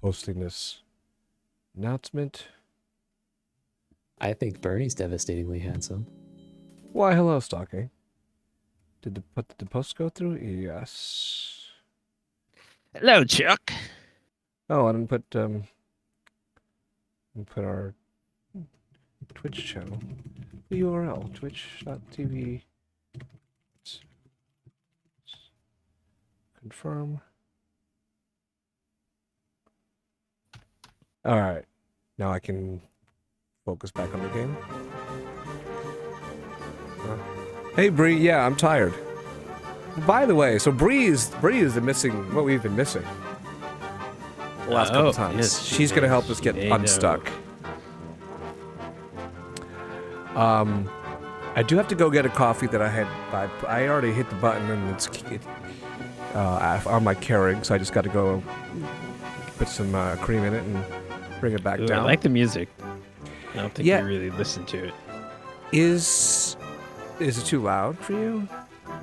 Posting this announcement. I think Bernie's devastatingly handsome. Why, hello, stalking. Did the post go through? Yes. Hello, Chuck. Oh, I didn't put our Twitch channel. The URL, twitch.tv. Confirm. Alright. Now I can focus back on the game. Hey, Bree. Yeah, I'm tired. By the way, so Bree is the missing, what we've been missing. The last couple times. Yes, She's going to help us get unstuck. I do have to go get a coffee that I already hit the button and it's on my Keurig, so I just got to go put some cream in it and bring it back down. I like the music. I don't think Yeah. you really listen to it. Is it too loud for you?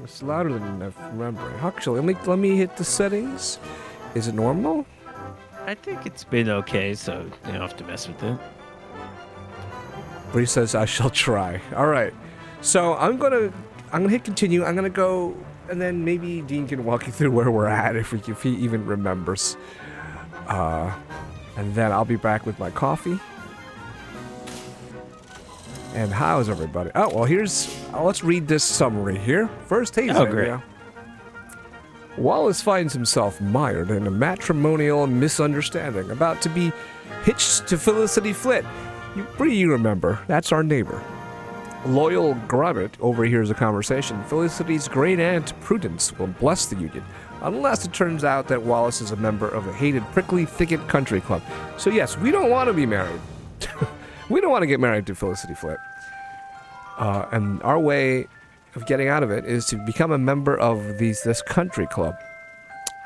It's louder than I'm remembering. Actually, let me hit the settings. Is it normal? I think it's been okay, so you don't have to mess with it. Bree says I shall try. All right. So I'm gonna hit continue. I'm gonna go, and then maybe Dean can walk you through where we're at if he even remembers. And then I'll be back with my coffee. And how's everybody? Oh well, let's read this summary here. First, hey, great. Wallace finds himself mired in a matrimonial misunderstanding, about to be hitched to Felicity Flit. You remember, that's our neighbor. Loyal Gromit overhears a conversation. Felicity's great aunt Prudence will bless the union, unless it turns out that Wallace is a member of the hated Prickly Thicket Country Club. So yes, we don't want to be married. We don't want to get married to Felicity Flit. And our way of getting out of it is to become a member of this country club.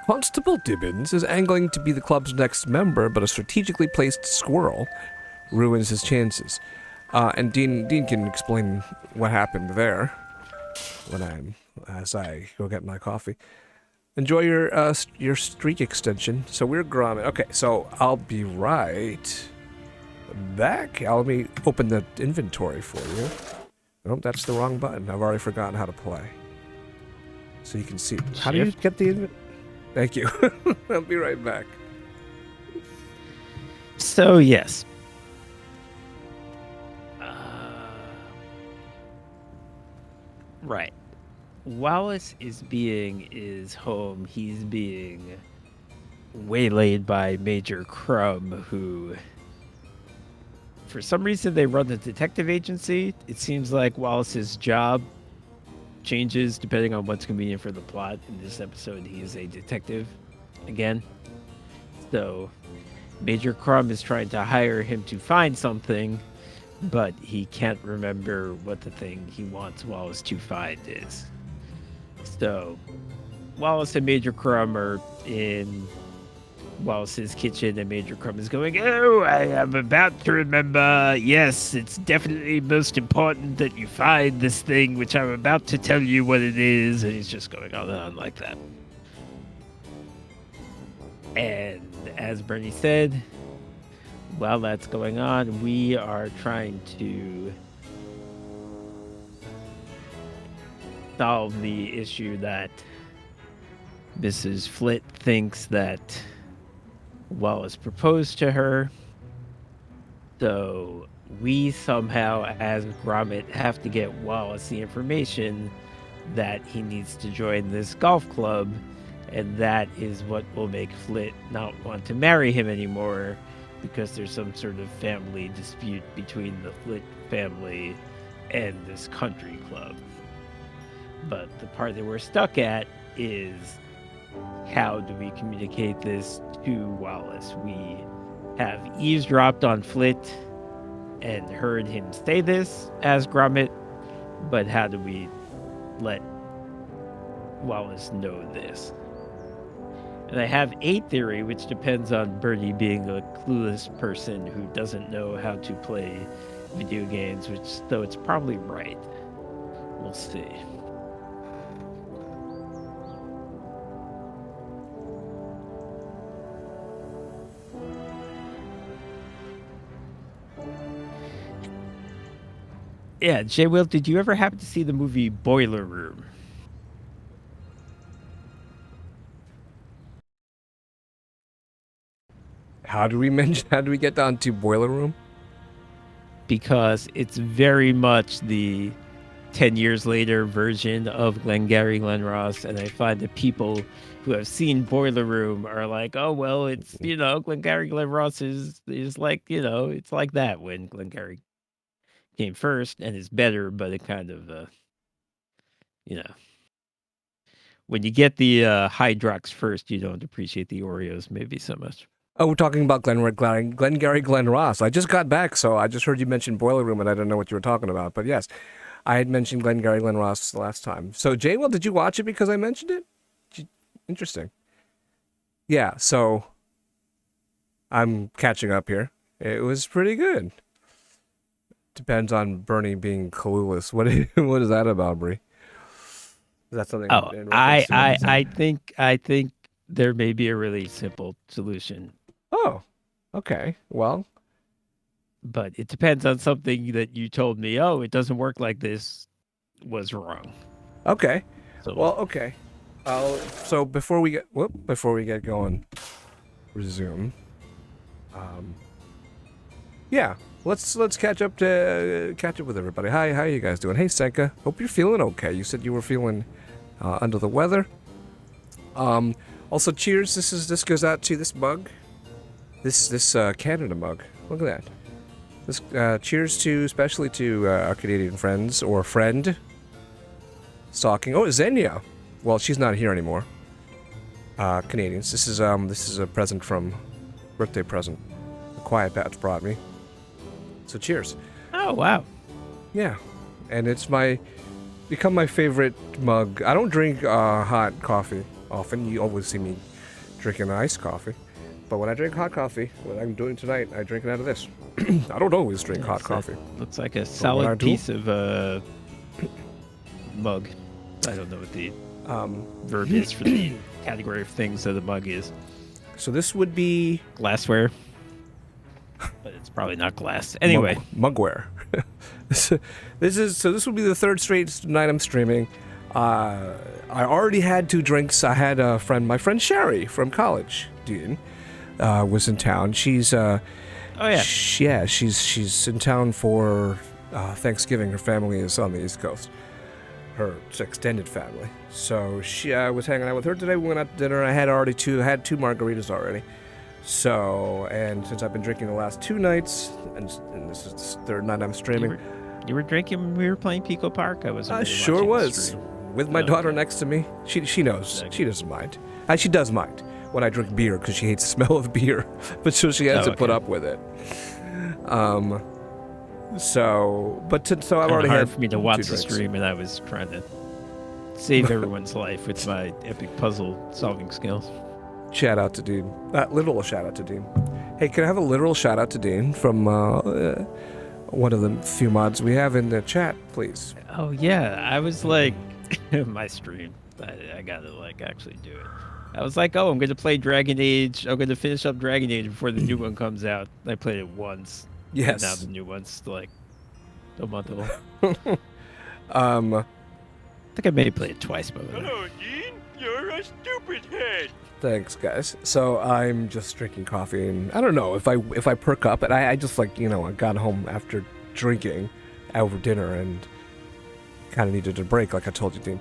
Constable Dibbins is angling to be the club's next member, but a strategically placed squirrel ruins his chances. And Dean can explain what happened there as I go get my coffee. Enjoy your streak extension. So we're Gromit. Okay, so I'll be right back. Let me open the inventory for you. Nope, that's the wrong button. I've already forgotten how to play. So you can see. How do you get the inventory? Thank you. I'll be right back. So, yes. Right. Wallace is home. He's being waylaid by Major Crumb, who, for some reason, they run the detective agency. It seems like Wallace's job changes depending on what's convenient for the plot. In this episode, he is a detective again. So Major Crumb is trying to hire him to find something, but he can't remember what the thing he wants Wallace to find is. So Wallace and Major Crumb are in Wallace's kitchen, and Major Crumb is going, "Oh, I am about to remember. Yes, it's definitely most important that you find this thing, which I'm about to tell you what it is." And he's just going on and on like that. And as Bernie said, while that's going on, we are trying to solve the issue that Mrs. Flit thinks that Wallace proposed to her. So we somehow, as Gromit, have to get Wallace the information that he needs to join this golf club, and that is what will make Flit not want to marry him anymore, because there's some sort of family dispute between the Flit family and this country club. But the part that we're stuck at is, how do we communicate this to Wallace? We have eavesdropped on Flit and heard him say this as Gromit, but how do we let Wallace know this? And I have a theory, which depends on Bernie being a clueless person who doesn't know how to play video games, which, though it's probably right. We'll see. Yeah, Jay Will, did you ever happen to see the movie Boiler Room? How do we mention? How do we get down to Boiler Room? Because it's very much the 10 years later version of Glengarry Glen Ross, and I find that people who have seen Boiler Room are like, oh well, it's Glengarry Glen Ross is like it's like that when Glengarry came first and is better, but it kind of you know when you get the Hydrox first, you don't appreciate the Oreos maybe so much. Oh, we're talking about Glengarry Glen Ross. I just got back, so I just heard you mention Boiler Room, and I don't know what you were talking about. But yes, I had mentioned Glengarry Glen Ross the last time. So, Jay, well, did you watch it because I mentioned it? Interesting. Yeah, so I'm catching up here. It was pretty good. Depends on Bernie being clueless. What is that about, Brie? Is that something? Oh, in reference to what I think there may be a really simple solution, Oh, okay. Well, but it depends on something that you told me. Oh, it doesn't work like this. Was wrong. okay. So Well, okay. So before we get going, resume. Yeah, let's catch up with everybody. Hi, how you guys doing? Hey, Senka. Hope you're feeling okay. You said you were feeling under the weather. Also, cheers. This goes out to this mug. This Canada mug. Look at that. This cheers to especially to our Canadian friends or friend. Stalking. Oh, Xenia. Well, she's not here anymore. Canadians. This is a present from birthday present. The Quiet Patch brought me. So cheers. Oh wow. Yeah, and it's become my favorite mug. I don't drink hot coffee often. You always see me drinking iced coffee. But when I drink hot coffee, what I'm doing tonight, I drink it out of this. I don't always drink hot coffee. Looks like a I solid do- piece of mug. I don't know what the verb is for the category of things that the mug is. So this would be Glassware. But it's probably not glass. Anyway. mugware. this would be the third straight night I'm streaming. I already had 2 drinks. I had my friend Sherry from college, Dean, was in town. She's Oh yeah. She's in town for Thanksgiving. Her family is on the East Coast. Her extended family. So I was hanging out with her today. We went out to dinner. I had two margaritas already. So, and since I've been drinking the last 2 nights, and this is the third night I'm streaming. You were drinking when we were playing Pico Park? I was. Sure was. With my daughter next to me. She knows. Okay. She doesn't mind. She does mind when I drink beer because she hates the smell of beer. But so she has to put up with it. So I've already hard had for me to watch 2 the drinks. stream, and I was trying to save everyone's life with my epic puzzle solving skills. Shout out to Dean. Literal shout out to Dean. Hey, can I have a literal shout out to Dean from one of the few mods we have in the chat, please? Oh yeah, I was like, my stream. I gotta actually do it. I was like, oh, I'm gonna play Dragon Age. I'm gonna finish up Dragon Age before the new one comes out. I played it once. Yes. And now the new one's a month old. Um. I think I maybe played it twice, but Hello, Dean. You're a stupid head. Thanks, guys. So I'm just drinking coffee, and I don't know if I perk up, and I just I got home after drinking over dinner and kind of needed a break, like I told you, Dean.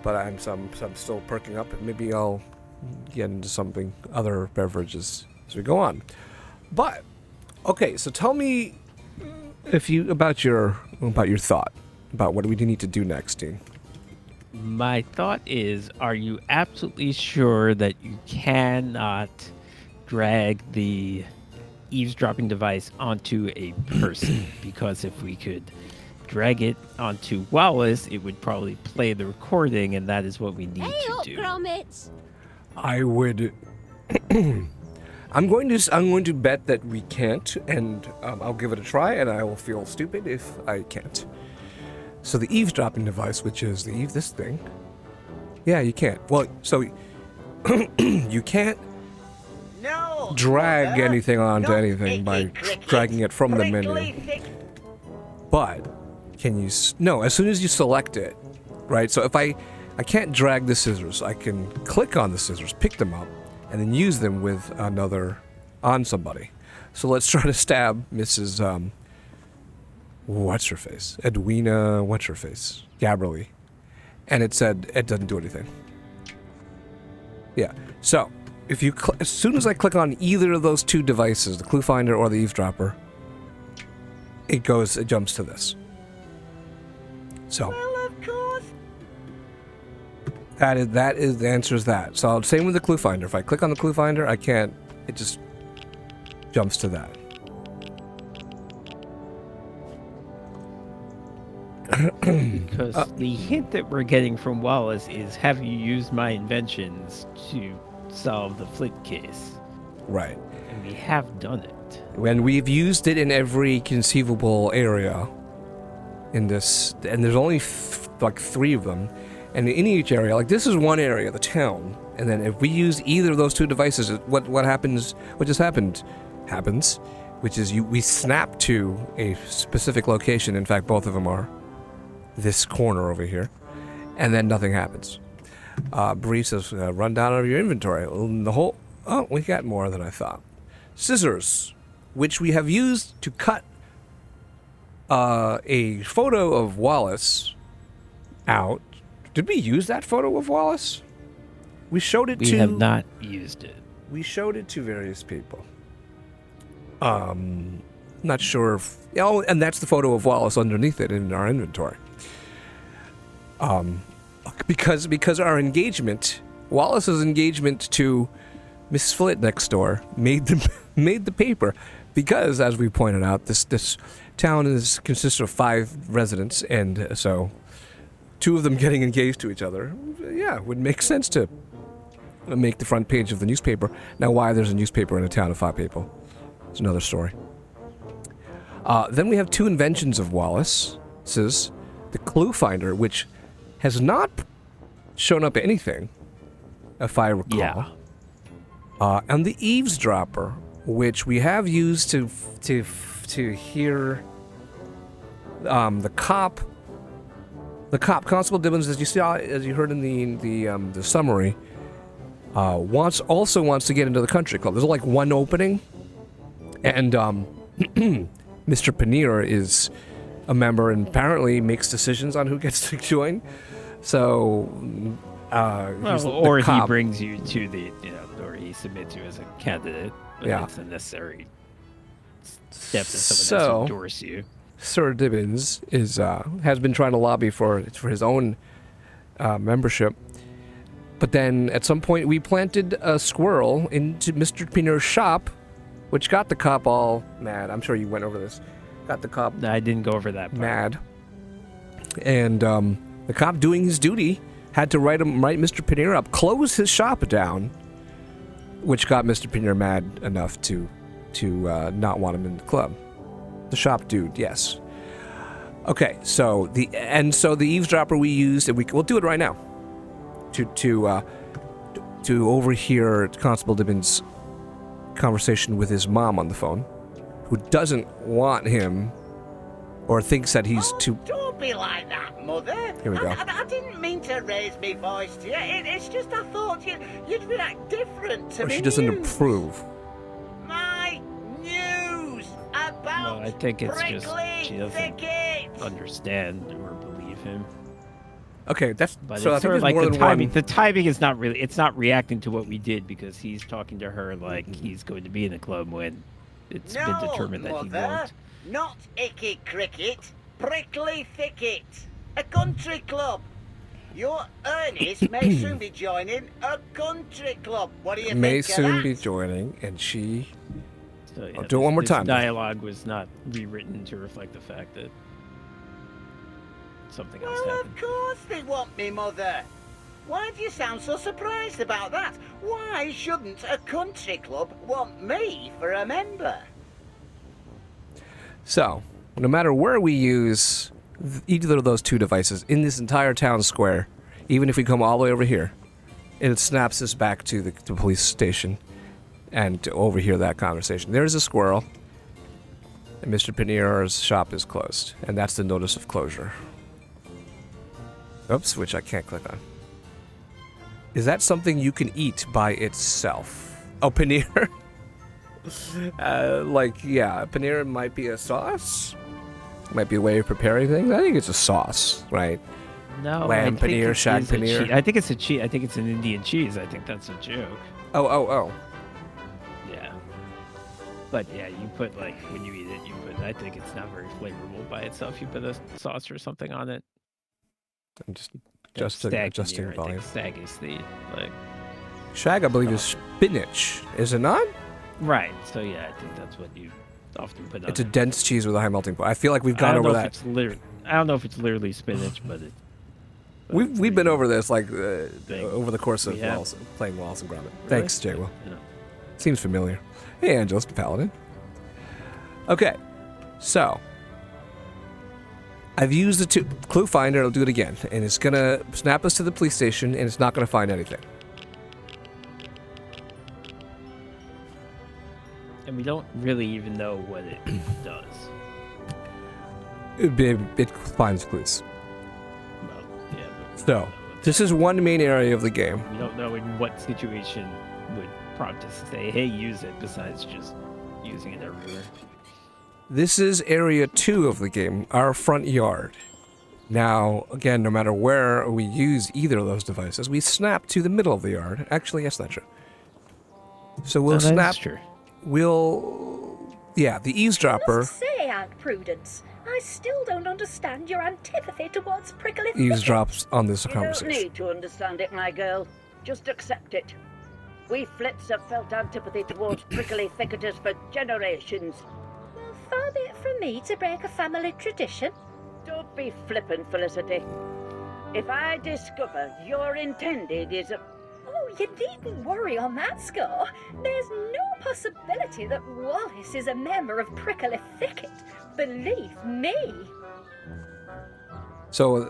But I'm still perking up, and maybe I'll get into other beverages as we go on. But okay, so tell me about your thought about what we need to do next, Dean. my thought is, are you absolutely sure that you cannot drag the eavesdropping device onto a person? Because if we could drag it onto Wallace, it would probably play the recording, and that is what we need to do. Gromit. I would. I'm going to bet that we can't, and I'll give it a try, and I will feel stupid if I can't. So the eavesdropping device, which is this thing. Yeah, you can't. Well, so you can't drag anything onto anything by dragging it from the menu. But No, as soon as you select it, right? So if I can't drag the scissors, I can click on the scissors, pick them up, and then use them with another on somebody. So let's try to stab Mrs. What's her face? Edwina, what's her face? Gabberly. And it said it doesn't do anything. Yeah. So if you as soon as I click on either of those two devices, the clue finder or the eavesdropper, it jumps to this. So Well, of course. that answers that. So same with the clue finder. If I click on the clue finder, I can't. It just jumps to that. Because the hint that we're getting from Wallace is, have you used my inventions to solve the Flit case? Right. And we have done it. When we've used it in every conceivable area in this, and there's only like 3 of them, and in each area, like this is one area, the town, and then if we use either of those 2 devices, what happens? What just happens, which is we snap to a specific location. In fact, both of them are this corner over here, and then nothing happens. Bree says, run down of your inventory. We got more than I thought. Scissors, which we have used to cut a photo of Wallace out. Did we use that photo of Wallace? We showed it to... We have not used it. We showed it to various people. Not sure if... Oh, and that's the photo of Wallace underneath it in our inventory. Because our engagement, Wallace's engagement to Miss Flit next door made the paper. Because, as we pointed out, this town consists of 5 residents, and so 2 of them getting engaged to each other, yeah, would make sense to make the front page of the newspaper. Now, why there's a newspaper in a town of 5 people is another story. Then we have 2 inventions of Wallace's. The clue finder, which has not shown up anything, if I recall. Yeah. And the eavesdropper, which we have used to hear the cop, Constable Dibbins, as you heard in the summary, also wants to get into the country club. There's like one opening, and Mr. Paneer is a member and apparently makes decisions on who gets to join. So, or he brings you to the, or he submits you as a candidate. But Yeah. it's a necessary step that someone has So- to endorse you. Sir Dibbins has been trying to lobby for his own membership, but then at some point we planted a squirrel into Mr. Paneer's shop, which got the cop all mad. I'm sure you went over this. Got the cop I didn't go over that part. mad, and the cop, doing his duty, had to write Mr. Paneer up, close his shop down, which got Mr. Paneer mad enough to not want him in the club. The shop dude, yes. Okay, so the eavesdropper we used, and we'll do it right now, to overhear Constable Dibbins' conversation with his mom on the phone, who doesn't want him, or thinks that he's too. Don't be like that, Mother. Here we go. I didn't mean to raise my voice to you. It's just I thought you'd react different to Or me. she doesn't approve. My news about No, I think it's just prickly she doesn't thickets. understand or believe him. Okay, that's But so. I it's think sort of there's like more the than timing. one. The timing is not really. It's not reacting to what we did because he's talking to her like he's going to be in the club when it's been determined that he Mother, won't. not icky cricket, prickly thicket. A country club. Your Ernest may soon be joining a country club. What do you May think of soon that? be joining, and she. So, yeah, I'll do it one more this time. Dialogue was not rewritten to reflect the fact that something else Well, happened. of course they want me, Mother. Why do you sound so surprised about that? Why shouldn't a country club want me for a member? So, no matter where we use either of those 2 devices in this entire town square, even if we come all the way over here, it snaps us back to the police station and to overhear that conversation. There's a squirrel. And Mr. Panier's shop is closed. And that's the notice of closure. Oops, which I can't click on. Is that something you can eat by itself? Oh, paneer? Yeah, paneer might be a sauce. Might be a way of preparing things. I think it's a sauce, right? No, Lamb I think paneer, it shag is a paneer. I think it's a cheese. I think it's an Indian cheese. I think that's a joke. Oh. Yeah. But yeah, you put like when you eat it, you put. I think it's not very flavorful by itself. You put a sauce or something on it. I'm just That's adjusting stag volume. I think stag is the like. Shag, I believe, is spinach. Is it not? Right. So yeah, I think that's what you often put on. It's a it. dense cheese with a high melting point. I feel like we've I gone don't over know if that. it's I don't know if it's literally spinach, but it. We've been over this like Thing. over the course of We have? Wallace, playing Wallace and Gromit. Really? Thanks, Jaywell. Yeah. Seems familiar. Hey, Angelus, the Paladin. Okay, so I've used the clue finder. It'll do it again, and it's gonna snap us to the police station, and it's not gonna find anything. And we don't really even know what it does. It finds clues. Well, yeah. But So, we don't know what this is one main area of the game. we don't know in what situation would prompt us to say, "Hey, use it." Besides just using it everywhere. This is area 2 of the game, our front yard. Now, again, no matter where we use either of those devices, we snap to the middle of the yard. Actually, that's not true. So we'll No, that is snap. true. The eavesdropper. Must say, Aunt Prudence, I still don't understand your antipathy towards prickly Eavesdrops on this You don't conversation. need to understand it, my girl. Just accept it. We Flits have felt antipathy towards prickly thicketers for generations. Well, far be it from me to break a family tradition. Don't be flippant, Felicity. If I discover your intended is a... Oh, you needn't worry on that score. There's no possibility that Wallace is a member of Prickly Thicket. Believe me. So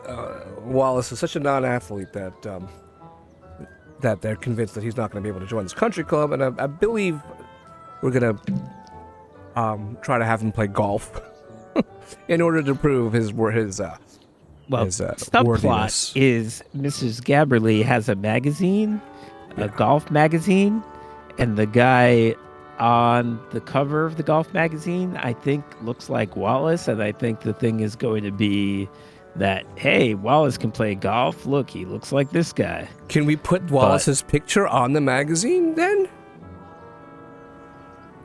Wallace is such a non-athlete that they're convinced that he's not going to be able to join this country club, and I believe we're going to try to have him play golf in order to prove his Well, subplot worthiness. is Mrs. Gabberly has a magazine, a golf magazine, and the guy on the cover of the golf magazine, I think, looks like Wallace, and I think the thing is going to be that, hey, Wallace can play golf. Look, he looks like this guy. Can we put Wallace's picture on the magazine then?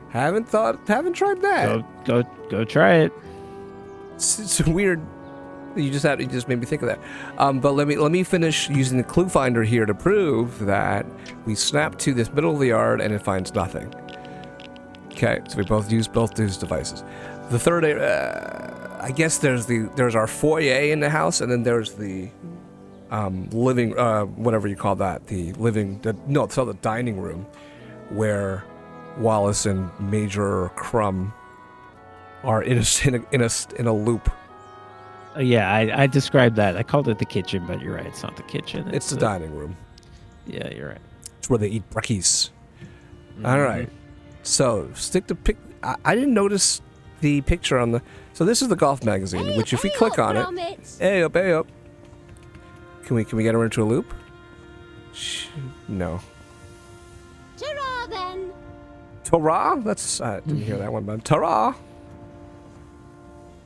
Haven't tried that. Go try it. It's weird. You just made me think of that. But let me finish using the clue finder here to prove that we snap to this middle of the yard and it finds nothing. Okay, so we both use these devices. The third, I guess there's our foyer in the house, and then there's the living, whatever you call that, it's not the dining room, where Wallace and Major Crumb are in a loop. Yeah, I described that. I called it the kitchen, but you're right. It's not the kitchen. It's the dining room. Yeah, you're right. It's where they eat brekkies. All right. So stick the pic. I didn't notice the picture on the. So this is the golf magazine, which if we click on it, hey up. Can we get her into a loop? No. Ta-ra, then. Ta-ra? That's I didn't hear that one, but ta-ra.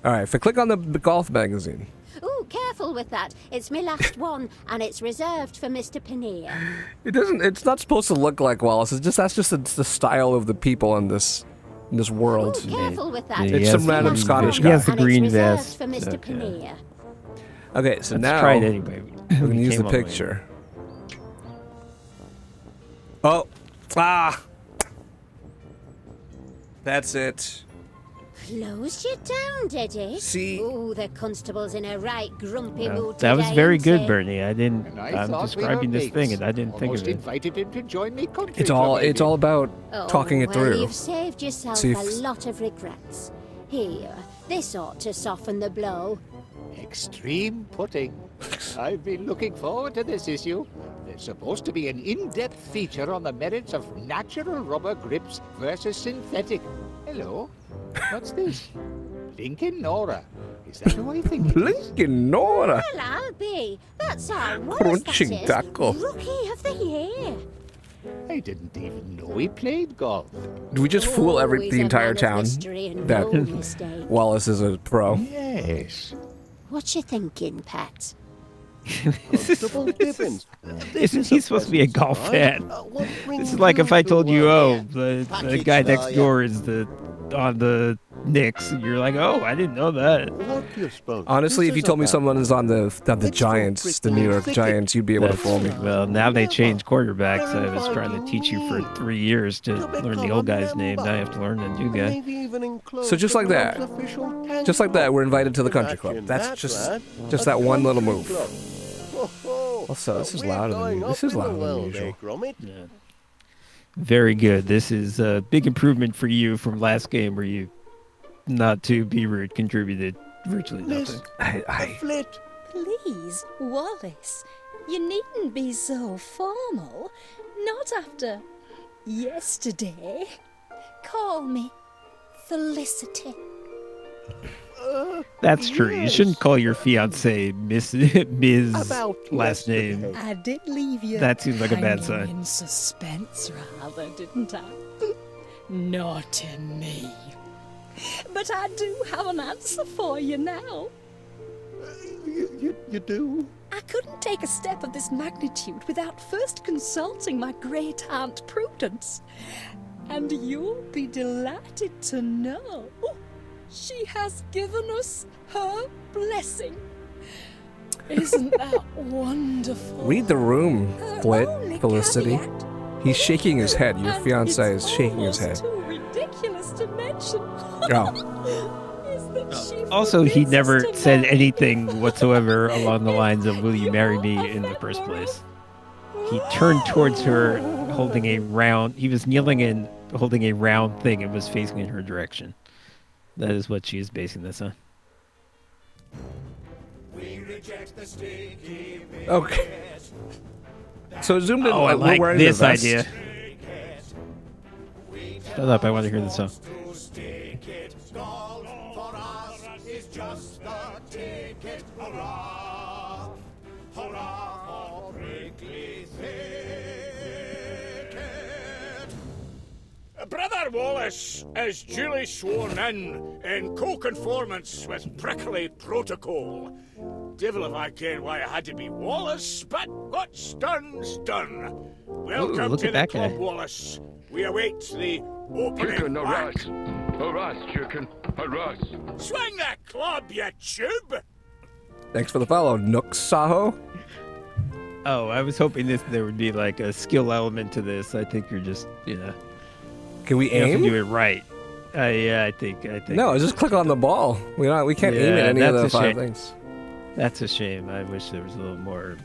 All right. If I click on the golf magazine, Ooh, careful with that. It's my last one, and it's reserved for Mr. Paneer. it doesn't. It's not supposed to look like Wallace. That's just the style of the people in this world. Ooh, careful with that. It's some random Scottish He has guy. the green and it's reserved vest. for Mr. Okay. Paneer. Okay, so Let's now try it anyway. we can We use came the all way. picture. Oh, that's it. Closed you down, did he? See? Ooh, the constable's in a right grumpy Yeah, mood that was today, very ain't good, he? Bernie. I'm thought describing we were this thing, mates. and I didn't think Almost of it. invited him to join me country It's all about Oh, talking it well, through. You've saved yourself See a if- lot of regrets. Here, this ought to soften the blow. Extreme pudding. I've been looking forward to this issue. There's supposed to be an in-depth feature on the merits of natural rubber grips versus synthetic. Hello. What's this? Blinking Nora. Is that who I think it is? Blinking Nora. Well, I'll be. That's our Wallace, Crunching that is. tackle. Rookie of the year. I didn't even know he played golf. Do we just fool Always the a entire man of town mystery and that no mistake. Wallace is a pro? Yes. What you thinking, Pat? Isn't he supposed to be a golf fan? This is like if I told you, oh, the guy next door is on the Knicks, and you're like, oh, I didn't know that. Honestly, if you told me someone is on the Giants, the New York Giants, you'd be able to fool me. Well, now they changed quarterbacks. I was trying to teach you for 3 years to learn the old guy's name. Now you have to learn the new guy. So just like that, we're invited to the country club. That's just that one little move. Also, this is louder than usual. This is louder than usual. Yeah. Very good. This is a big improvement for you from last game where you, not to be rude, contributed virtually nothing. Please, Wallace, you needn't be so formal. Not after yesterday. Call me Felicity. That's true. You shouldn't call your fiancée Ms. last name. I did leave you. That seems like a bad hanging sign. in suspense, rather, didn't I? Naughty me. But I do have an answer for you now. You do? I couldn't take a step of this magnitude without first consulting my great aunt Prudence. And you'll be delighted to know she has given us her blessing. Isn't that wonderful? Read the room, Her only Felicity. caveat, He's shaking his head. Your and fiancé it's is shaking his almost head. too ridiculous to mention. Oh. Is that she Also, he forbids never us to said marry. anything whatsoever along the lines of, will you marry me in the first place? He turned towards her holding a round, he was kneeling and holding a round thing and was facing in her direction. That is what she is basing this on. Okay. So zoomed in. Oh, I we're like wearing this the vest. idea. Shut up, I want to hear the song. Brother Wallace is duly sworn in co-conformance with prickly protocol. Devil if I care why it had to be Wallace, but what's done's done. Welcome look to at the that club, guy. Wallace. We await the opening Chicken, whack. harass, chicken, harass. Swing that club, you tube! Thanks for the follow, Nook Saho. Oh, I was hoping there would be like a skill element to this. I think you're just, Can we you have to aim? do it right. Yeah, I think. No, just click on the ball. We can't aim at any of the 5 things. That's a shame. I wish there was a little more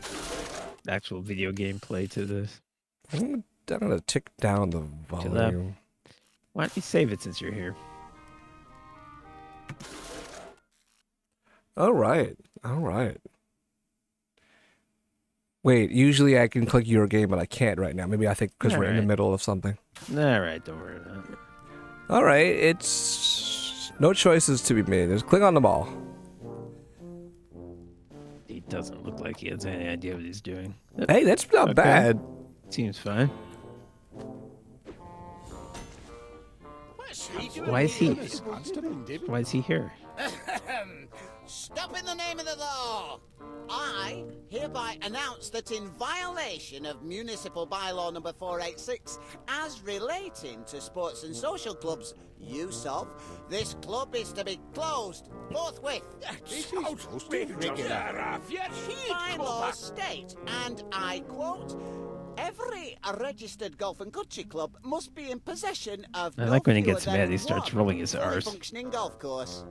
actual video gameplay to this. I'm gonna tick down the To that. volume. Why don't you save it since you're here? All right. Wait, usually I can click your game, but I can't right now. Maybe I think because we're in the Alright. middle of something. All right, don't worry about it. All right, it's no choices to be made. Just click on the ball. He doesn't look like he has any idea what he's doing. Hey, that's not Okay. bad. Seems fine. What's he doing Why is he? here? Why is he here? Stop in the name of the law. I hereby announce that in violation of Municipal Bylaw number 486, as relating to sports and social clubs, use of, this club is to be closed forthwith. Bylaws state, and I quote, every registered golf and country club must be in possession of I no like when he fewer gets than mad, he starts one rolling his fully R's. functioning golf course.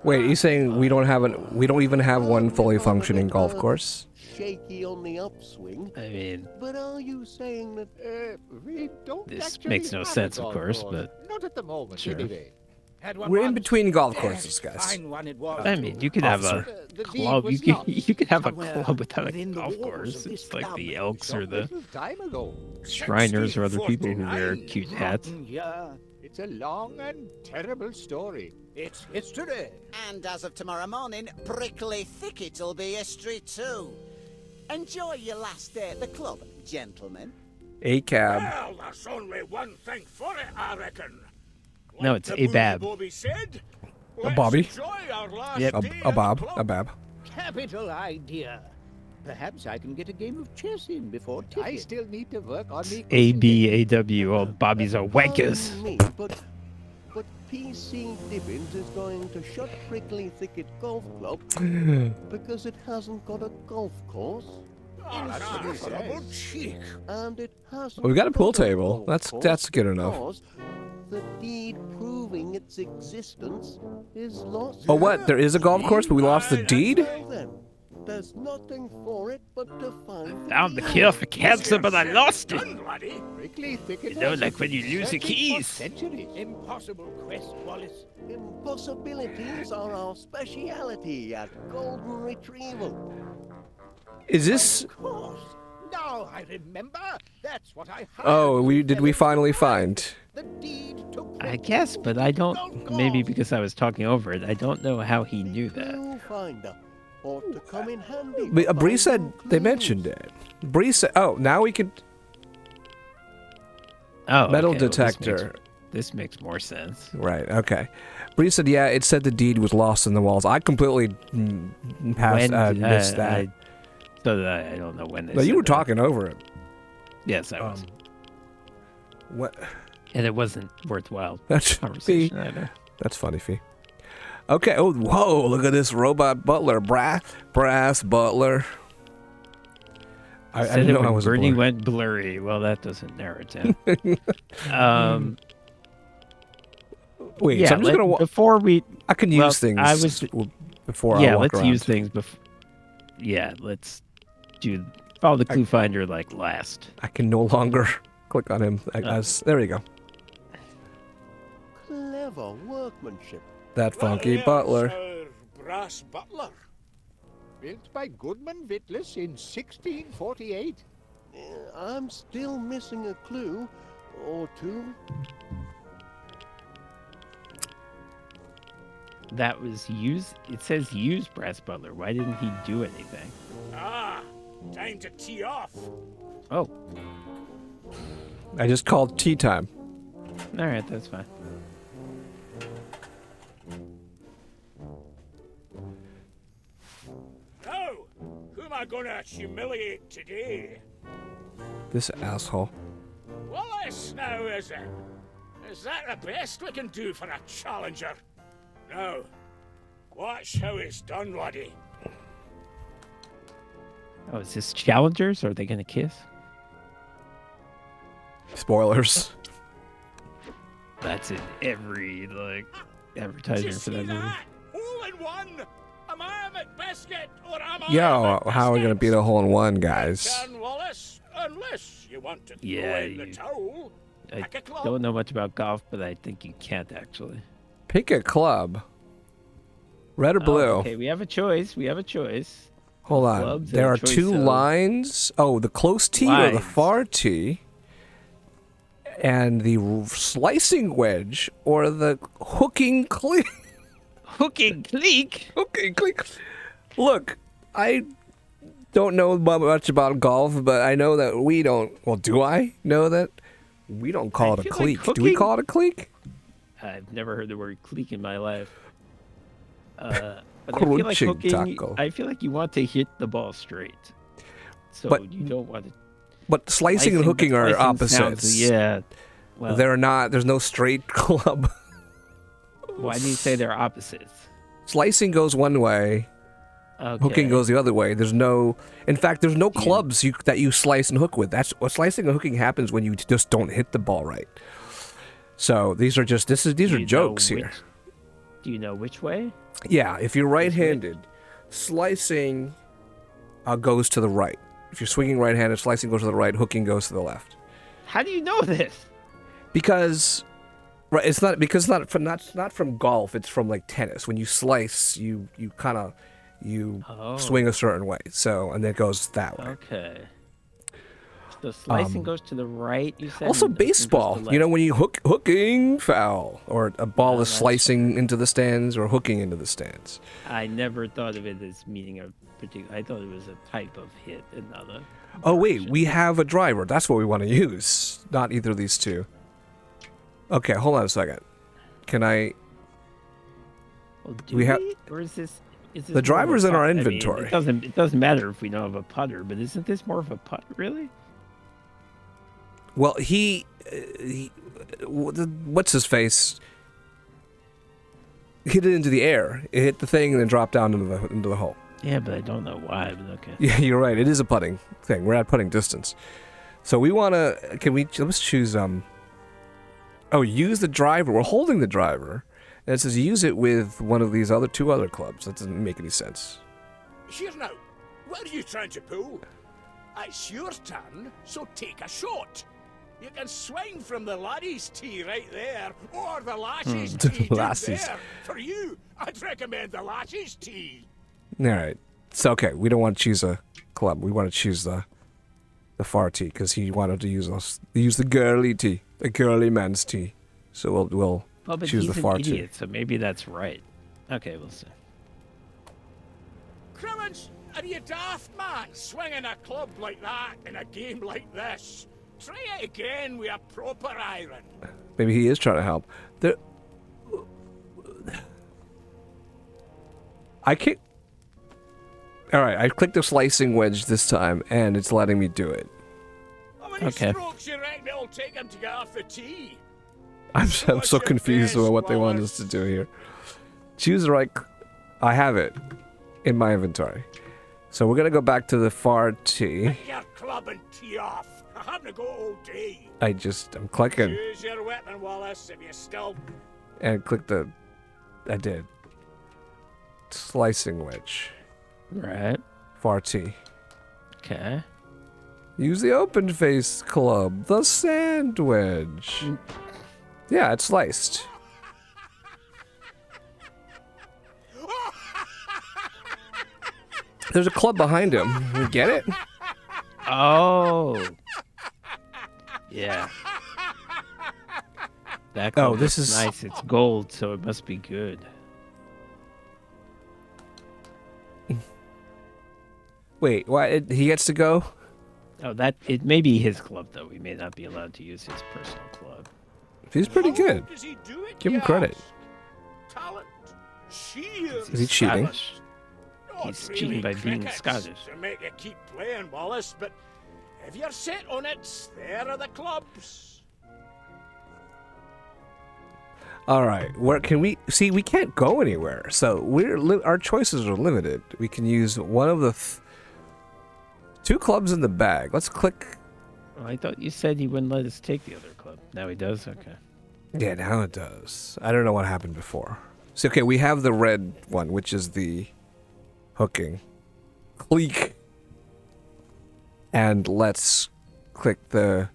Wait, you saying we don't even have one fully functioning golf course? Shaky on the upswing. I mean, But are you saying that we don't this actually makes no have a sense, of golf course, course? but Not at the moment, Sure. anyway. We're in between golf courses, guys. I mean, you could have a Officer. The deed club. was You lost could have a somewhere club without a within the golf walls course. of this It's like club the Elks or some the little time ago. Shriners or other people who wear cute hats. It's a long and terrible story. It's history. And as of tomorrow morning, Prickly Thicket'll be history too. Enjoy your last day at the club, gentlemen. A cab. Well, there's only one thing for it, I reckon. No, Like it's the a Bab. bully Bobby said, A Bobby? let's enjoy our last Yep. day A at Bob. the A club. Bab. Capital idea. Perhaps I can get a game of chess in before ticket. I still need to work on me. ABAW. All Bobbies are wankers. Pardon me, but PC Dibbins is going to shut Prickly Thicket Golf Club because it hasn't got a golf course. Oh, that's an incredible cheek. And it hasn't. Well, we got a pool got table. golf That's course good enough. because the deed proving its existence is lost. Oh, what? There is a golf course, but we lost the deed? Well then, there's nothing for it but to find. Found the cure for cancer, but I lost it. Done, laddie. Prickly Thicket. You know, was like when you lose the searching for keys. Centuries. Impossible quest, Wallace. Impossibilities are our speciality at Golden Retrieval. Is this... Of course. Now I remember. That's what I. Oh, did we finally find? The deed took I guess, but I don't. Maybe because I was talking over it, I don't know how he knew that. Clue finder ought to come in handy. But Bree said they mentioned it. Bree said... Oh, now we can... Oh, Metal okay, well, detector. this makes more sense. Right, okay. Bree said, yeah, it said the deed was lost in the walls. I completely missed that. I don't know when this. No, you were talking over it. Yes, I was. What? And it wasn't worthwhile That's conversation either. That's funny, Fee. Okay. Oh, whoa! Look at this robot butler, brass butler. I Said didn't it know I when was Bernie a blur. went blurry. Well, that doesn't narrow it down. Wait, yeah, so I'm just gonna. before we. I can use well, things. I was. Before Yeah, I walk let's around. use things before. Yeah, let's do. Follow the clue finder like last. I can no longer click on him. There you go. Clever workmanship. That funky Well, butler. here's our brass butler. built by Goodman Vittles in 1648. I'm still missing a clue or two. That was used. It says use brass butler. Why didn't he do anything? Ah, time to tee off. Oh, I just called tea time. all right, that's fine. Now, who am I gonna humiliate today? This asshole. Wallace, now is it? Is that the best we can do for a challenger? Now, watch how it's done, laddie. Oh, is this challengers? Or are they gonna kiss? Spoilers. That's in every like Did you advertisement for see that movie. that? Hole in one. Am I a McBiscuit or am I Yo, a how are we gonna McBiscuit? beat a hole in one, guys? Turn, Wallace, unless you want to throw Yeah, in the you- towel. I Pick a club. don't know much about golf, but I think you can't actually. Pick a club. Red or blue? Oh, okay, we have a choice. We have a choice. Hold on. Clubs There are and choice two of lines. Oh, the close tee or the lines. far tee. And the slicing wedge or the hooking cleek. Hooking cleek. Hooking cleek. Look, I don't know much about golf, but I know that we don't. Well, do I know that we don't call it a feel like cleek? Do we hooking- call it a cleek? I've never heard the word cleek in my life. But I feel like Crunching hooking. tackle. I feel like you want to hit the ball straight, so But- you don't want to. But slicing and but hooking are slicing sounds- opposites. Yeah. Well, They're not. There's no straight club. why do you say they're opposites? Slicing goes one way. Okay. Hooking goes the other way. There's no, in fact, there's no clubs that you slice and hook with. That's what slicing and hooking happens when you just don't hit the ball right. So these are just these Do are you know jokes here. Do you know which way? Yeah, if you're right-handed, slicing goes to the right. If you're swinging right-handed, slicing goes to the right, hooking goes to the left. How do you know this? Because it's not from golf. It's from like tennis. When you slice, you kind of Oh. swing a certain way. So and then it goes that way. Okay. The slicing goes to the right, you said? Also and the hooking goes to baseball. the You know, left. when you hooking foul, or a ball is that's slicing into the stands or hooking into the stands. I never thought of it as meaning a particular. I thought it was a type of hit and not a. Oh wait, we have a driver. That's what we want to use. Not either of these two. Okay, hold on a second. Can I? Well, do we have- Or is this? Is this The more of a driver's in putt? our I mean, inventory. it doesn't matter if we don't have a putter, but isn't this more of a putt, really? Well, what's his face? Hit it into the air. It hit the thing and then dropped down into the hole. Yeah, but I don't know why. But okay. Yeah, you're right. It is a putting thing. We're at putting distance. So we want to. Let's choose. Oh, use the driver. We're holding the driver, and it says use it with one of these two other clubs. That doesn't make any sense. Here now, what are you trying to pull? It's your turn, so take a shot. You can swing from the laddie's tee right there, or the lassie's tee down Lassies. there. For you, I'd recommend the lassie's tee. All right. So okay, we don't want to choose a club. We want to choose the far tee because he wanted to use the girly tee, the girly man's tee. So we'll Oh, but choose he's the far an tee. idiot, so maybe that's right. Okay, we'll see. Crimmins, are you daft, man? Swinging a club like that in a game like this? Try it again with a proper iron. Maybe he is trying to help. I can't. All right, I clicked the slicing wedge this time, and it's letting me do it. How many Okay. strokes you reckon it'll take him to get off the tee? I'm so confused about what they want us to do here. Choose the right. I have it in my inventory, so we're gonna go back to the far tee. Pick your club and tee off. I haven't got all day. I'm clicking Choose your weapon, Wallace, if you still... and click I did. Slicing wedge. Right. Far tee. Okay. Use the open face club. The sand wedge. Yeah, it's sliced. There's a club behind him. You get it? Oh. Yeah. That Oh, gold this is is- nice. It's gold, so it must be good. Wait, what? He gets to go? Oh, it may be his club though. We may not be allowed to use his personal club. He's pretty How good. does he do it, Give him you credit. ask? Talent. Sheer Is he cheating? talent. Not He's really cheating by being crickets Scottish. To make you keep playing, Wallace, but if you're set on it, there are the clubs. All right. Where can we see? We can't go anywhere, so our choices are limited. We can use one of the two clubs in the bag. Let's click. Oh, I thought you said he wouldn't let us take the other club. Now he does. Okay. Yeah, now it does. I don't know what happened before. So okay, we have the red one, which is the hooking. Click. And let's click the.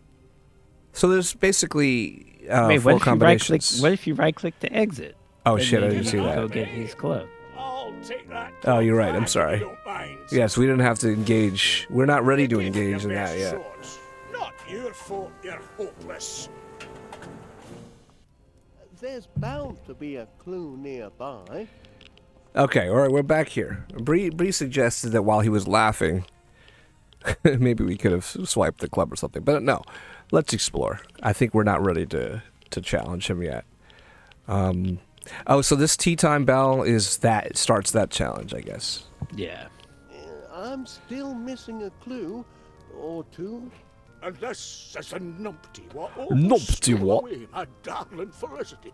So there's basically Wait, four what if you right-click? combinations. What if you right-click to exit? Oh Then shit! I maybe didn't see he'll that. Go get his club. I'll take that. Oh, you're right. I'm back if sorry. you don't mind. Yes, we didn't have to engage. We're not ready to Give me engage your in that best yet. shots. Not your fault. You're hopeless. There's bound to be a clue nearby. Okay, all right, we're back here. Bree suggested that while he was laughing, maybe we could have swiped the club or something. But no, let's explore. I think we're not ready to challenge him yet. Oh, so this tea time bell is that it starts that challenge, I guess. Yeah. I'm still missing a clue or two. And this is a numpty what? Numpty what? Away, my darling Felicity.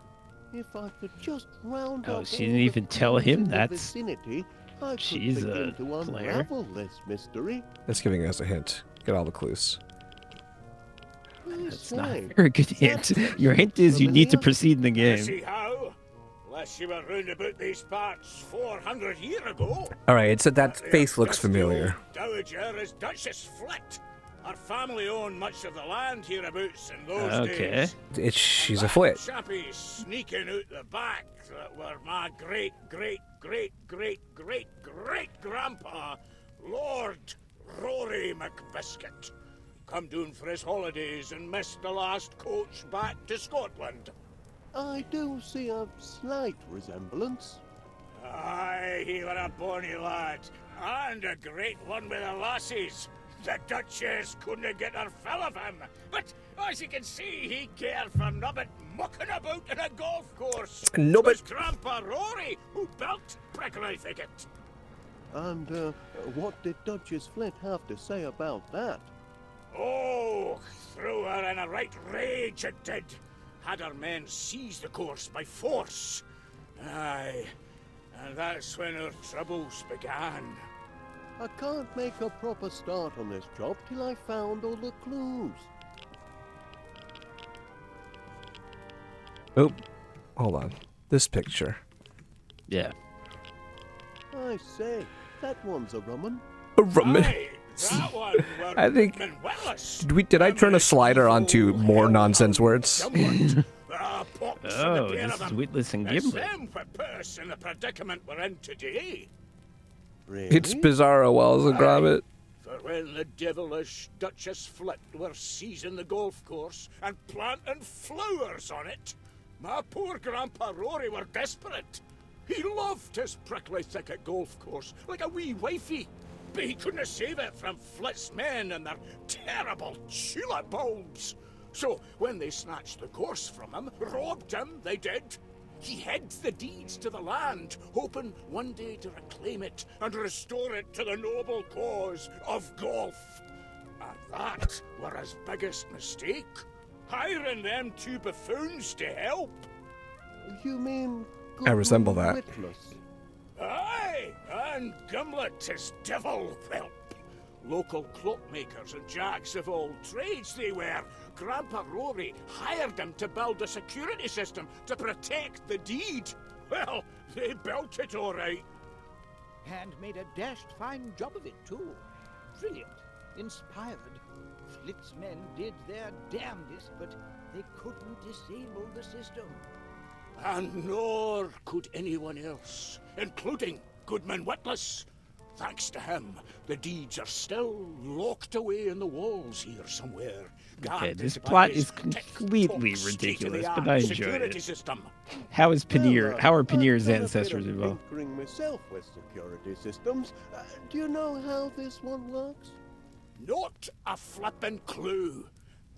If I could just round Oh, up she all didn't the even tell him clues in the that's- vicinity, I could she's a begin to player. unravel this mystery. That's giving us a hint. Get all the clues. That's not a very good hint. Your hint is you need to proceed in the game. See how? Unless you were round about these parts 400 years ago. All right, it said that But face the looks familiar. Dowager is Duchess Flit. Her family owned much of the land hereabouts in those Okay. days. She's a That flit. chappie sneaking out the back that were my great grandpa, Lord Rory McBiscuit. come down for his holidays and missed the last coach back to Scotland. I do see a slight resemblance. Aye, he were a bonny lad, and a great one with the lassies. The Duchess couldn't get her fill of him, but as you can see, he cared for nobbit mucking about in a golf course. Nobbit. It was Grandpa Rory who built Prickly Thicket. And what did Duchess Flit have to say about that? Oh, threw her in a right rage, it did. Had her men seize the course by force. Aye, and that's when her troubles began. I can't make a proper start on this job till I found all the clues. Oh, hold on. This picture. Yeah. I say, that one's a rumman. A rumman. Aye, that one were I think. Wallace. Did I turn a slider onto more nonsense words? Oh, this is Witless and It's Gimlet. them what put us in the predicament we're in today. Really? It's Bizarro Wallace and Gromit. For when the devilish Duchess Flit were seizing the golf course and planting flowers on it, my poor Grandpa Rory were desperate. He loved his Prickly Thicket golf course like a wee wifey, but he couldn't save it from Flit's men and their terrible tulip bulbs. So when they snatched the course from him, robbed him, they did, he hid the deeds to the land, hoping one day to reclaim it and restore it to the noble cause of golf. And that were his biggest mistake, hiring them two buffoons to help. You mean I resemble that. Witless? Aye, and Gimlet his devil whelp. Local cloakmakers and jacks of all trades they were. Grandpa Rory hired them to build a security system to protect the deed. Well, they built it all right. And made a dashed fine job of it, too. Brilliant. Inspired. Flit's men did their damnedest, but they couldn't disable the system. And nor could anyone else, including Goodman Witless. Thanks to him, the deeds are still locked away in the walls here somewhere. Okay, guarded this by plot his is completely tip-top ridiculous, state-of-the-art but I enjoy security it. System. How is How are I've Panier's done a bit ancestors of involved? tinkering myself with security systems. Do you know how this one works? Not a flippin' clue.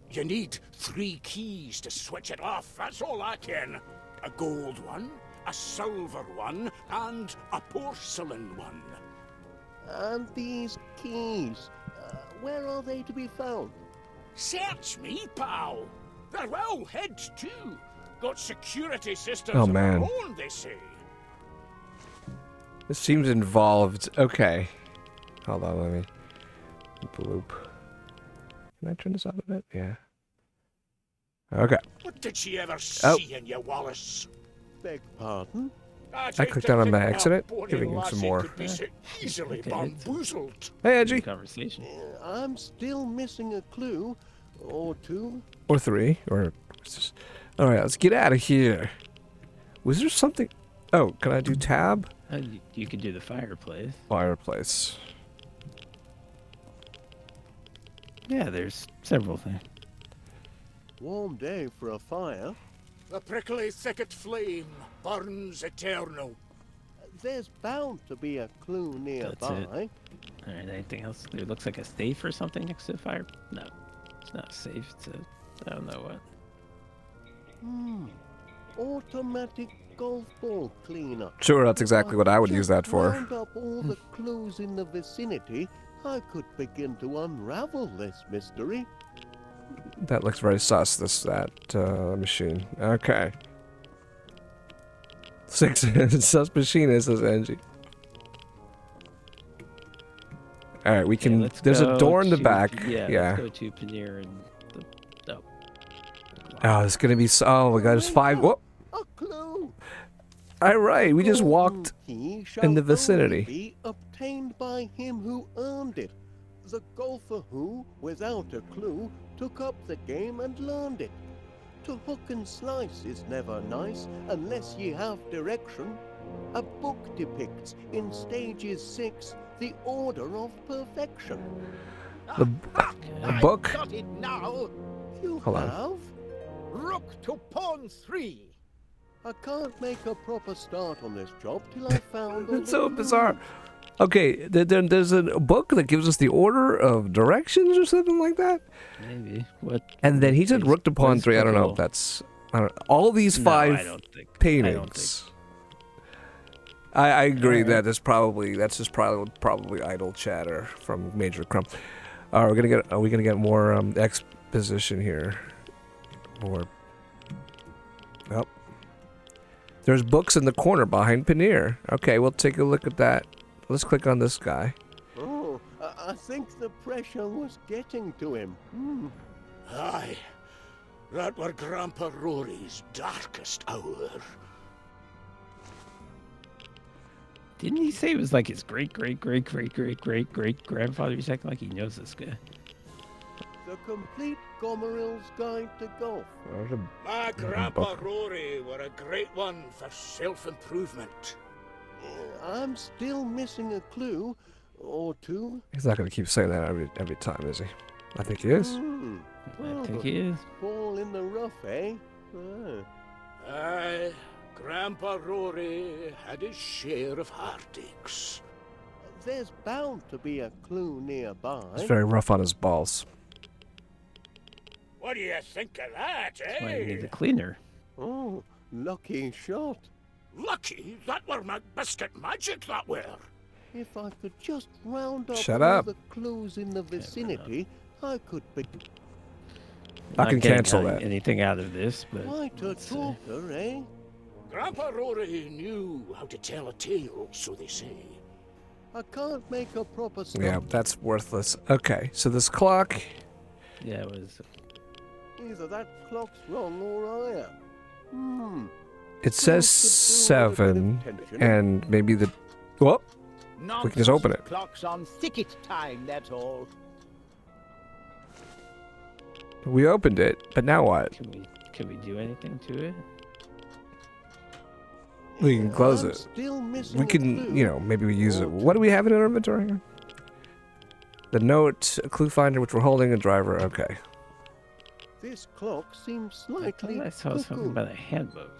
You need 3 keys to switch it off, that's all I can. A gold one, a silver one, and a porcelain one. And these keys, where are they to be found? Search me, pal. They're well hid, too. Got security systems Oh, of their man. own, they say. This seems involved. Okay. Hold on, let me. Bloop. Can I turn this up a bit? Yeah. Okay. What did she ever Oh. see in you, Wallace? Beg pardon? I clicked down on my accident, giving him some more. Could be so easily Okay, bamboozled. Hey, Edgy. Conversation. I'm still missing a clue. Or two. Or 3. Or. Alright, let's get out of here. Was there something. Oh, can I do tab? You could do the fireplace. Fireplace. Yeah, there's several things. Warm day for a fire. The prickly thicket flame burns eternal. There's bound to be a clue nearby. Alright, anything else? There looks like a safe or something next to the fire. No, it's not safe. It's a, I don't know what. Automatic golf ball cleaner. Sure, that's exactly what I would use that for. Round up all the clues in the vicinity, I could begin to unravel this mystery. That looks very sus, that machine. Okay. 6 sus machine is says Angie. Alright, we can. Let's There's a go door in the to- back. Yeah, Yeah. let's go to Pannier and the. Oh. Oh, it's gonna be so. Oh my god, there's 5. Whoop! A clue! Alright, we just walked Key shall in the only vicinity. be obtained by him who earned it. The golfer who, without a clue, took up the game and learned it. To hook and slice is never nice unless ye have direction. A book depicts in stages 6 the order of perfection. The book. Got it now. You Hold on. have? Rook to pawn 3. I can't make a proper start on this job till I found all It's the so clues. bizarre. Okay, there's a book that gives us the order of directions or something like that. Maybe. What? And then he said is- rook to what pawn is 3. I don't know if clickable? that's... all these No, 5 I don't think. paintings. I agree Alright. that's just probably idle chatter from Major Crumb. Are we gonna get more exposition here? More. Oh. There's books in the corner behind Paneer. Okay, we'll take a look at that. Let's click on this guy. Oh, I think the pressure was getting to him. Aye, that were Grandpa Rory's darkest hour. Didn't he say it was like his great grandfather? He's acting like he knows this guy. The complete Gomeril's Guide to Golf. My Grandpa Rory were a great one for self-improvement. I'm still missing a clue or two. He's not gonna keep saying that every time, is he? I think he is. I think he is. Ball in the rough, eh? Aye, Grandpa Rory had his share of heartaches. There's bound to be a clue nearby. He's very rough on his balls. What do you think of that, That's why you need eh? the cleaner. Oh, lucky shot. Lucky that were McBiscuit magic, that were. If I could just round up Shut all up. the clues in the vicinity, I could be I Not can getting cancel that. anything out of this, but quite a let's see. talker, eh? Grandpa Rory knew how to tell a tale, so they say. I can't make a proper start. Yeah, that's worthless. Okay, so this clock. Yeah, it was. Either that clock's wrong or I am. It says 7, and maybe the. Whoop! We can just open it. Clock's on thicket time, that's all. We opened it, but now what? Can we do anything to it? We can close I'm it. still missing We a can, clue. maybe we use it. What do we have in our inventory? The note, a clue finder, which we're holding, a driver. Okay. This clock seems I slightly thought I saw something cuckoo. about a handbook.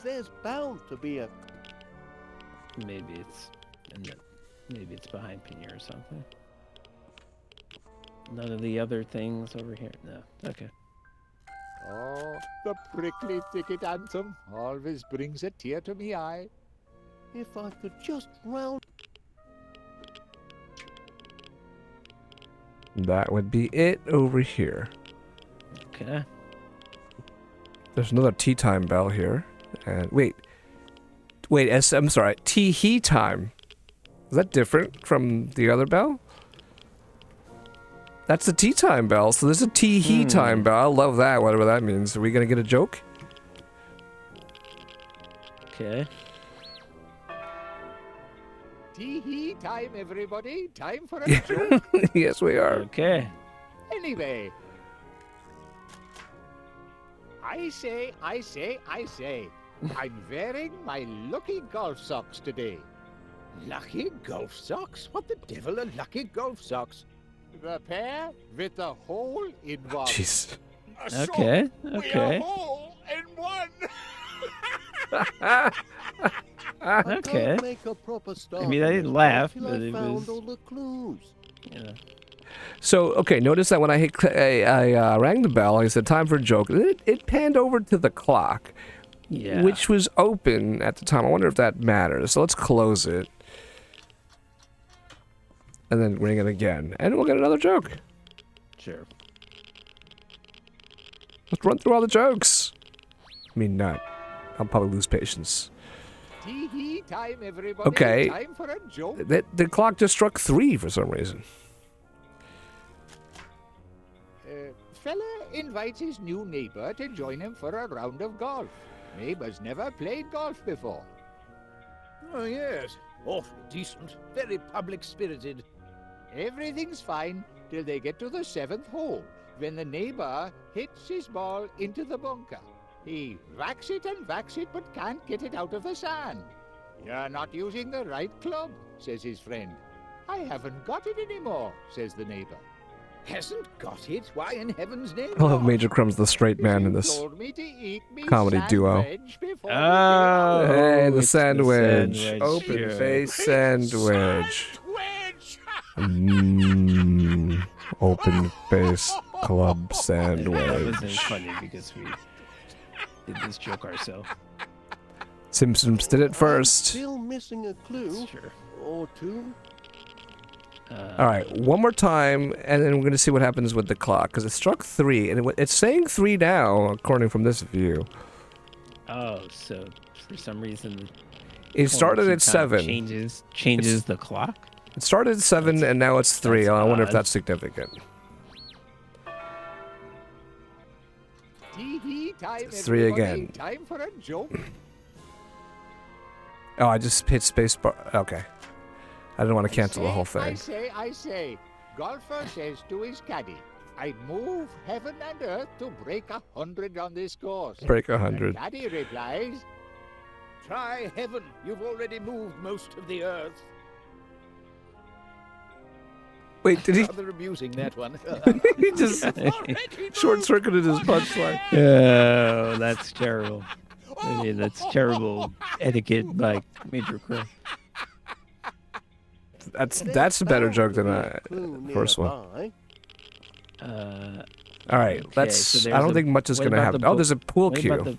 There's bound to be a... Maybe it's maybe it's behind Pinier or something. None of the other things over here. No. Okay. Oh, the prickly thicket anthem always brings a tear to me eye. If I could just round... That would be it over here. Okay. There's another tea time bell here. And wait, I'm sorry, tea he time. Is that different from the other bell? That's the tea time bell. So there's a tea he time bell. I love that, whatever that means. Are we gonna get a joke? Okay. Tee-hee time, everybody. Time for a joke. Yes, we are. Okay. Anyway. I say. I'm wearing my lucky golf socks today. Lucky golf socks? What the devil are lucky golf socks? The pair with the hole in one. Jeez. Okay. We Okay. are all in one. I Okay. can't make a proper start I mean, I on didn't this laugh, till but I it found was- all the clues. Yeah. So, okay, notice that when I rang the bell, I said time for a joke. It panned over to the clock, Yeah. which was open at the time. I wonder if that matters. So let's close it. And then ring it again. And we'll get another joke. Sure. Let's run through all the jokes. I mean, not. I'll probably lose patience. Tee-hee time, everybody. Okay. Time for a joke. The clock just struck 3 for some reason. Fella invites his new neighbor to join him for a round of golf. Neighbor's never played golf before. Oh, yes. Awfully decent. Very public-spirited. Everything's fine till they get to the 7th hole, when the neighbor hits his ball into the bunker. He whacks it and whacks it, but can't get it out of the sand. You're not using the right club, says his friend. I haven't got it anymore, says the neighbor. Hasn't got it? Why in heaven's name? I love not? Major Crumb's the straight man in this Told me to eat me comedy duo. sandwich before Oh, Hey, the it's sandwich. sandwich, Open yeah. face sandwich. Open face club That sandwich. wasn't funny because we did this joke ourselves. Simpsons did it first. Still missing a clue Sure. or two. All right, one more time, and then we're going to see what happens with the clock, because it struck 3, and it's saying 3 now, according from this view. Oh, so for some reason It started key at time 7. Changes the clock. It started at 7, and now it's 3. I wonder if odd. that's significant. Tee-hee time, It's 3 everybody. again. Time for a joke. Oh, I just hit spacebar. Okay. I didn't want to cancel the whole thing. I say. Golfer says to his caddy, I move heaven and earth to break 100 on this course. Break 100. The caddy replies, Try heaven. You've already moved most of the earth. Wait, did he? Rather amusing, that one. He just short-circuited his punchline. Oh, that's terrible. I mean, that's terrible etiquette by Major Crow. That's a better joke than the first one. All right, Okay, let's. so I there's don't a- think much is what going to about happen. the Oh, book? there's a pool What cue.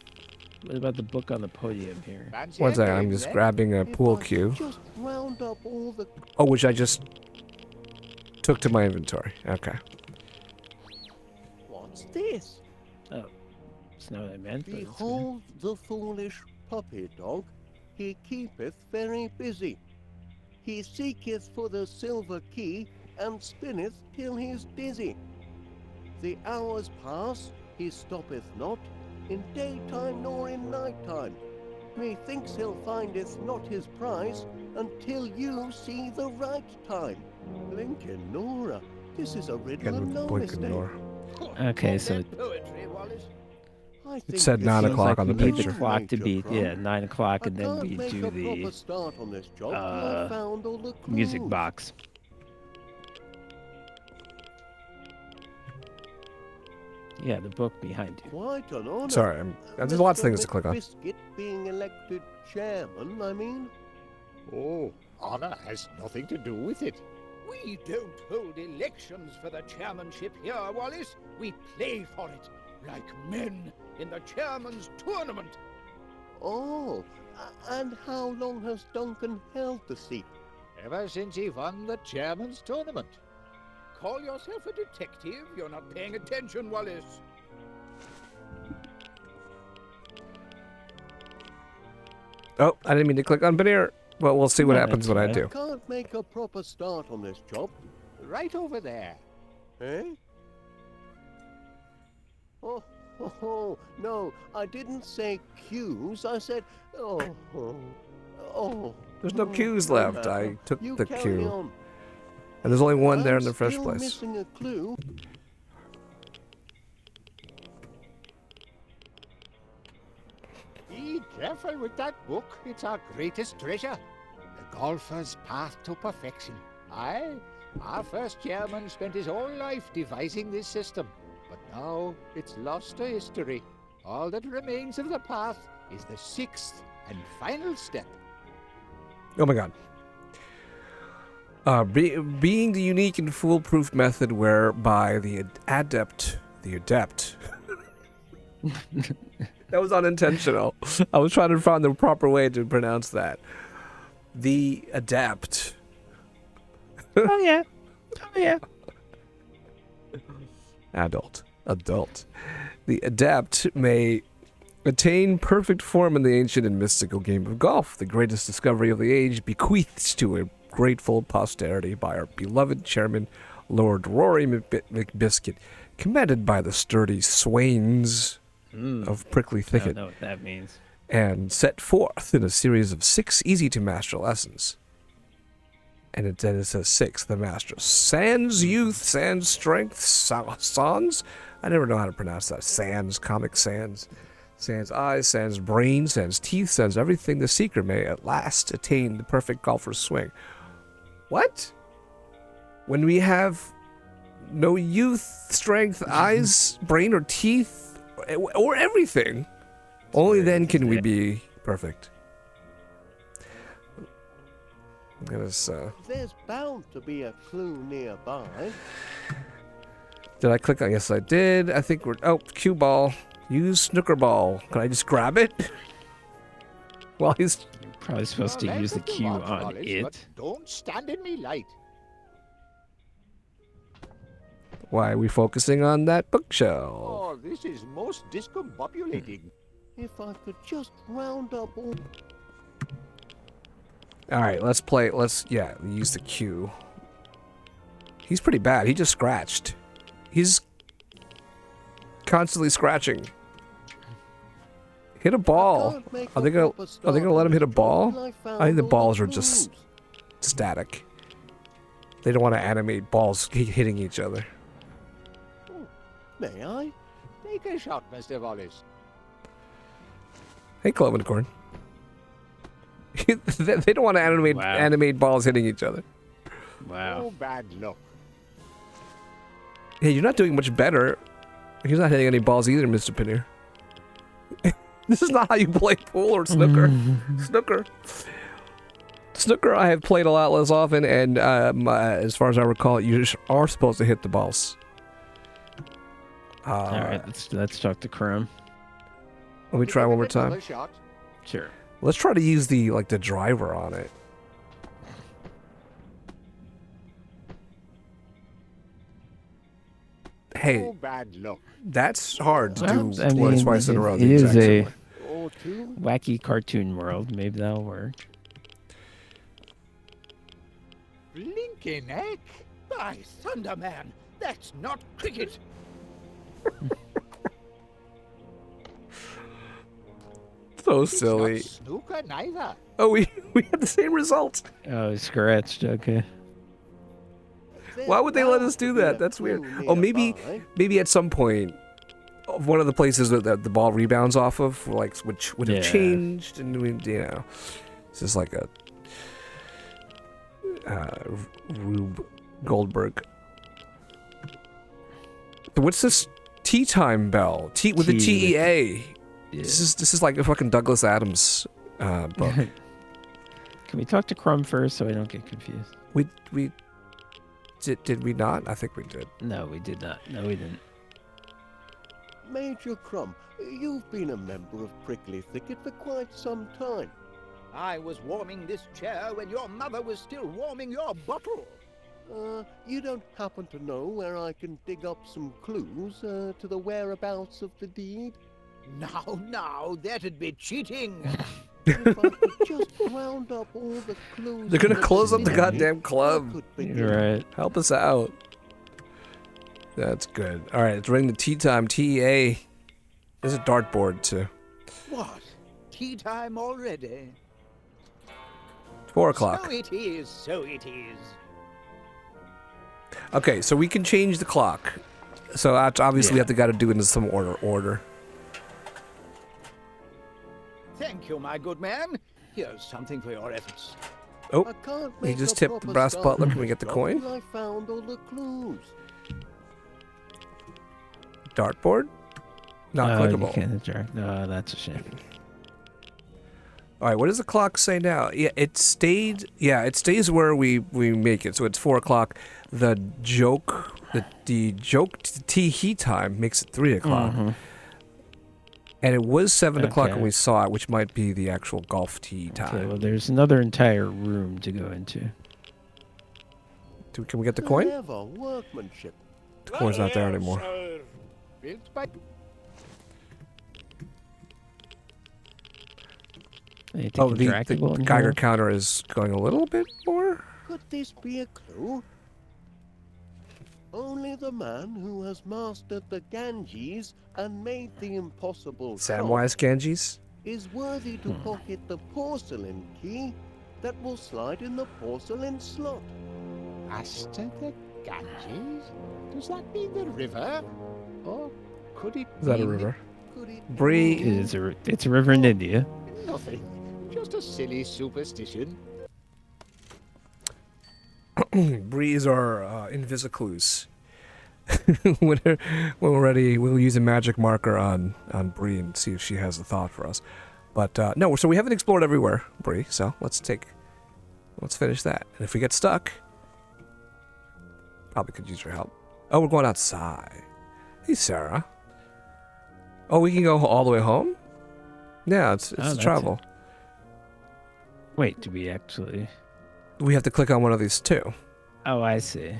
What about the book on the podium here? fancy One a second, I'm game, just then? grabbing a pool cue. Just round up all the. Oh, which I just took to my inventory. Okay. What's this? Oh, it's not what I meant. But it's good. Behold the foolish puppy dog, he keepeth very busy. He seeketh for the silver key, and spinneth till he's dizzy. The hours pass, he stoppeth not, in daytime nor in nighttime. Methinks he'll findeth not his prize, until you see the right time. Blinkin' Nora, this is a riddle Again of with no Blinkin' mistake. Nora. Okay, so Poetry, Wallace. I It think said this 9 is o'clock on the we need picture. the clock to be Major Crumb. 9 o'clock, and I then can't we make do a proper the start on this job till uh, I found all the music clues. box. Yeah, the book behind you. Quite an honor. Sorry, there's lots of Mr. things to click on. McBiscuit being elected chairman, I mean. Oh, honor has nothing to do with it. We don't hold elections for the chairmanship here, Wallace. We play for it, like men in the chairman's tournament. Oh, and how long has Duncan held the seat? Ever since he won the chairman's tournament. Call yourself a detective? You're not paying attention, Wallace. Oh, I didn't mean to click on veneer. Well, we'll see what No, happens that's when I fine. do. Can't make a proper start on this job, Right over there. eh? Oh, no, I didn't say cues, I said, oh. There's no cues left. I took You the carry cue. on. And there's only one there I'm in the first still place. Missing a clue. Be careful with that book. It's our greatest treasure. The golfer's path to perfection. Aye, our first chairman spent his whole life devising this system. But now it's lost to history. All that remains of the path is the 6th and final step. Oh my god. Being the unique and foolproof method whereby the adept. That was unintentional. I was trying to find the proper way to pronounce that. The adept. Oh yeah. Oh yeah. Adult. The adept may attain perfect form in the ancient and mystical game of golf, the greatest discovery of the age, bequeathed to a grateful posterity by our beloved chairman, Lord Rory McBiscuit, commended by the sturdy swains of Prickly I Thicket, don't know what that means. and set forth in a series of 6 easy-to-master lessons. And then it says 6, the master. Sans youth, sans strength, sans? I never know how to pronounce that. Sans, Comic Sans. Sans eyes, sans brain, sans teeth, sans everything the seeker may at last attain the perfect golfer's swing. What? when we have no youth, strength, eyes, brain, or teeth, or everything, only then can we be perfect. Look at us. There's bound to be a clue nearby. Did I click on? Yes, I did. I think we're. Oh, cue ball. Use snooker ball. Can I just grab it? Well, he's probably supposed to use the cue on Wallace, it. but don't stand in me light. Why are we focusing on that bookshelf? Oh, this is most discombobulating. If I could just round up all... Alright, let's play. Yeah, use the cue. He's pretty bad. He just scratched. He's constantly scratching. Hit a ball. Are they gonna let him hit a ball? I think the balls are just static. They don't want to animate balls hitting each other. May I? Take a shot, Mr. Wallace. Hey, Clove and Corn. They don't want to animate balls hitting each other. Wow. Oh, bad luck. Hey, you're not doing much better. He's not hitting any balls either, Mr. Pinner. This is not how you play pool or snooker. Snooker I have played a lot less often, and as far as I recall, you are supposed to hit the balls. All right, let's talk to Chrome. Let me try one more time. Sure. Let's try to use the driver on it. Hey, Oh, bad luck. that's hard to do I mean, twice in a row. It is a Or two? wacky cartoon world. Maybe that'll work. Blinking heck. By thunder, man, that's not cricket. So It's silly. not snooker neither. Oh, we had the same result. Oh, scratched. Okay. Why would they let us do that? That's weird. Oh, maybe at some point, one of the places that the ball rebounds off of, like, which would have changed, and it's just like a Rube Goldberg. What's this tea time bell? With the TEA. Yeah. This is like a fucking Douglas Adams book. Can we talk to Crumb first so I don't get confused? Did we not? I think we did. No, we did not. No, we didn't. Major Crumb, you've been a member of Prickly Thicket for quite some time. I was warming this chair when your mother was still warming your bottle. You don't happen to know where I can dig up some clues to the whereabouts of the deed? Now, that'd be cheating. If I could just round up all the clues... They're gonna close up the goddamn club. You're right. Help us out. That's good. All right, let's ring the tea time. TEA. There's a dartboard too. What? Tea time already? 4 o'clock. So it is, so it is. Okay, so we can change the clock. So obviously we have to got to do it in some order. Thank you, my good man. Here's something for your efforts. Oh, he just tipped the brass butler. Can we get the coin? I found all the clues. Dartboard? Not clickable. You can't interact. No, that's a shame. All right, what does the clock say now? Yeah, it stayed. Yeah, it stays where we make it. So it's 4 o'clock. The joke tea heat time makes it 3 o'clock. Mm-hmm. And it was 7 o'clock when we saw it, which might be the actual golf tee time. Okay, well, there's another entire room to go into. Can we get the coin? Clever workmanship. The coin's not there anymore. Built by... Oh, the Geiger counter is going a little bit more? Could this be a clue? Only the man who has mastered the Ganges and made the impossible Samwise Ganges? is worthy to pocket the porcelain key that will slide in the porcelain slot. Master the Ganges? Does that mean the river? Or could it Is that a mean river? Bree is it's a river in India. Nothing. Just a silly superstition. Bree is our Invisiclues. when we're ready, we'll use a magic marker on Bree and see if she has a thought for us. But no, so we haven't explored everywhere, Bree. So let's finish that. And if we get stuck, probably could use your help. Oh, we're going outside. Hey, Sarah. Oh, we can go all the way home? Yeah, it's travel. Wait, do we actually? We have to click on one of these two. Oh, I see.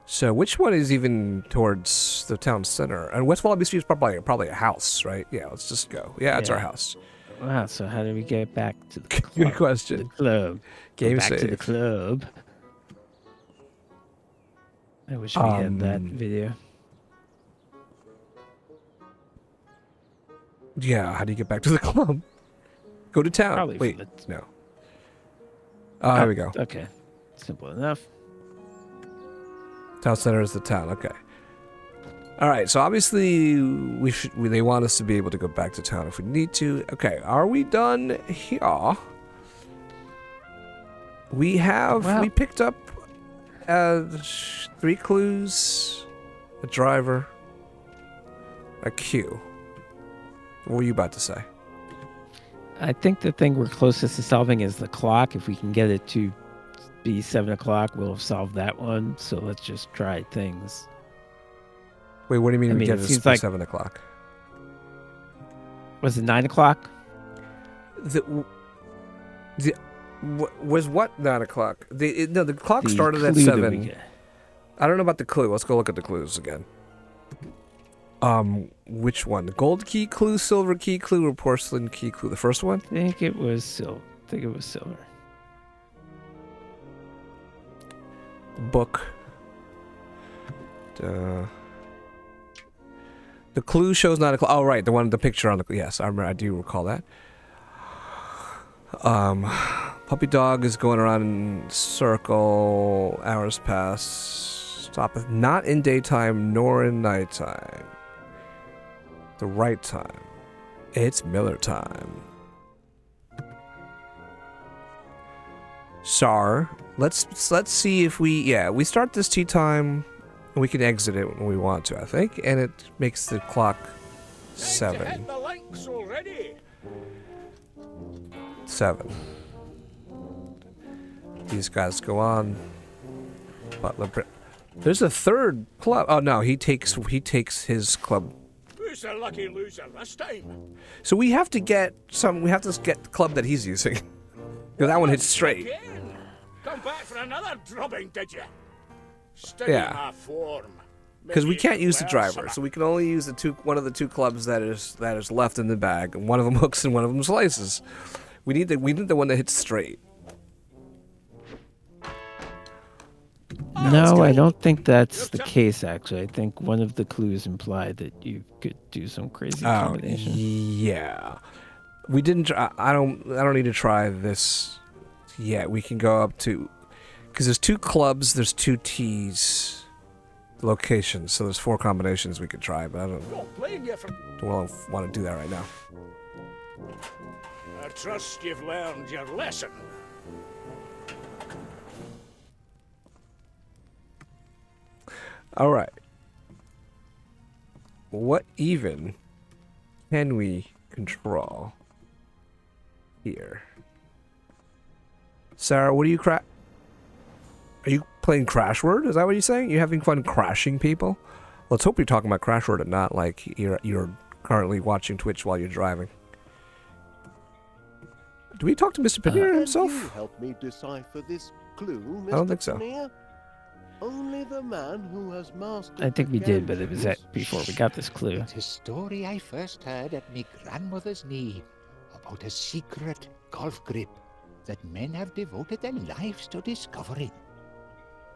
So which one is even towards the town center? And West Wallaby Street is probably a house, right? Yeah, let's just go. Yeah, it's our house. Wow, so how do we get back to the club? Good question. The club. Game back save. to the club. I wish we had that video. Yeah, how do you get back to the club? Go to town. Probably Wait, from no. Oh, there we go. Okay, simple enough. Town center is the town. Okay. All right. So obviously, they want us to be able to go back to town if we need to. Okay. Are we done here? We picked up 3 clues, a driver, a queue. What were you about to say? I think the thing we're closest to solving is the clock. If we can get it to be 7 o'clock, we'll have solved that one. So let's just try things. Wait, what do you mean we get it it seems by like 7 o'clock? Was it 9 o'clock? Was what 9 o'clock? The clock The started at clue that 7. we get. I don't know about the clue. Let's go look at the clues again. Which one? The gold key clue, silver key clue, or porcelain key clue? The first one? I think it was silver. The book. The clue shows 9 o'clock. Oh, right. The picture on the... Yes, I remember. I do recall that. Puppy dog is going around in circle. Hours pass. Stoppeth not in daytime nor in nighttime. The right time. It's Miller time. Sar, let's see if we start this tea time. We can exit it when we want to, I think, and it makes the clock 7. The links already. 7. These guys go on. There's a third club. Oh no, he takes his club. Who's the lucky loser this time? So we have to get the club that he's using. Because that one hits straight. Again? Come back for another drubbing, did you? Study Yeah. my form. Because we Maybe can't you use the learn driver, something. so we can only use one of the two clubs that is left in the bag, and one of them hooks and one of them slices. We need the one that hits straight. No, I don't think that's the case, actually. I think one of the clues implied that you could do some crazy combination. Yeah. We didn't try, I don't need to try this yet. We can go up to, because there's 2 clubs, there's 2 T's locations, so there's 4 combinations we could try, but I don't blame you for... want to do that right now. I trust you've learned your lesson. All right. What even can we control here? Sarah, what are you Are you playing Crashword? Is that what you're saying? You're having fun crashing people? Let's hope you're talking about Crashword and not like you're currently watching Twitch while you're driving. Do we talk to Mr. Pannier himself? Can you help me decipher this clue, Mr. I don't think so. Pannier? Only the man who has mastered I think we the did, but it was games. before we got this clue. It's a story I first heard at me grandmother's knee about a secret golf grip that men have devoted their lives to discovering.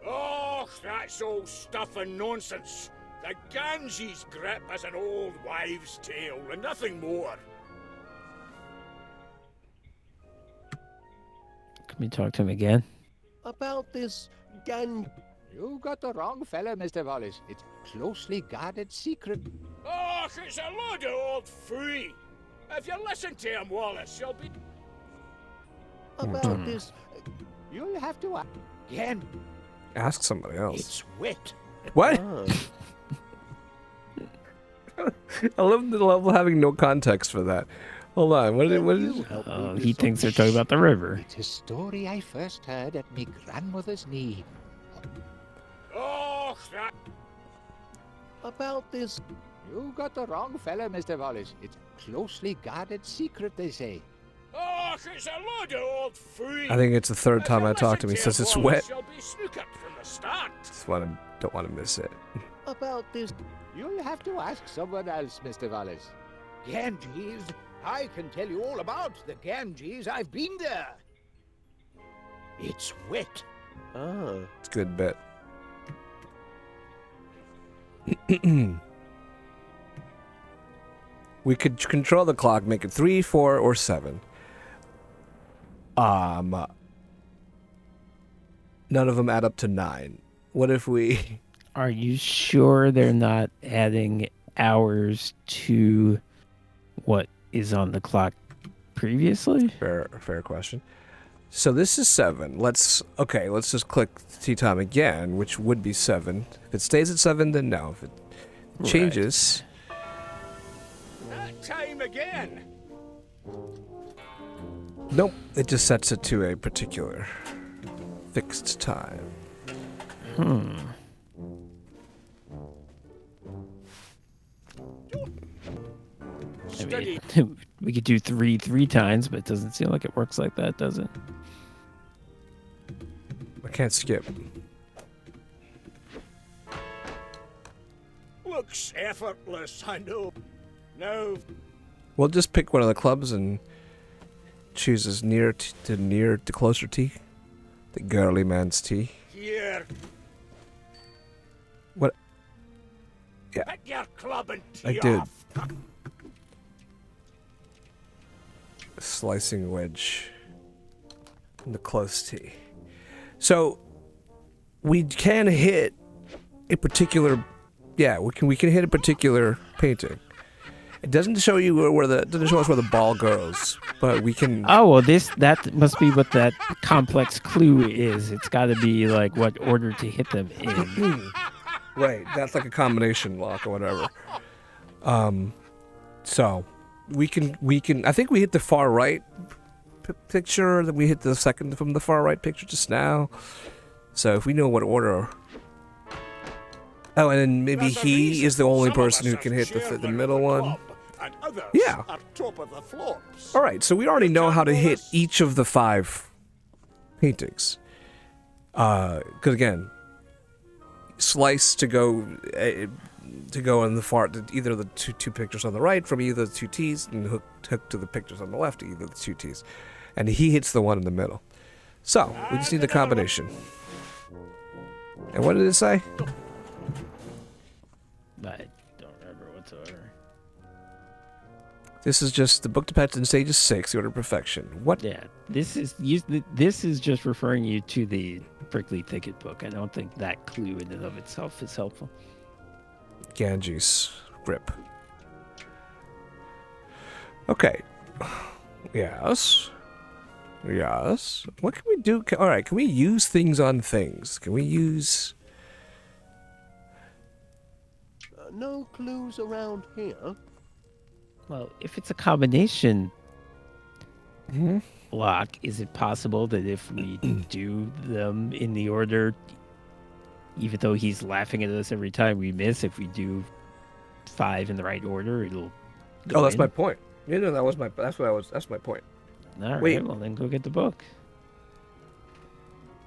Oh, that's all stuff and nonsense. The Ganges grip is an old wives' tale and nothing more. Can we talk to him again? About this Gan... You got the wrong fella, Mr. Wallace. It's closely guarded secret. Oh, it's a load of old fooey. If you listen to him, Wallace, you'll be... About this... You'll have to ask again. Ask somebody else. It's wet. What? Ah, I love the level having no context for that. Hold on. What Can did you help me Oh, with he thinks they're something? talking about the river. It's a story I first heard at me grandmother's knee. Oh, that. about this. You got the wrong fella, Mr. Wallace. It's a closely guarded secret, they say. Oh, it's a load of old fooey. I think it's the third If time you I talked to him. He listen says it's Wallace, wet. You'll be snookered from the start. Don't want to miss it. About this. You'll have to ask someone else, Mr. Wallace. Ganges? I can tell you all about the Ganges. I've been there. It's wet. Ah, It's a good bet. We could control the clock, make it 3, 4, or 7. None of them add up to 9. What if we... Are you sure they're not adding hours to what is on the clock previously? Fair question. So this is 7. Let's just click tea time again, which would be 7. If it stays at 7, then no. If it changes... That time again. Nope, it just sets it to a particular fixed time. Steady. We could do three times, but it doesn't seem like it works like that, does it? I can't skip. Looks effortless, I know. Now, We'll just pick one of the clubs and choose as near to closer T. The girly man's T. here. What? Yeah. Pick your club and I tee did. off. Slicing wedge. And the close T. So we can hit a particular. Yeah, we can hit a particular painting. It doesn't show you doesn't show us where the ball goes, but we can. Oh well, that must be what that complex clue is. It's got to be like what order to hit them in. Right, that's like a combination lock or whatever. So we can. I think we hit the far right picture, then we hit the second from the far right picture just now. So if we know what order. Oh, and then maybe There's a he reason is the only some of person us who can are hit the chairman middle of the one. club, and others Yeah. are top of the flops. All right, so we already know how to hit each of the 5 paintings. Because again, slice to go on the far, either the two pictures on the right from either the 2 T's, and hook to the pictures on the left, either the 2 T's, and he hits the one in the middle. So we just need the combination. And what did it say? I don't remember whatsoever. This is just the book depends on stages 6, the order of perfection. What? Yeah, this is just referring you to the Prickly Thicket book. I don't think that clue in and of itself is helpful. Ganges grip. Okay. Yes. What can we do? All right, can we use things on things? Can we use... No clues around here. Well, if it's a combination block, is it possible that if we do them in the order, even though he's laughing at us every time we miss, if we do 5 in the right order, it'll go that's in? my point. Yeah, no, that's my point. All right, Wait. well then go get the book.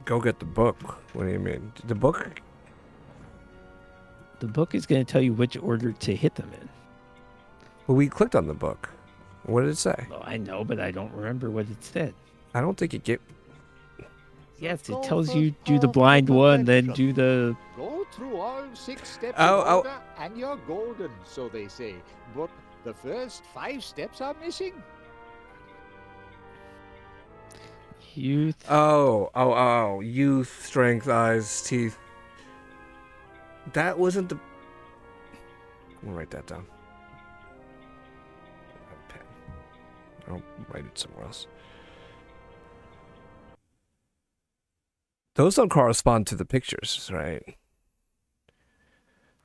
Go get the book. What do you mean? The book? The book is going to tell you which order to hit them in. Well, we clicked on the book. What did it say? Well, I know, but I don't remember what it said. I don't think it gave... Yes, it tells you do the blind one, then do the... Go through all 6 steps Oh, in oh. order, and you're golden, so they say. But the first 5 steps are missing. Youth. Oh. Youth, strength, eyes, teeth. That wasn't the... I'm gonna write that down. I have a pen. I'll write it somewhere else. Those don't correspond to the pictures, right?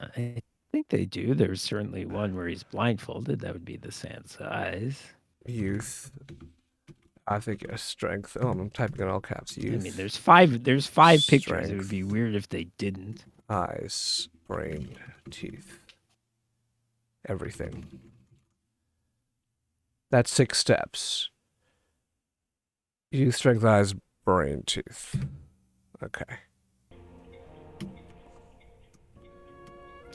I think they do. There's certainly one where he's blindfolded. That would be the Sans eyes. Youth. I think strength. Oh, I'm typing in all caps. Youth. I mean, there's five. There's five pictures. It Strength. would be weird if they didn't. Eyes, brain, teeth. Everything. That's 6 steps. Youth, strength, eyes, brain, teeth. Okay.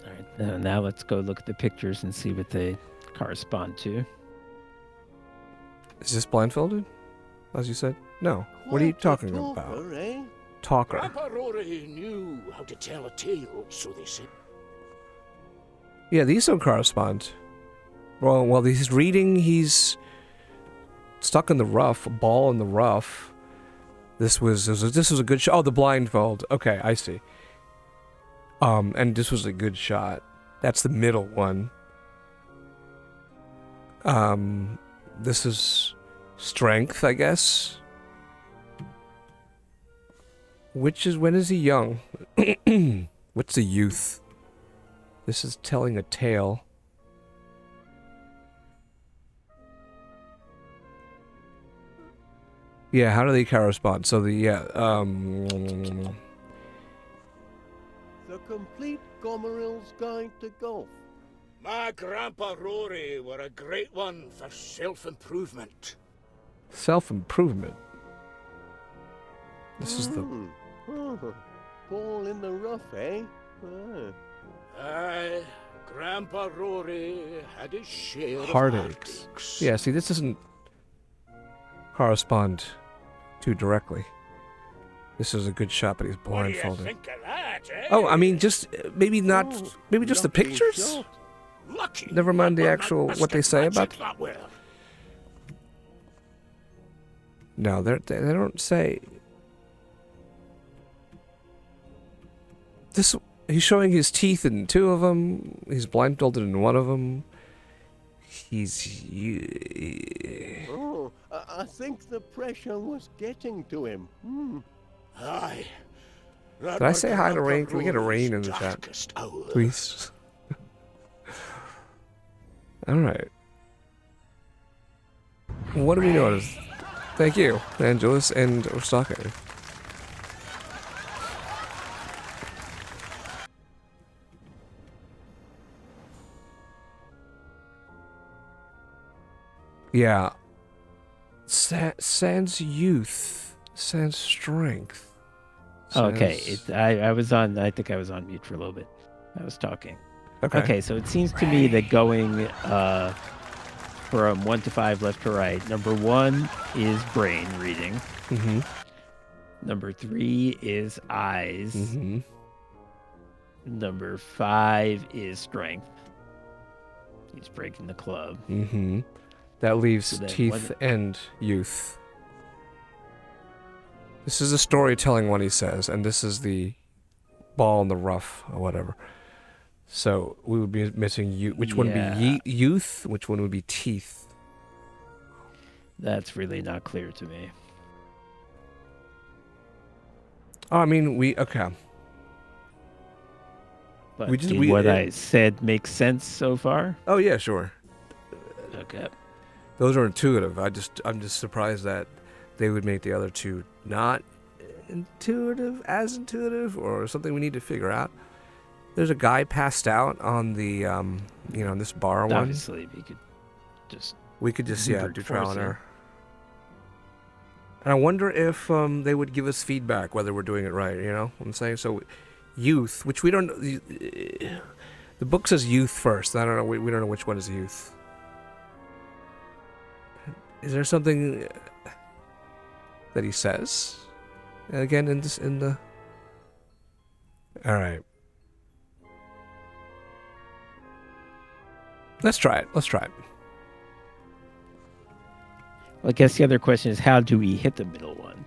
All right. Now let's go look at the pictures and see what they correspond to. Is this blindfolded? As you said? No. What are you talking Talker, about? eh? Talker. Grandpa Rory knew how to tell a tale, so they said. Yeah, these don't correspond. Well, while he's reading, he's stuck in the rough, a ball in the rough. This was a good shot. Oh, the blindfold. Okay, I see. And this was a good shot. That's the middle one. This is strength, I guess. When is he young? What's the youth? This is telling a tale. Yeah, how do they correspond? So the The complete Gomeril's Guide to Golf. My Grandpa Rory were a great one for self-improvement. self-improvement. This is the Ball in the rough, eh? Aye, Grandpa Rory had his share heartaches. of heartaches. Yeah, see, this doesn't correspond too directly. This is a good shot, but he's What do you blindfolded. think of that, eh? Oh, I mean, just maybe not. Maybe just the lucky pictures. shot. Lucky. Never mind the that actual must what they have say magic about. that well. No, they don't say. This he's showing his teeth in 2 of them. He's blindfolded in 1 of them. Oh, I think the pressure was getting to him. Aye. Did I say hi to Rain? Can we get a Rain in the chat, please? All right. What do we notice? Thank you, Angelus and Ostake. Yeah. Sans youth. Sans strength. Okay, Sans- I was on. I think I was on mute for a little bit. I was talking. Okay. Okay, so it seems to me that going from 1 to 5, left to right. Number 1 is brain reading. Mm-hmm. Number 3 is eyes. Mm-hmm. Number 5 is strength. He's breaking the club. Mm-hmm. That leaves So then teeth what- and youth. This is a storytelling one, he says, and this is the ball in the rough or whatever. So we would be missing youth. Which one would be youth? Which one would be teeth? That's really not clear to me. Oh, I mean, okay. But We just- did we- what I said make sense so far? Oh yeah, sure. Okay. Those are intuitive. I'm just surprised that they would make the other 2 not as intuitive, or something we need to figure out. There's a guy passed out on the in this bar one. Obviously, we could just do brute trial force and it. error. And I wonder if they would give us feedback whether we're doing it right. You know what I'm saying? So, youth, which we don't. The book says youth first. I don't know. We don't know which one is youth. Is there something that he says again in the? All right. Let's try it. Well, I guess the other question is, how do we hit the middle one?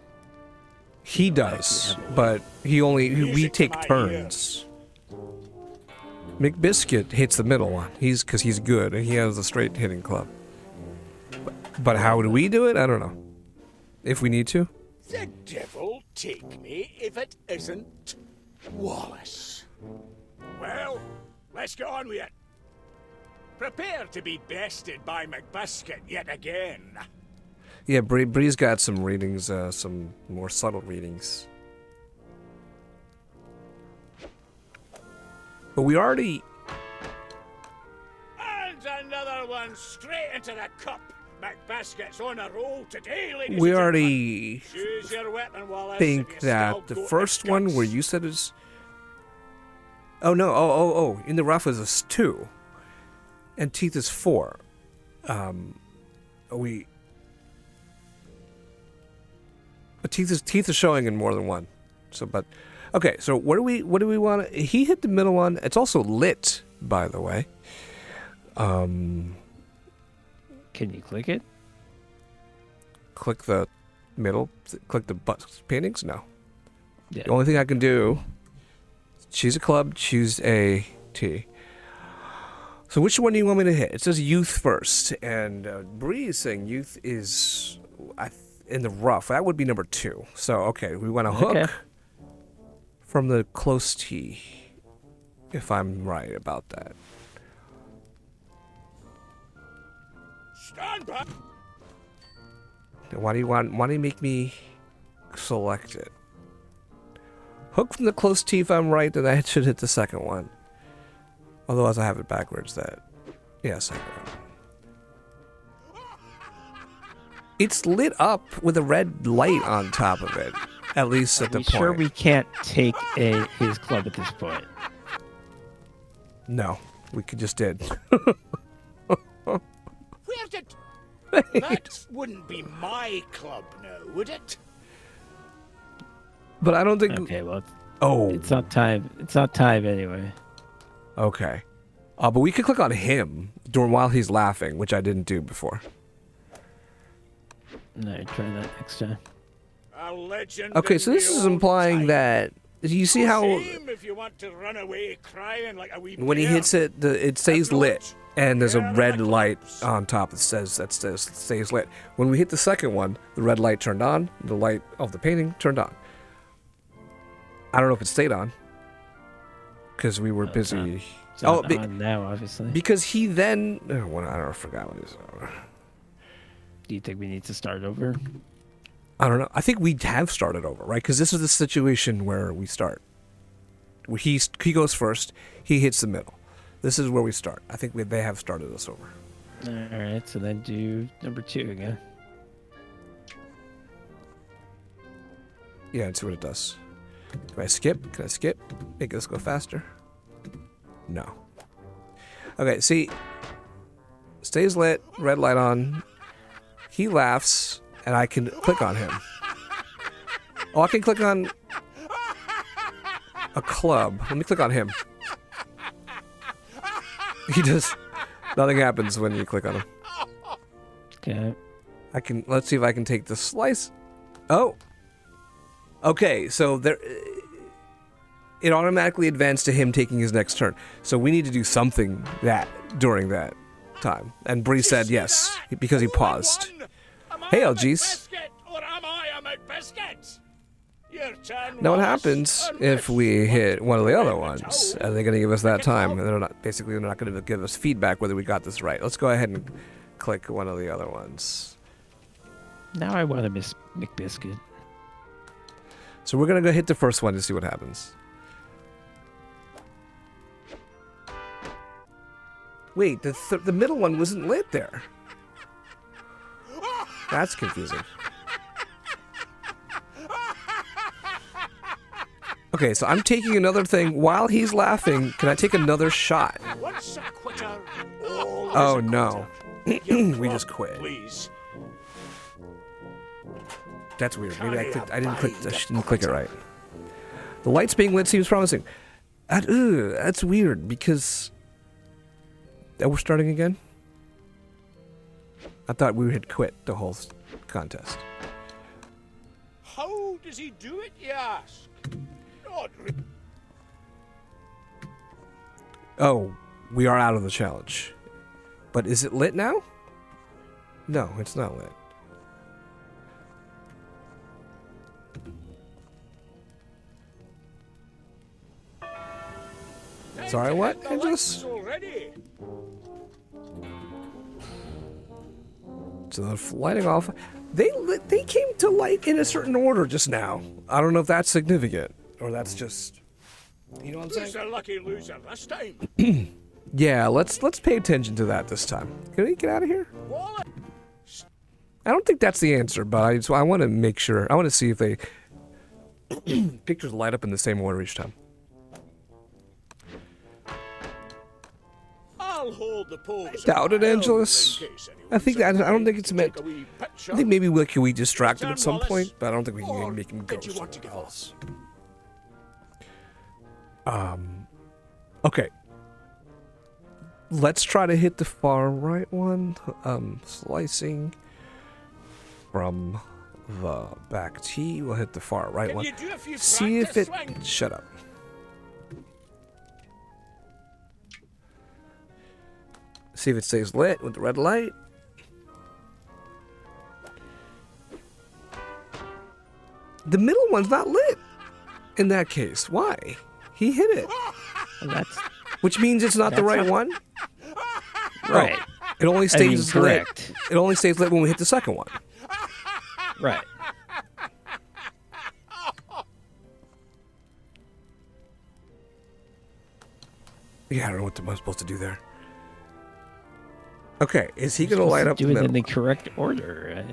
He does, but we take turns. McBiscuit hits the middle one. Because he's good and he has a straight hitting club. But how do we do it? I don't know. If we need to. The devil take me if it isn't Wallace. Well, let's get on with it. Prepare to be bested by McBiscuit yet again. Yeah, Bree's got some readings, some more subtle readings. But we already... And another one straight into the cup. McBiscuit's on a roll today, ladies We and already gentlemen. Choose your weapon, Wallace, if think you that still the got first the one guts. where you said is... Oh, no. Oh. In the rough is a 2. And teeth is 4. Teeth is showing in more than one. So, but... Okay, so what do we want to... He hit the middle one. It's also lit, by the way. Can you click it? Click the middle. Click the paintings? No. Yeah. The only thing I can do... Choose a club, choose a T. So which one do you want me to hit? It says youth first. And Bree is saying youth is in the rough. That would be number 2. So, okay, we want to hook from the close T. If I'm right about that. Stand back. Why do you make me select it? Hook from the close T if I'm right, then I should hit the second one. Otherwise I have it backwards second one. It's lit up with a red light on top of it. At least at the point. Sure we can't take his club at this point. No, we just did. Where did... That wouldn't be my club now, would it? But I don't think... Okay, well... Oh. It's not time. It's not time anyway. Okay. But we could click on him while he's laughing, which I didn't do before. No, try that next time. A legend. Okay, so this is implying that... You see how... If you want to run away crying like a wee When he bear. hits it, it stays lit. And there's a red light on top that says stays lit. When we hit the second one, the red light turned on. The light of the painting turned on. I don't know if it stayed on. Because we were busy... It's not on now, obviously. Because he then... I don't know, I forgot what it is. Do you think we need to start over? I don't know. I think we have started over, right? Because this is the situation where we start. He goes first. He hits the middle. This is where we start. I think they have started us over. All right, so then do number 2 again. Yeah, and see what it does. Can I skip? Can I skip? Make this go faster? No. Okay, see. Stays lit, red light on. He laughs, and I can click on him. Oh, I can click on a club. Let me click on him. He just... Nothing happens when you click on him. Okay. Let's see if I can take the slice. Oh! Okay, so there... It automatically advanced to him taking his next turn. So we need to do something during that time. And Bree said yes, because he paused. Hey, LGs. Now what happens if we hit one of the other ones? Are they going to give us that time? They're not going to give us feedback whether we got this right. Let's go ahead and click one of the other ones. Now I want to miss McBiscuit. So we're going to go hit the first one to see what happens. Wait, the middle one wasn't lit there. That's confusing. Okay, so I'm taking another thing while he's laughing. Can I take another shot? Oh no. We just quit. Please. That's weird. Maybe I didn't click it right. The lights being lit seems promising. That's weird because... We're starting again? I thought we had quit the whole contest. How does he do it, you ask? Oh, we are out of the challenge. But is it lit now? No, it's not lit. Sorry, what? The Angelus? lights already. So they're lighting off. They came to light in a certain order just now. I don't know if that's significant or that's just. You know what I'm saying? Who's the lucky loser this time? Yeah, let's pay attention to that this time. Can we get out of here? Wallace. I don't think that's the answer, but I want to make sure. I want to see if they pictures light up in the same order each time. I'll hold the pose. Doubt it, Angelus. I don't think it's meant. I think maybe we distract him at some point, but I don't think we can make him go somewhere else. Okay. Let's try to hit the far right one. Slicing from the back T. We'll hit the far right one. See if it. Shut up. See if it stays lit with the red light. The middle one's not lit. In that case, why? He hit it. Which means it's not the right one. Right. Oh, it only stays lit. correct. It only stays lit when we hit the second one. Right. Yeah, I don't know what I'm supposed to do there. Okay, is he gonna light up the Do it middle? in the correct order.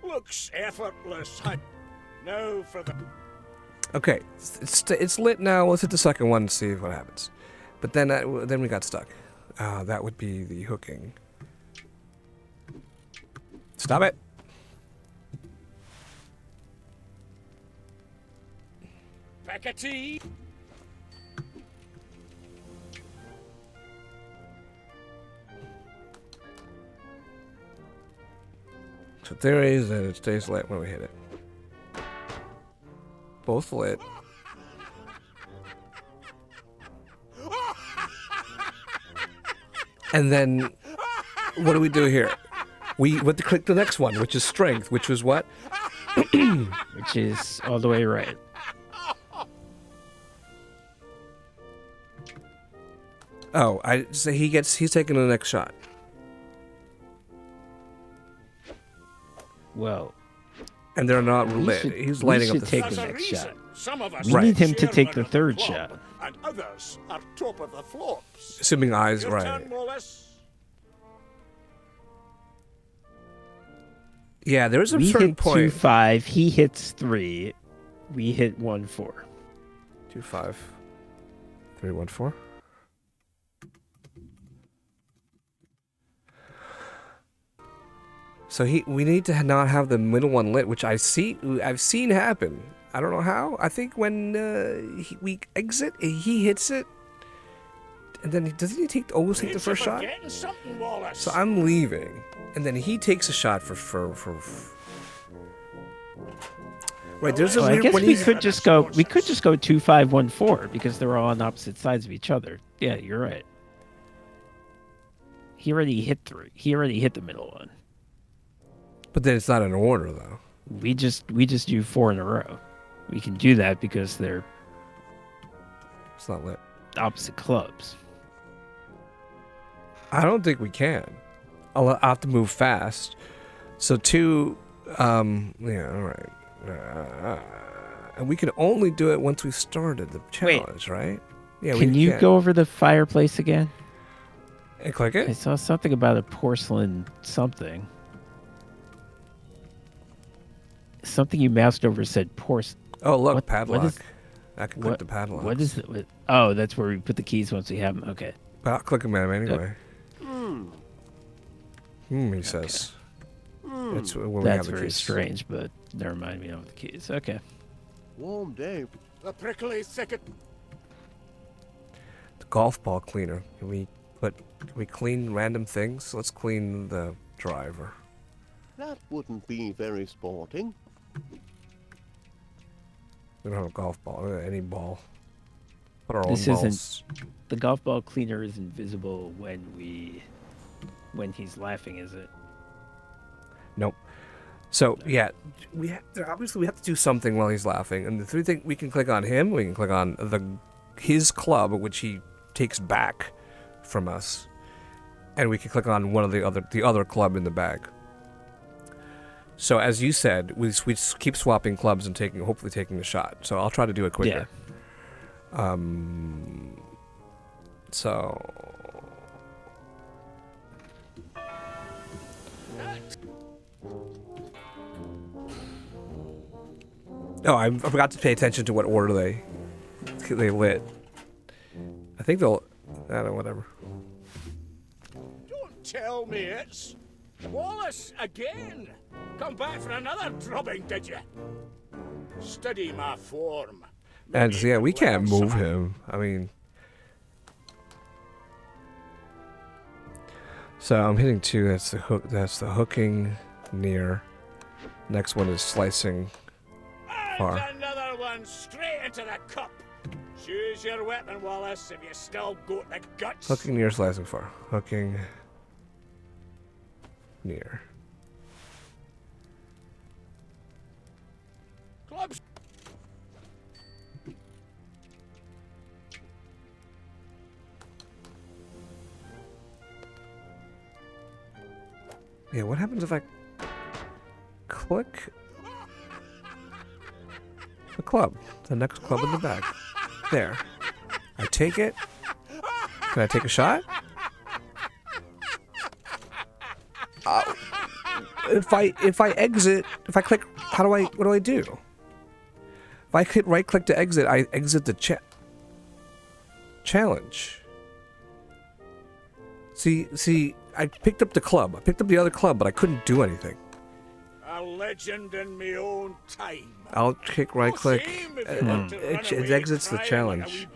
Looks effortless, hun. Now for the. Okay, it's lit now. Let's hit the second one and see what happens. But then we got stuck. That would be the hooking. Stop it. Pack of tea. So theory is that it stays lit when we hit it. Both lit. And then, what do we do here? We went to click the next one, which is strength, which was what? Which is all the way right. Oh, I say he's taking the next shot. Well, and they're not lit. He's lighting up the take first. the next shot. Some of us We need him to take chairman the of third club, shot. And others are top of the flops. Assuming eyes Your right. turn, Wallace. Yeah, there's a We certain hit point. 2-5. He hits 3. We hit 1-4. 2-5. 3-1-4. So we need to not have the middle one lit, which I've seen happen. I don't know how. I think when we exit, he hits it, and then doesn't he always take the first shot? So I'm leaving, and then he takes a shot for. Right, there's a I weird guess when we he's could just go 2-5-1-4 because they're all on opposite sides of each other. Yeah, you're right. He already hit 3. He already hit the middle one. But then it's not in order though. We just do 4 in a row. We can do that because they're It's not lit. opposite clubs. I don't think we can. I'll have to move fast. So 2, yeah, all right. And we can only do it once we've started the challenge, right? Yeah. Can you go over the fireplace again? And click it? I saw something about a porcelain something. Something you moused over said porcelain. Oh, look, padlock. I can click what- the padlock. What is it? Oh, that's where we put the keys once we have them. Okay. But I'll click them at him anyway. He says. That's when we have That's the very keys. strange, but never mind. We don't have the keys. Okay. Warm day. The prickly thicket. The golf ball cleaner. Can we clean random things? Let's clean the driver. That wouldn't be very sporting. We don't have a golf ball. Any ball. Put our own This balls. isn't. The golf ball cleaner isn't visible when he's laughing, is it? Nope. So yeah, obviously we have to do something while he's laughing, and the 3 things we can click on him. We can click on the his club, which he takes back from us, and we can click on one of the other club in the bag. So as you said, we keep swapping clubs and hopefully taking a shot. So I'll try to do it quicker. Yeah. So. Oh, I forgot to pay attention to what order they lit. I think they'll. I don't know, whatever. Don't tell me it's Wallace again. Come back for another drubbing, did you? Study my form. And yeah, we can't move him. I mean. So I'm hitting 2. That's the hook. That's the hooking near. Next one is slicing far. And another one straight into the cup. Choose your weapon, Wallace, if you still got the guts. Hooking near, slicing far. Hooking near. Clubs. Yeah, what happens if I click the club? The next club in the bag. There. I take it. Can I take a shot? If I exit, if I click, what do I do? If I hit right click to exit, I exit the challenge. See, I picked up the club. I picked up the other club, but I couldn't do anything. A legend in my own time. I'll kick right click. It exits the challenge.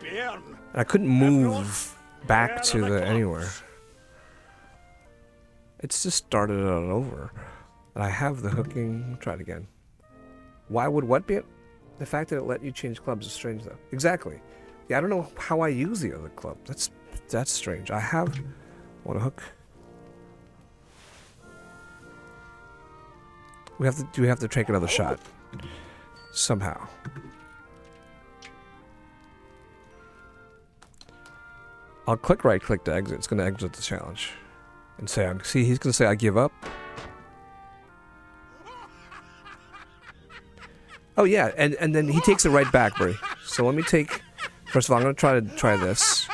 I couldn't move back to the anywhere. It's just started it over. And I have the hooking. Try it again. Why would what be it? The fact that it let you change clubs is strange, though. Exactly. Yeah, I don't know how I use the other club. That's strange. I want to hook. We have to take another shot somehow. I'll click right click to exit. It's going to exit the challenge and say he's going to say I give up. Oh yeah, and then he takes it right back, Brie. So let me take. First of all, I'm going to try this.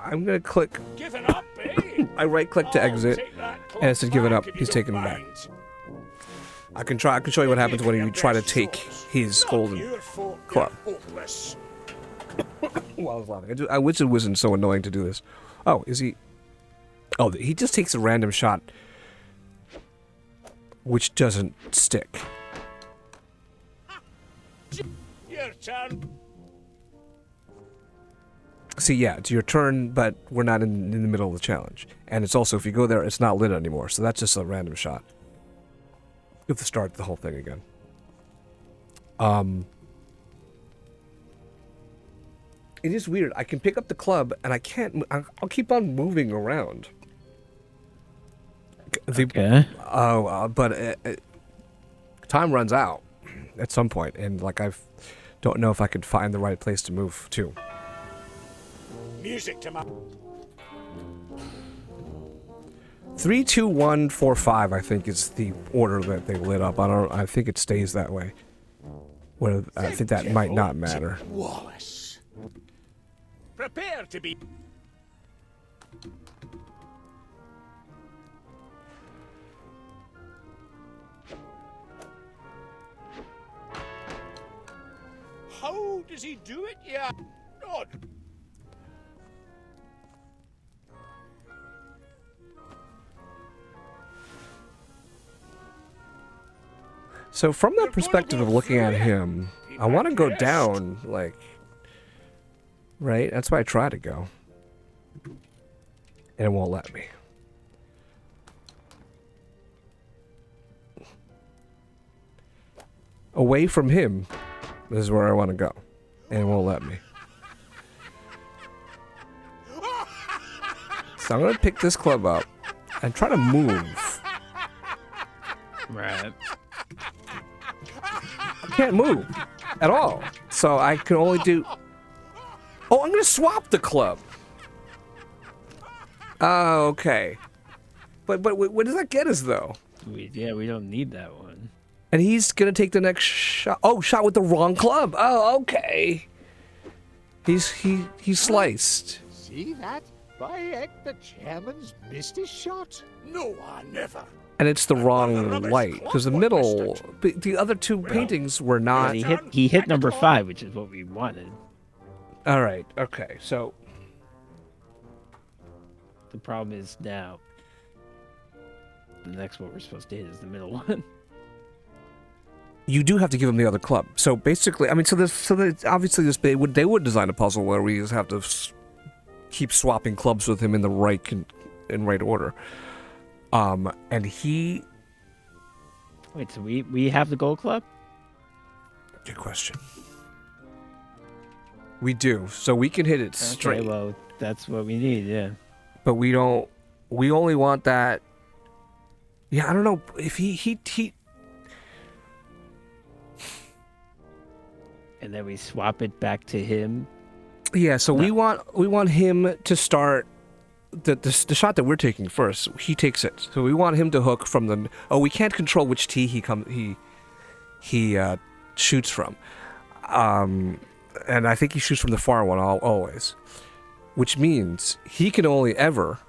I'm gonna click. Giving up, eh? I right click to exit, and it said give it up. He's taking it back. I can show you what happens when you try to take his golden club. Well, I was laughing. I wish it wasn't so annoying to do this. Oh, is he? Oh, he just takes a random shot, which doesn't stick. Your turn. See, yeah, it's your turn, but we're not in the middle of the challenge. And it's also, if you go there, it's not lit anymore. So that's just a random shot. You have to start the whole thing again. It is weird. I can pick up the club, and I can't. I'll keep on moving around. Okay. But time runs out at some point, and like don't know if I could find the right place to move to. Music to my 3, 2, 1, 4, 5. I think is the order that they lit up. I think it stays that way. I think that might not matter. Wallace. Prepare to be. How does he do it? Yeah. God. So from that perspective of looking at him, I want to go down, like, right? That's why I try to go. And it won't let me. Away from him is where I want to go. And it won't let me. So I'm going to pick this club up and try to move. Right. I can't move at all. So I can only do... Oh, I'm going to swap the club. Oh, okay. But what does that get us, though? We don't need that one. And he's going to take the next shot. Oh, shot with the wrong club. Oh, okay. He's sliced. See that? By heck, the chairman's missed his shot. No, I never. And it's the wrong light, because the middle, the other two paintings were not. He hit number 5, which is what we wanted. All right. Okay. So the problem is now the next one we're supposed to hit is the middle one. you do have to give him the other club. So basically, I mean, obviously they would design a puzzle where we just have to keep swapping clubs with him in the right order. And he. Wait, so we have the gold club? Good question. We do, so we can hit it straight. Okay, well, that's what we need, yeah. But we don't. We only want that. Yeah, I don't know if he. And then we swap it back to him. Yeah, so we want him to start the shot that we're taking first. He takes it, so we want him to hook from the. Oh, we can't control which tee he shoots from. And I think he shoots from the far one always, which means he can only ever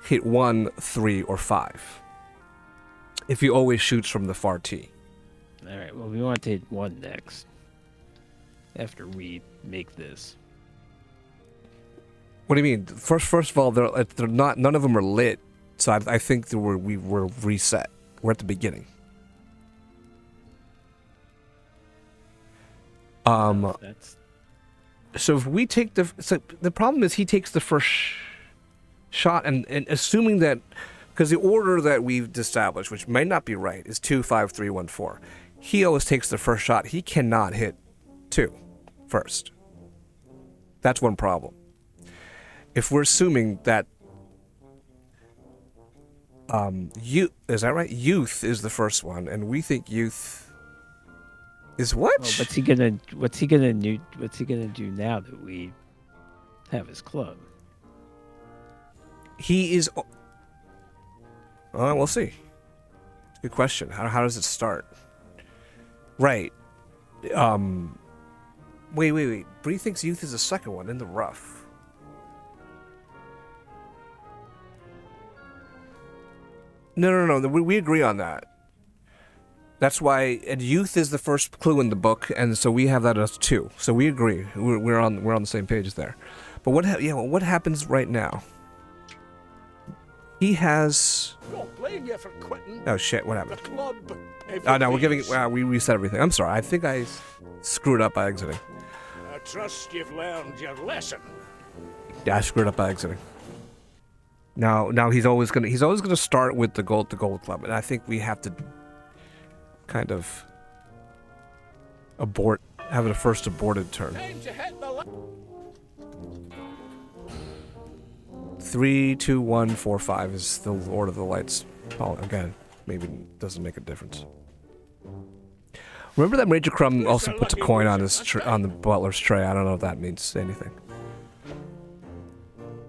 hit 1, 3, or 5 if he always shoots from the far tee. All right. Well, we want to hit 1 next after we make this. What do you mean? First of all, they're not. None of them are lit, so I think that we were reset. We're at the beginning. So if we take the problem is he takes the first shot and assuming that, because the order that we've established, which may not be right, is 2, 5, 3, 1, 4. He always takes the first shot. He cannot hit 2 first. That's one problem. If we're assuming that is that right? Youth is the first one, and we think youth is what? Well, what's he gonna do now that we have his club? He is. We'll see. Good question. How does it start? Right. Wait. Bree thinks youth is the second one in the rough. No. We agree on that. That's why, and youth is the first clue in the book, and so we have that as 2. So we agree. We're on the same page there. But what happens right now? He has. Don't blame you for quitting. Oh shit! What happened? The club. Oh no, we're giving. We reset everything. I'm sorry. I think I screwed up by exiting. I trust you've learned your lesson. Yeah, I screwed up by exiting. Now he's always gonna start with the gold club, and I think we have to kind of have a first aborted turn. Time to hit the 3, 2, 1, 4, 5 is the order of the lights. Oh, again, maybe it doesn't make a difference. Remember that Major Crumb also puts a coin on on the butler's tray. I don't know if that means anything.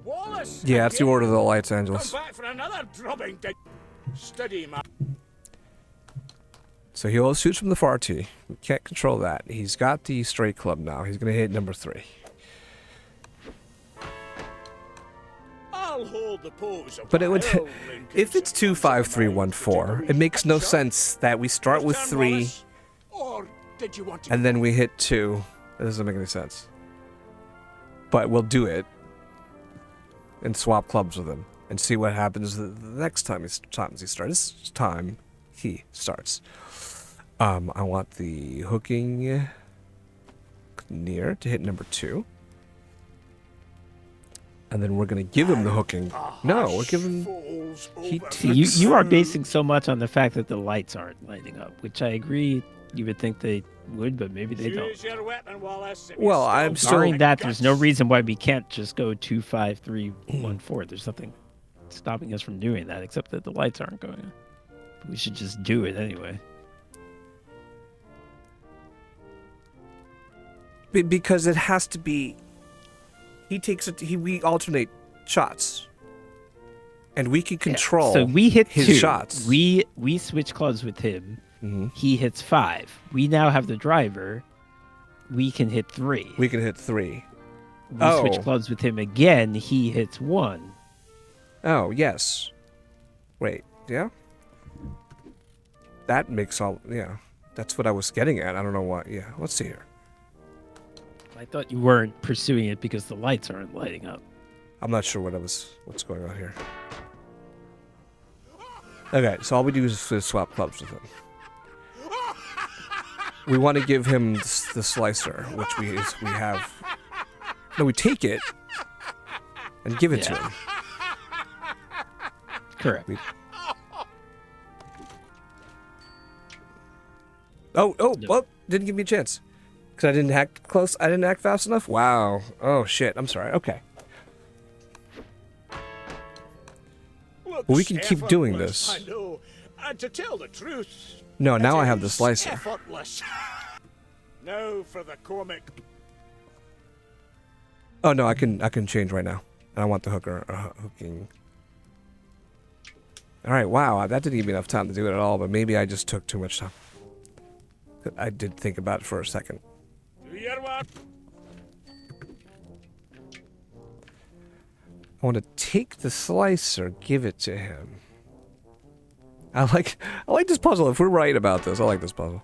Wallace. Yeah, it's the order of the lights, Angelus. Come back for another drubbing. Steady, man. So he always shoots from the far tee. We can't control that. He's got the straight club now. He's going to hit number 3. I'll hold the pose. But it would, if it's 2, 5, 3, 1, 4, it makes no sense that we start with 3 or did you want to and then we hit 2. That doesn't make any sense. But we'll do it and swap clubs with him and see what happens the next time he starts. This time he starts. I want the hooking near to hit number 2. And then we're going to give him the hooking. No, we're giving... You are basing so much on the fact that the lights aren't lighting up, which I agree you would think they would, but maybe they don't. Well, I'm still... Barring that, there's no reason why we can't just go 2, 5, 3, 1, 4. There's nothing stopping us from doing that, except that the lights aren't going on. We should just do it anyway. Because it has to be. He takes it. We alternate shots, and we can control. So we hit his 2. shots. We switch clubs with him. Mm-hmm. He hits 5. We now have the driver. We can hit 3. We can hit 3. We switch clubs with him again. He hits 1. Oh yes. Wait. Yeah. That makes all. Yeah. That's what I was getting at. I don't know why. Yeah. Let's see here. I thought you weren't pursuing it because the lights aren't lighting up. I'm not sure what's going on here. Okay, so all we do is swap clubs with him. We want to give him the slicer, which we have. No, we take it and give it to him. Correct. Well, didn't give me a chance. Because I didn't act close. I didn't act fast enough? Wow. Oh, shit. I'm sorry. Okay. Well, we can keep doing this. I know. And to tell the truth... No, now I have the slicer. Effortless. Now for the comic. Oh, no, I can change right now. And I want the hooking. All right, wow. That didn't give me enough time to do it at all, but maybe I just took too much time. I did think about it for a second. Do your work. I want to take the slicer, give it to him. I like this puzzle. If we're right about this, I like this puzzle.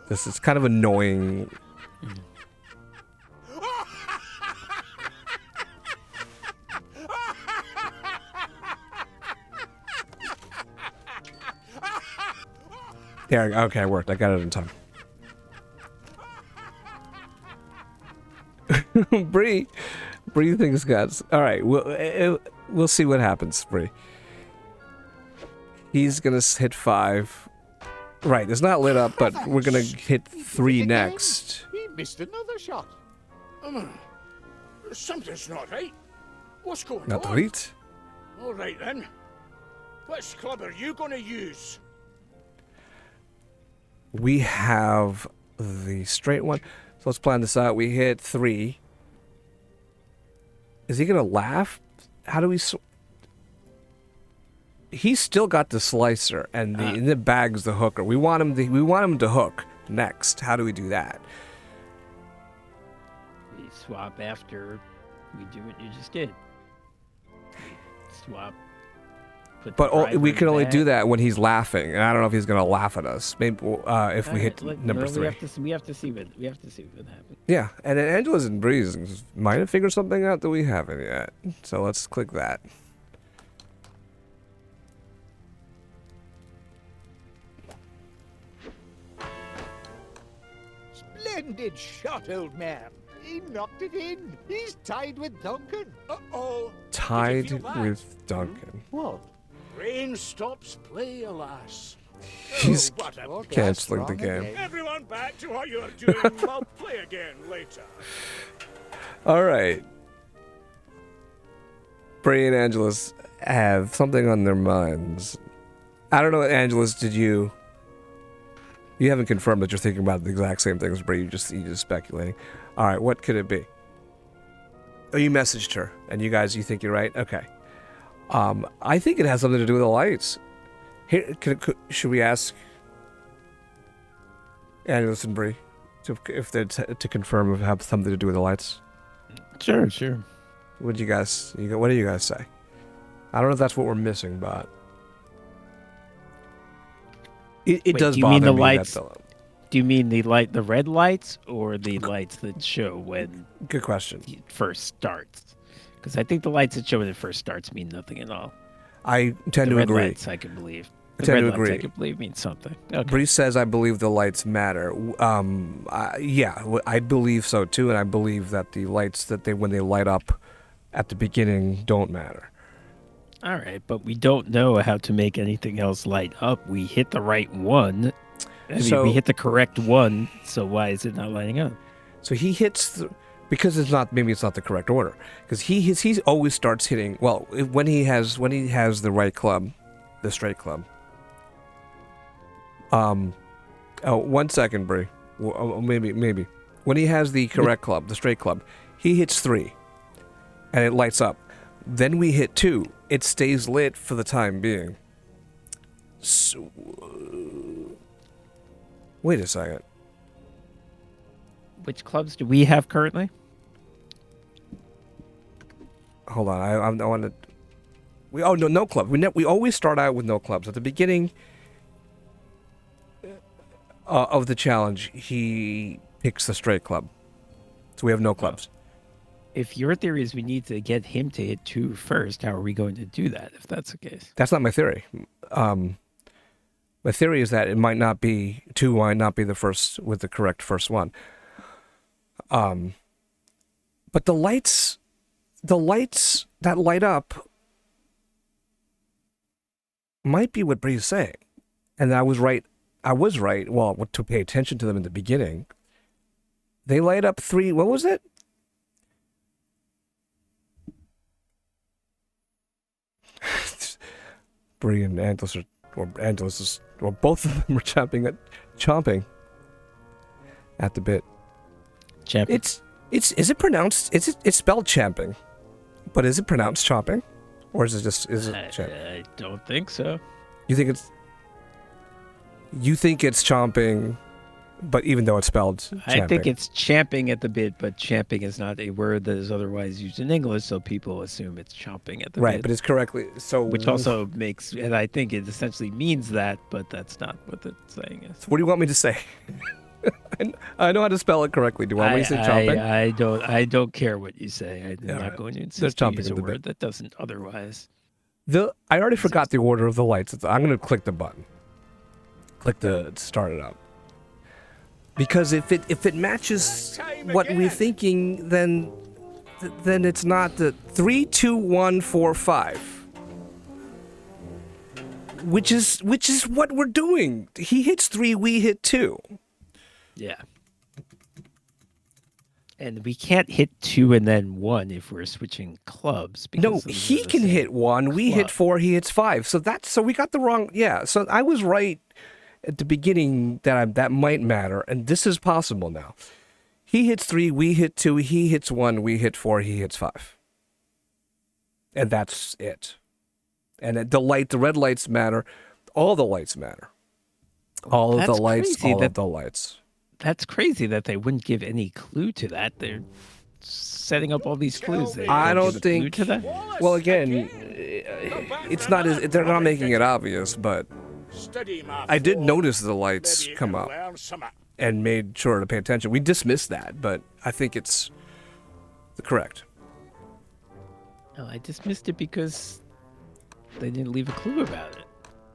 This is kind of annoying. There, okay, it worked. I got it in time. Bree thinks guts. All right, we'll see what happens, Bree. He's gonna hit 5. Right, it's not lit up, but we're gonna hit 3 next. He missed another shot. Something's not right. What's going Not on? right. All right then. Which club are you going to use? We have the straight one. So let's plan this out. We hit 3. Is he gonna laugh? How do we? He's still got the slicer, and in the bag's the hooker. We want him to hook next. How do we do that? We swap after we do what you just did. Swap. But we can only do that when he's laughing, and I don't know if he's gonna laugh at us. Maybe if we hit number 3. We have to see what happens. Yeah, and then Angela's and Breeze might have figured something out that we haven't yet. So let's click that. Splendid shot, old man. He knocked it in. He's tied with Duncan. Uh-oh. Tied with Duncan. What? Rain stops play, alas. He's Whatever. canceling the game. Everyone back to what you're doing. I'll play again later. All right. Bree and Angelus have something on their minds. I don't know, Angelus, you haven't confirmed that you're thinking about the exact same thing as Bree, you're just speculating. All right, what could it be? Oh, you messaged her, and you think you're right? Okay. I think it has something to do with the lights. Here, should we ask Angelus and Bree if they're to confirm if it has something to do with the lights? Sure. What do you guys say? I don't know if that's what we're missing, but it does do you bother mean the me lights? that Do you mean the red lights, or the lights that show when? Good question. It first starts, because I think the lights that show when it first starts mean nothing at all. I tend to red agree. Lights, I can believe. I The tend red to lights, agree. I can believe means something. Okay. Bree says, I believe the lights matter. I believe so too, and I believe that the lights when they light up at the beginning don't matter. All right, but we don't know how to make anything else light up. We hit the right one. We hit the correct one, so why is it not lighting up? So he hits because maybe it's not the correct order, because he always starts hitting when he has the right club, the straight club. Oh, 1 second, Bree. Maybe. When he has the correct club, the straight club, he hits 3, and it lights up. Then we hit 2. It stays lit for the time being. So, wait a second. Which clubs do we have currently? Hold on. I want to. No club. We always start out with no clubs at the beginning of the challenge. He picks the straight club, so we have no clubs. If your theory is we need to get him to hit 2 first, how are we going to do that if that's the case? That's not my theory. My theory is that it might not be 2, might not be the first with the correct first one. But the lights that light up might be what Bree's saying, and I was right. Well, to pay attention to them in the beginning, they light up 3. What was it? Bree and Angeles both of them are chomping at the bit. Champing. Is it pronounced? It's spelled champing, but is it pronounced chomping, or is it champing? I don't think so. You think it's chomping, but even though it's spelled champing. I think it's champing at the bit, but champing is not a word that is otherwise used in English, so people assume it's chomping at the bit. Right, but it's correctly so. Which also makes, and I think it essentially means that, but that's not what the saying is. So what do you want me to say? I know how to spell it correctly. Do you want me to say chomping? I don't care what you say. I'm not going to insist to use a word that doesn't otherwise. I already forgot the order of the lights. I'm going to click the button. Click the start it up. Because if it matches what we're thinking, then it's not the 3, 2, 1, 4, 5. Which is what we're doing. He hits 3, we hit 2. Yeah. And we can't hit 2 and then 1 if we're switching clubs. No, he can hit 1, we hit 4, he hits 5. So we got the wrong. Yeah. So I was right at the beginning that might matter, and this is possible now. He hits 3, we hit 2, he hits 1, we hit 4, he hits 5. And that's it. And the red lights matter. All the lights matter. All of the lights. That's crazy that they wouldn't give any clue to that. They're setting up all these clues. I don't think. To that? Well, again, it's not. They're not making it obvious, but I did notice the lights come up and made sure to pay attention. We dismissed that, but I think it's correct. No, I dismissed it because they didn't leave a clue about it.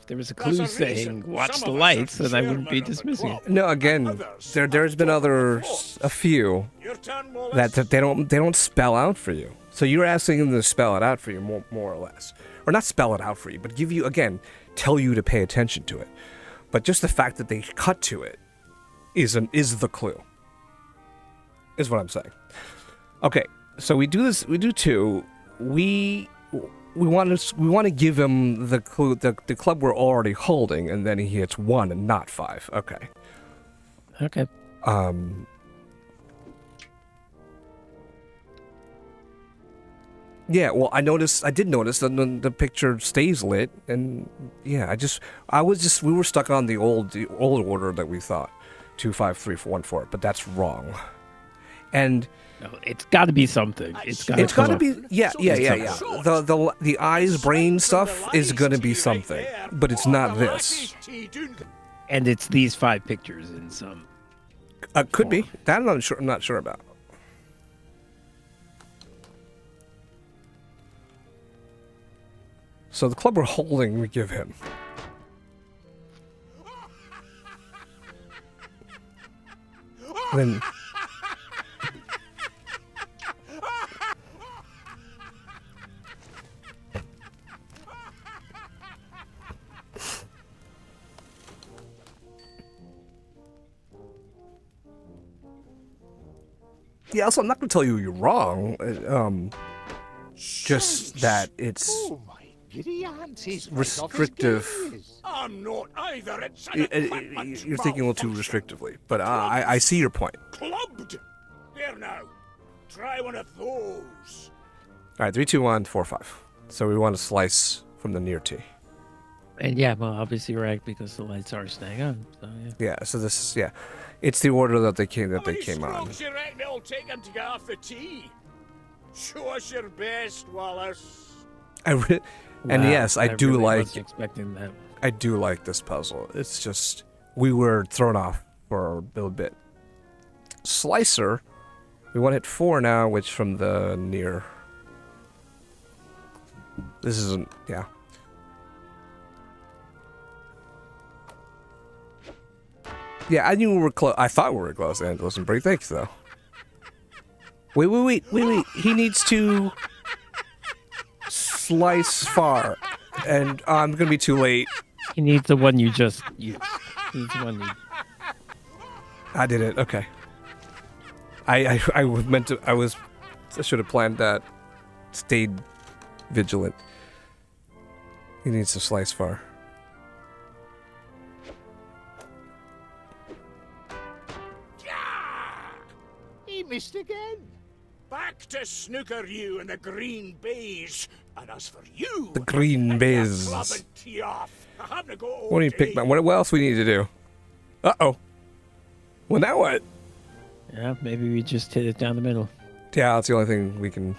If there was a clue saying "watch the lights," then I wouldn't be dismissing it. No, again, there's been a few that they don't spell out for you. So you're asking them to spell it out for you, more or less, or not spell it out for you, but give you tell you to pay attention to it. But just the fact that they cut to it is the clue. Is what I'm saying. Okay, so we do this. We do 2. We want to give him the clue, the club we're already holding, and then he hits 1 and not 5. Okay. Okay. Yeah. Well, I did notice that the picture stays lit, and yeah, we were stuck on the old order that we thought 2, 5, 3, 4, 1, 4, but that's wrong. And no, it's got to be something. It's got to be. Yeah. The eyes, brain stuff is gonna be something, but it's not this. And it's these 5 pictures in some. Could be. That I'm not sure about. So the club we're holding, we give him. Then. Yeah, also, I'm not going to tell you you're wrong. Just that it's restrictive. I'm not either. It's You're thinking a little too restrictively, but I see your point. Clubbed. There now. Try one of those. All right, 3, 2, 1, 4, 5. So we want to slice from the near T. And yeah, well, obviously right because the lights are staying on. So yeah. Yeah. So this is it's the order that they came How many on. strokes you reckon it'll take him to get off the tee? Show us your best, Wallace. And Wow, yes, I do really like. wasn't expecting that. I do like this puzzle. It's just we were thrown off for a little bit. Slicer, we want to hit 4 now, which from the near. This isn't. Yeah. Yeah, I knew we were close. I thought we were close, Angeles and Brie. Thanks, though. Wait. He needs to slice far, and I'm gonna be too late. He needs the one you just used. He needs the one you... I did it. Okay. I was meant to. I should have planned that. Stayed vigilant. He needs to slice far. He missed again. Back to snooker you and the green baize. And as for you, The green club biz. and tee off. I haven't to go all What do you day. pick? What else we need to do? Uh-oh. Well, now what? Yeah, maybe we just hit it down the middle. Yeah, that's the only thing we can...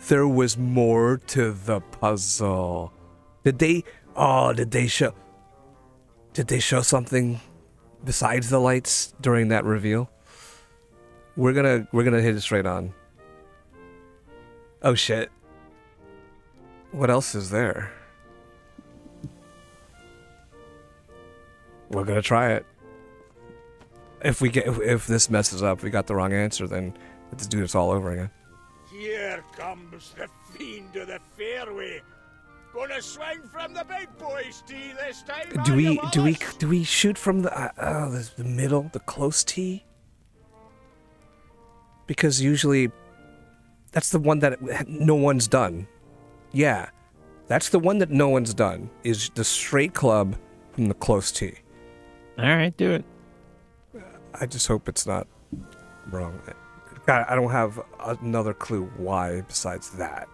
There was more to the puzzle. Did they show... Did they show something besides the lights during that reveal? We're gonna hit it straight on. Oh shit. What else is there? We're gonna try it. If this messes up, we got the wrong answer, then let's do this all over again. Here comes the fiend of the fairway. Gonna swing from the big boys tee this time. Do we shoot from the middle, the close tee? Because usually that's the one that no one's done. Yeah. That's the one that no one's done, is the straight club from the close tee. All right, do it. I just hope it's not wrong. I don't have another clue why besides that.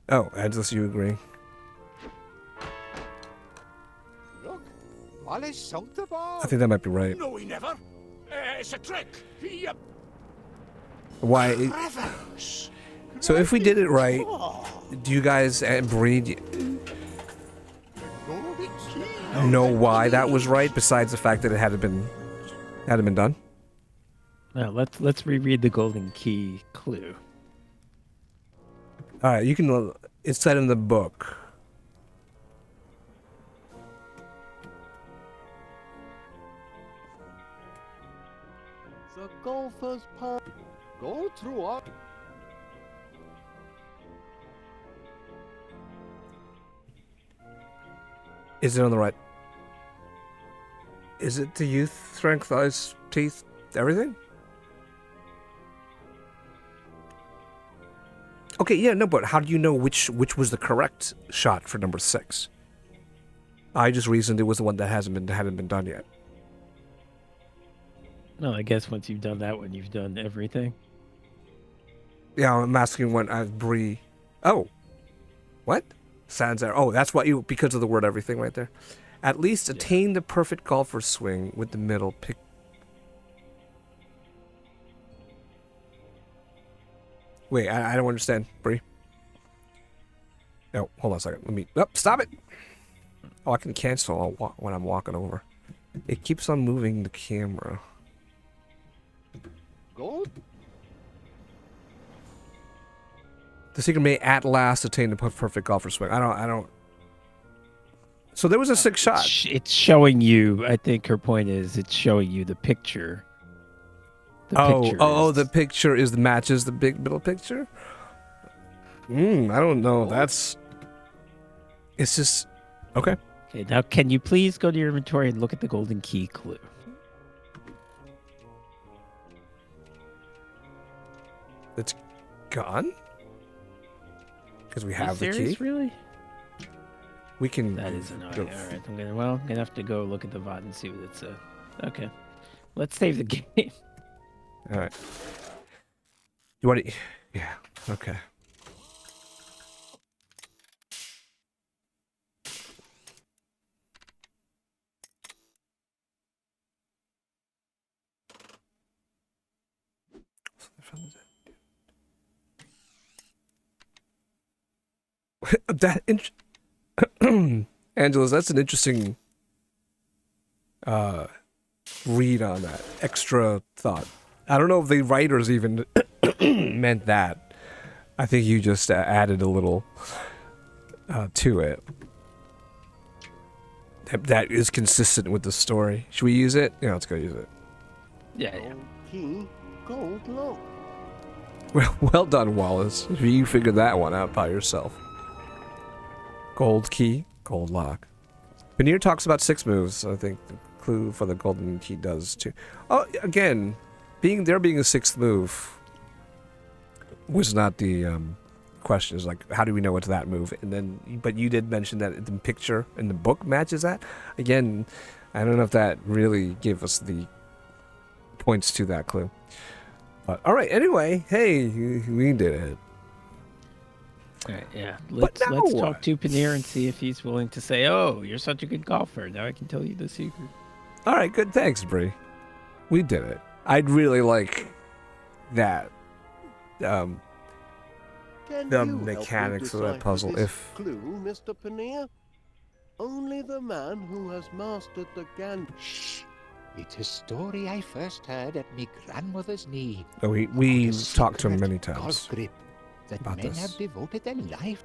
Oh, Angeles, you agree? Look, Wallace sunk the ball. I think that might be right. No, he never. It's a trick. He Why? reverse. So if we did it right, do you guys and Bree know why that was right? Besides the fact that it hadn't been done. Now let's reread the golden key clue. All right, you can. It's said in the book. The golfer's path. Go through all. Is it on the right? Is it the youth, strength, eyes, teeth, everything? Okay, yeah, no, but how do you know which was the correct shot for number 6? I just reasoned it was the one that hadn't been done yet. No, I guess once you've done that one, you've done everything. Yeah, I'm asking when Bree. Oh, what? Sans there. Oh, that's what you because of the word everything right there. At least attain the perfect golfer swing with the middle pick. Wait, I don't understand, Bree. No, hold on a second. Let me. Oh, stop it! Oh, I can cancel when I'm walking over. It keeps on moving the camera. Go. The seeker may at last attain the perfect golfer swing. I don't. So there was a 6 shot. It's showing you. I think her point is it's showing you the picture. The picture matches the big middle picture. I don't know. It's just okay. Okay, now can you please go to your inventory and look at the golden key clue? Let's gone? Because we Are you have the serious, key. really? We can. That is annoying. go- All right, I'm gonna have to go look at the VOD and see what it says. Okay, let's save the game. All right. You want to? Yeah. Okay. That Angelos, that's an interesting read on that extra thought. I don't know if the writers even meant that. I think you just added a little to it. That is consistent with the story. Should we use it? Yeah, let's go use it. Yeah. Gold key, gold lock. Well done, Wallace. You figured that one out by yourself. Gold key, gold lock. Paneer talks about 6 moves. I think the clue for the golden key does too. Oh, again, being a 6th move was not the question. Is like, how do we know it's that move? And then, but you did mention that the picture in the book matches that. Again, I don't know if that really gave us the points to that clue. But all right. Anyway, hey, we did it. All right, yeah. But Let's now talk what? to Paneer and see if he's willing to say, "Oh, you're such a good golfer. Now I can tell you the secret." All right, good. Thanks, Bree. We did it. I'd really like that. Can The you help me mechanics of that decipher puzzle, this if- clue, Mr. Paneer? Only the man who has mastered the Gan. Shh! It's a story I first heard at me grandmother's knee. Oh, we About a talked to him secret many times golf grip that about men this. have devoted their life.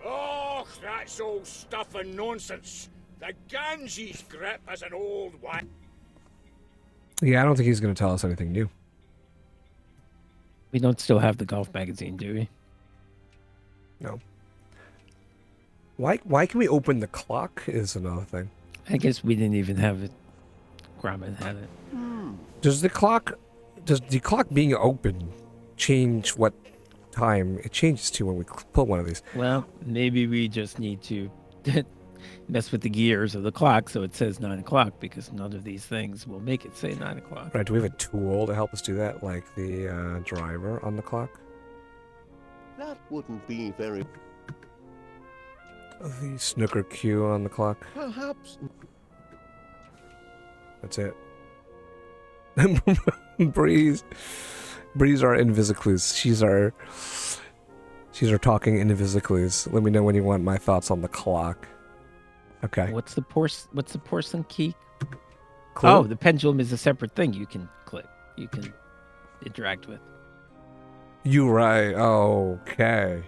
Oh, that's all stuff and nonsense. The Ganges grip is an old one. Yeah, I don't think he's going to tell us anything new. We don't still have the golf magazine, do we? No. Why can we open the clock is another thing. I guess we didn't even have it. Gromit had it. Does the clock being open change what time it changes to when we pull one of these? Well, maybe we just need to mess with the gears of the clock so it says 9 o'clock, because none of these things will make it say 9 o'clock. Right, do we have a tool to help us do that, like the driver on the clock? That wouldn't be very. The snooker cue on the clock. Perhaps. That's it. Breeze our Invisiclues. She's our talking Invisiclues. Let me know when you want my thoughts on the clock. Okay. What's the porcelain key? Clue? Oh, the pendulum is a separate thing you can click. You can interact with. You right. Okay.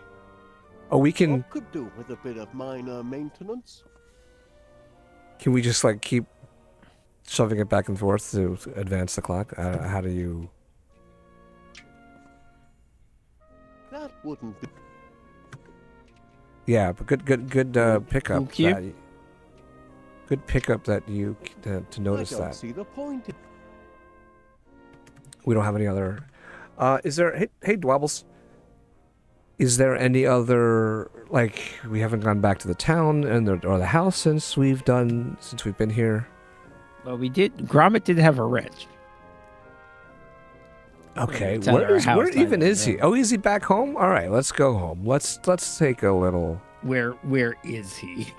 Oh, we can. What could do with a bit of minor maintenance? Can we just like keep shoving it back and forth to advance the clock? How do you? That wouldn't be. Yeah, but good pickup. Thank you. That, good pickup that you to notice I don't that. see the point. We don't have any other. Is there? Hey, Dwabbles. Is there any other, like, we haven't gone back to the town or the house since we've been here? Well, we did. Gromit did have a wrench. Okay, It's at our where house, I even don't is he? know. Oh, is he back home? All right, let's go home. Let's take a little. Where is he?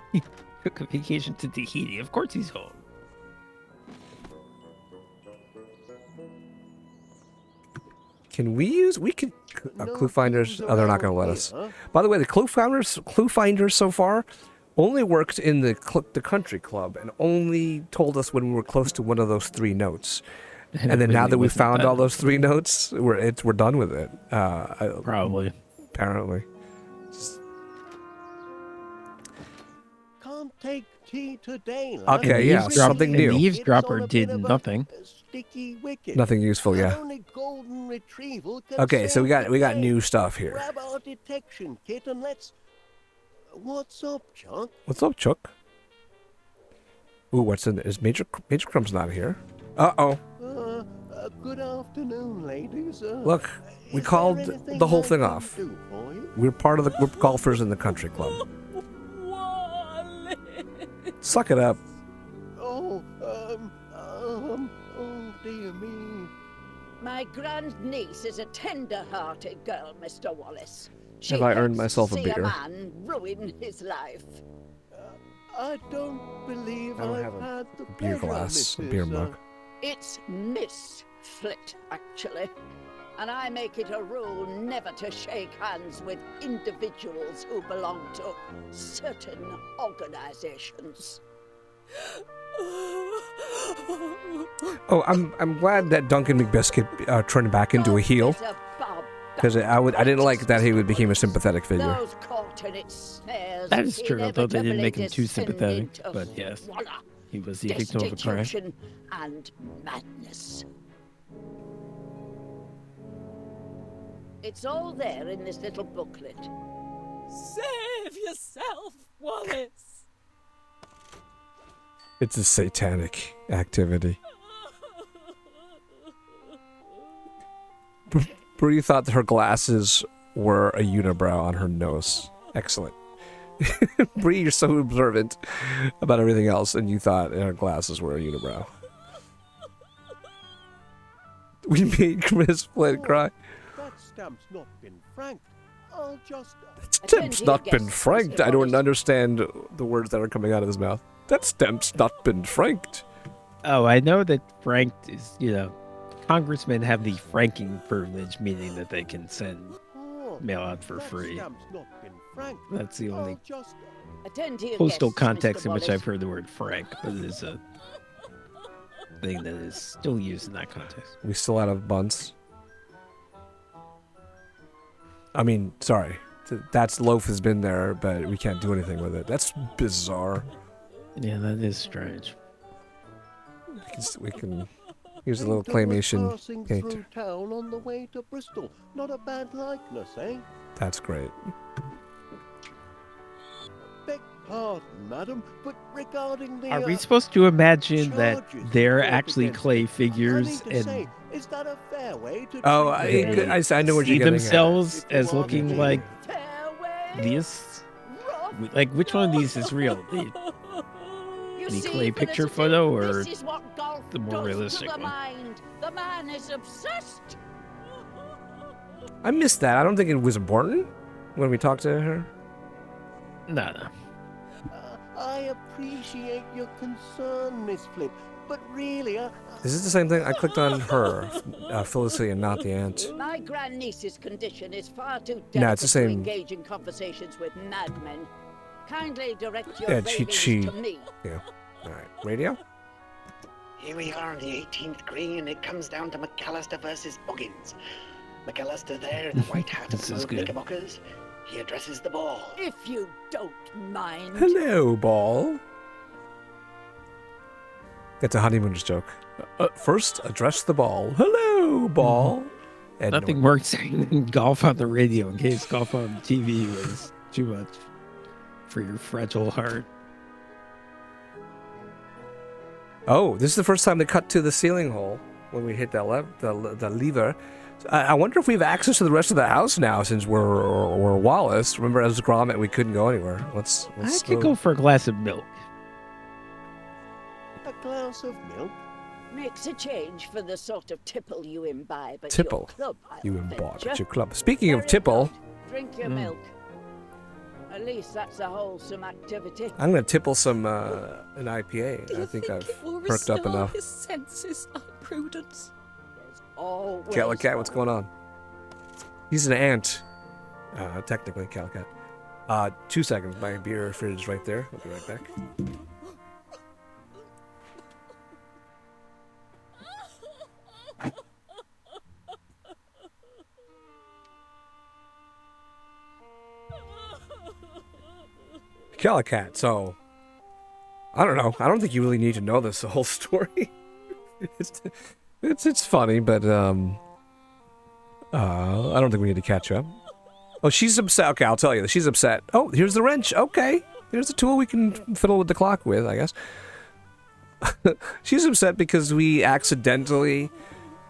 Took a vacation to Tahiti. Of course he's home. Can we use? We can No clue finders. clues Oh, they're not going to around let us. here. By the way, the clue finders so far only worked in the country club and only told us when we were close to one of those 3 notes. And then now that we found all those 3 notes, we're done with it. Probably. Apparently. Can't take tea today. Okay, And yeah, eavesdrop- something and new. The eavesdropper It's on a did bit of a nothing. Sticky wicket. Nothing useful, yeah. Only golden retrieval can Okay, so we save got the day. new stuff here. Grab our detection kit and let's. What's up, Chuck? What's up, Chuck? Ooh, what's in there? Is Major Crumb's not here? Uh-oh. Good afternoon, ladies. Look, we is called there anything the whole I thing can off. do for you? We're part of we're golfers in the country club. Wallace. Suck it up. Oh, oh dear me. My grandniece is a tender-hearted girl, Mr. Wallace. She Have I earned hates myself to a see beer? man ruin his life. I don't believe I don't I've have a had the beer pleasure, glass, a Mrs. beer mug. It's Miss Flit, actually. And I make it a rule never to shake hands with individuals who belong to certain organizations. Oh, I'm glad that Duncan McBiscuit turned back into a heel, because I didn't like that he became a sympathetic figure. Those caught in its snares That is true, although they didn't make him too inevitably sympathetic. descend But into yes, voila, he was the victim of a crime. destitution and madness. It's all there in this little booklet. Save yourself, Wallace. It's a satanic activity. Bree thought that her glasses were a unibrow on her nose. Excellent. Bree, you're so observant about everything else, and you thought her glasses were a unibrow. We made Chris Flint cry. That stamp's not been franked. I'll just... That stamp's not been franked. I don't understand the words that are coming out of his mouth. That stamp's not been franked. Oh, I know that franked is, congressmen have the franking privilege, meaning that they can send mail out for free. That's the only Attend to your postal guests, context Mr. in which Wallace. I've heard the word frank, but it is a thing that is still used in that context. We still out of buns? I mean, sorry. That's loaf has been there, but we can't do anything with it. That's bizarre. Yeah, that is strange. We can use a little claymation Passing painter. through town on the way to Bristol. Not a bad likeness, eh? That's great. Beg pardon, madam, but regarding the... Are we supposed to imagine that charges they're brought actually against clay you? figures I need to and say, is that a fair way to Oh, treat I know what see you're getting themselves If you as want looking to. like this? Like, which one of these is real? You The see, clay picture Felicity, photo or this is what golf the more does realistic to the one? mind. The man is obsessed. I missed that. I don't think it was important when we talked to her. No. I appreciate your concern, Miss Flint, but really, Is this the same thing? I clicked on her, Felicity, and not the aunt. My grandniece's condition is far too delicate No, it's the same. to engage in conversations with madmen. Kindly direct your Yeah, ravings she. to me. Yeah. All right. Radio? Here we are on the 18th green, and it comes down to McAllister versus Buggins. McAllister there in the white hat This and is blue good. knickerbockers. He addresses the ball. If you don't mind. Hello, ball. It's a honeymooners joke. First, address the ball. Hello, ball. And Nothing works saying golf on the radio in case golf on TV was too much for your fragile heart. Oh, this is the first time they cut to the ceiling hole when we hit that the lever. I wonder if we have access to the rest of the house now since we're Wallace. Remember, as Gromit, we couldn't go anywhere. Let's I could go for a glass of milk. a glass of milk? Makes a change for the sort of tipple you imbibe at Tipple. your club. I'll You imbibe venture. at your club. Speaking of Very tipple, good. Drink your milk. At least that's a wholesome activity. I'm going to tipple some an IPA. Do you I think I've it will perked up restore enough. his senses of prudence? Always. Calicat, what's going on? He's an ant. Technically, Calicat. 2 seconds. My beer fridge is right there. I'll be right back. Calicat, so I don't know. I don't think you really need to know this whole story. It's funny, but I don't think we need to catch up. Oh, she's upset. Okay, I'll tell you. She's upset. Oh, here's the wrench. Okay, here's the tool we can fiddle with the clock with, I guess. She's upset because we accidentally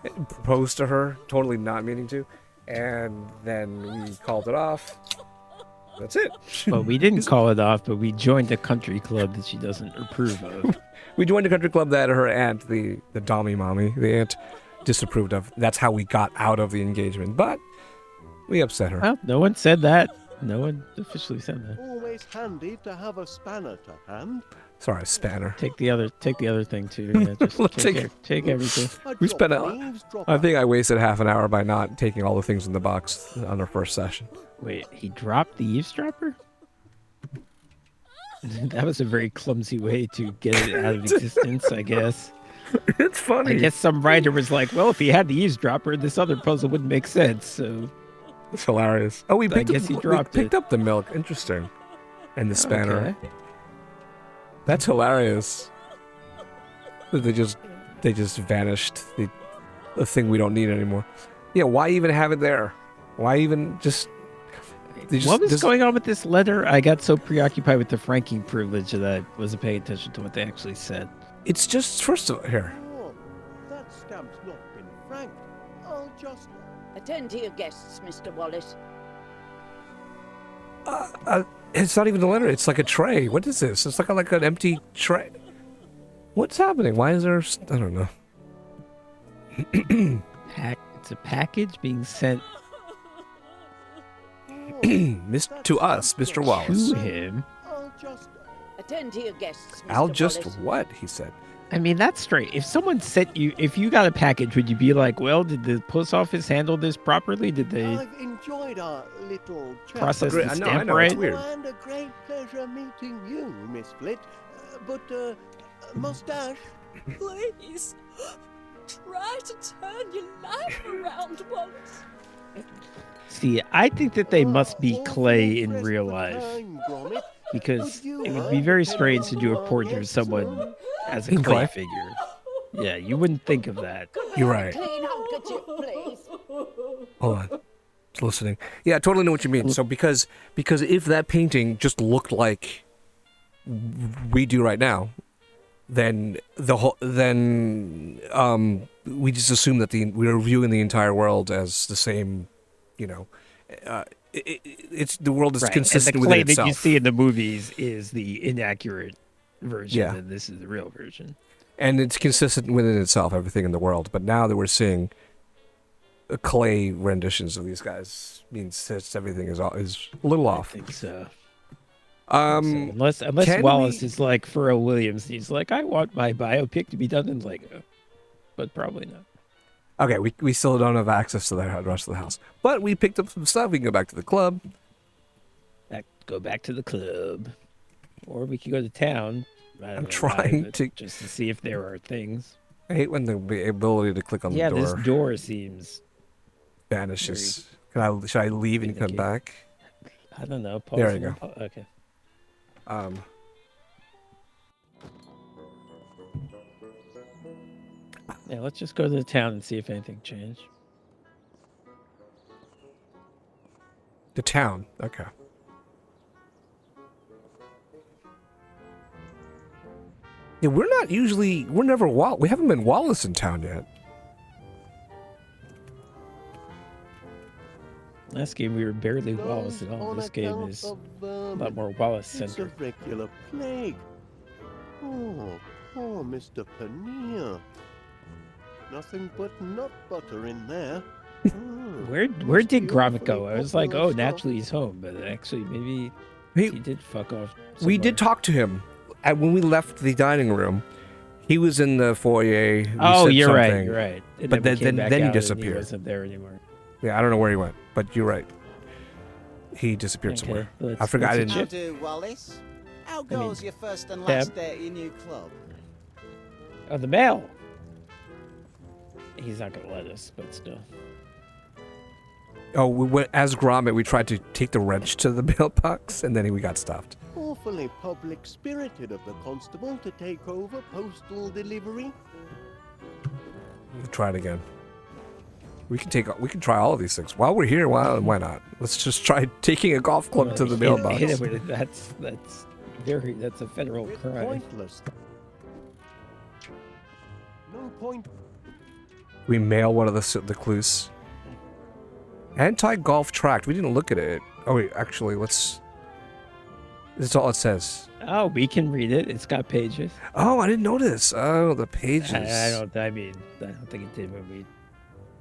proposed to her, totally not meaning to, and then we called it off. That's it. Well, we didn't call it off, but we joined a country club that she doesn't approve of. We joined a country club that her aunt, the Dommy Mommy, the aunt, disapproved of. That's how we got out of the engagement, but we upset her. Well, no one said that. No one officially said that. Always handy to have a spanner to hand. Sorry, spanner. Take the other thing too. Yeah, just take everything. We spent I think I wasted half an hour by not taking all the things in the box on our first session. Wait, he dropped the eavesdropper? That was a very clumsy way to get it out of existence, I guess. It's funny. I guess some writer was like, well, if he had the eavesdropper, this other puzzle wouldn't make sense, so... It's hilarious. Oh, we picked picked up the milk. Interesting. And the spanner. Okay. That's hilarious. They just vanished. The thing we don't need anymore. Yeah, why even have it there? Why even just... What was going on with this letter? I got so preoccupied with the franking privilege that I wasn't paying attention to what they actually said. It's just, first of all, here. Oh, that stamp's not been franked. I'll just... Attend to your guests, Mr. Wallace. It's not even a letter. It's like a tray. What is this? It's like an empty tray. What's happening? Why is there... I don't know. It's a package being sent... to us, Mr. Wallace. To him. Attend to your guests, Mr. I'll just Wallace. what? He said. I mean, that's straight. If someone sent you, if you got a package, would you be like, well, did the post office handle this properly? Did they I've enjoyed our little chat. process the stamp I know, right? it's weird. And a great pleasure meeting you, Miss Flit. Mustache? Please, try to turn your life around once. See, I think that they must be clay in real life. Because it would be very strange to do a portrait of someone as a clay figure. Yeah, you wouldn't think of that. You're right. Clean handkerchief, please. Hold on. Just listening. Yeah, I totally know what you mean. So because if that painting just looked like we do right now, then we just assume that we're viewing the entire world as the same, it's the world is consistent and the within clay itself. that you see in the movies is the inaccurate version, Yeah. and this is the real version. And it's consistent within itself, everything in the world. But now that we're seeing clay renditions of these guys, means that everything is a little off. I think so. Unless Unless Wallace is like Pharrell Williams, he's like, I want my biopic to be done in Lego, but probably not. Okay, we still don't have access to the rest of the house, but we picked up some stuff. We can go back to the club. Go back to the club, or we can go to town. I'm trying to just to see if there are things. I hate when the ability to click on the door. Yeah, this door seems vanishes. Should I leave and come back? I don't know. Pause There you go. Okay. Yeah, let's just go to the town and see if anything changed. The town. Okay. Yeah, we haven't been Wallace in town yet. Last game we were barely Wallace at all. This game is a lot more Wallace It's a centered. regular plague. Oh, poor Mr. Paneer. Nothing but nut butter in there. Where did Gromit go? I was like, oh, naturally he's home, but actually maybe he did fuck off. We did talk to him when we left the dining room. He was in the foyer. Oh, said you're right. something, You're right. And But we then came back he out and disappeared. He wasn't there anymore. Yeah, I don't know where he went, but you're right. He disappeared somewhere. I forgot. I How didn't. do, Wallace? How I mean, goes your first and Tab. last day at your new club? Oh, the mail. He's not gonna let us, but still. Oh, we went, as Gromit, we tried to take the wrench to the mailbox, and then we got stopped. Awfully public-spirited of the constable to take over postal delivery. We'll try it again. We can try all of these things while we're here. Why not? Let's just try taking a golf club to the mailbox. That's a federal crime. Pointless. No point. We mail one of the clues. Anti-golf tract. We didn't look at it. Oh wait, actually, let's. That's all it says. Oh, we can read it. It's got pages. Oh, I didn't notice. Oh, the pages. I don't think it did when we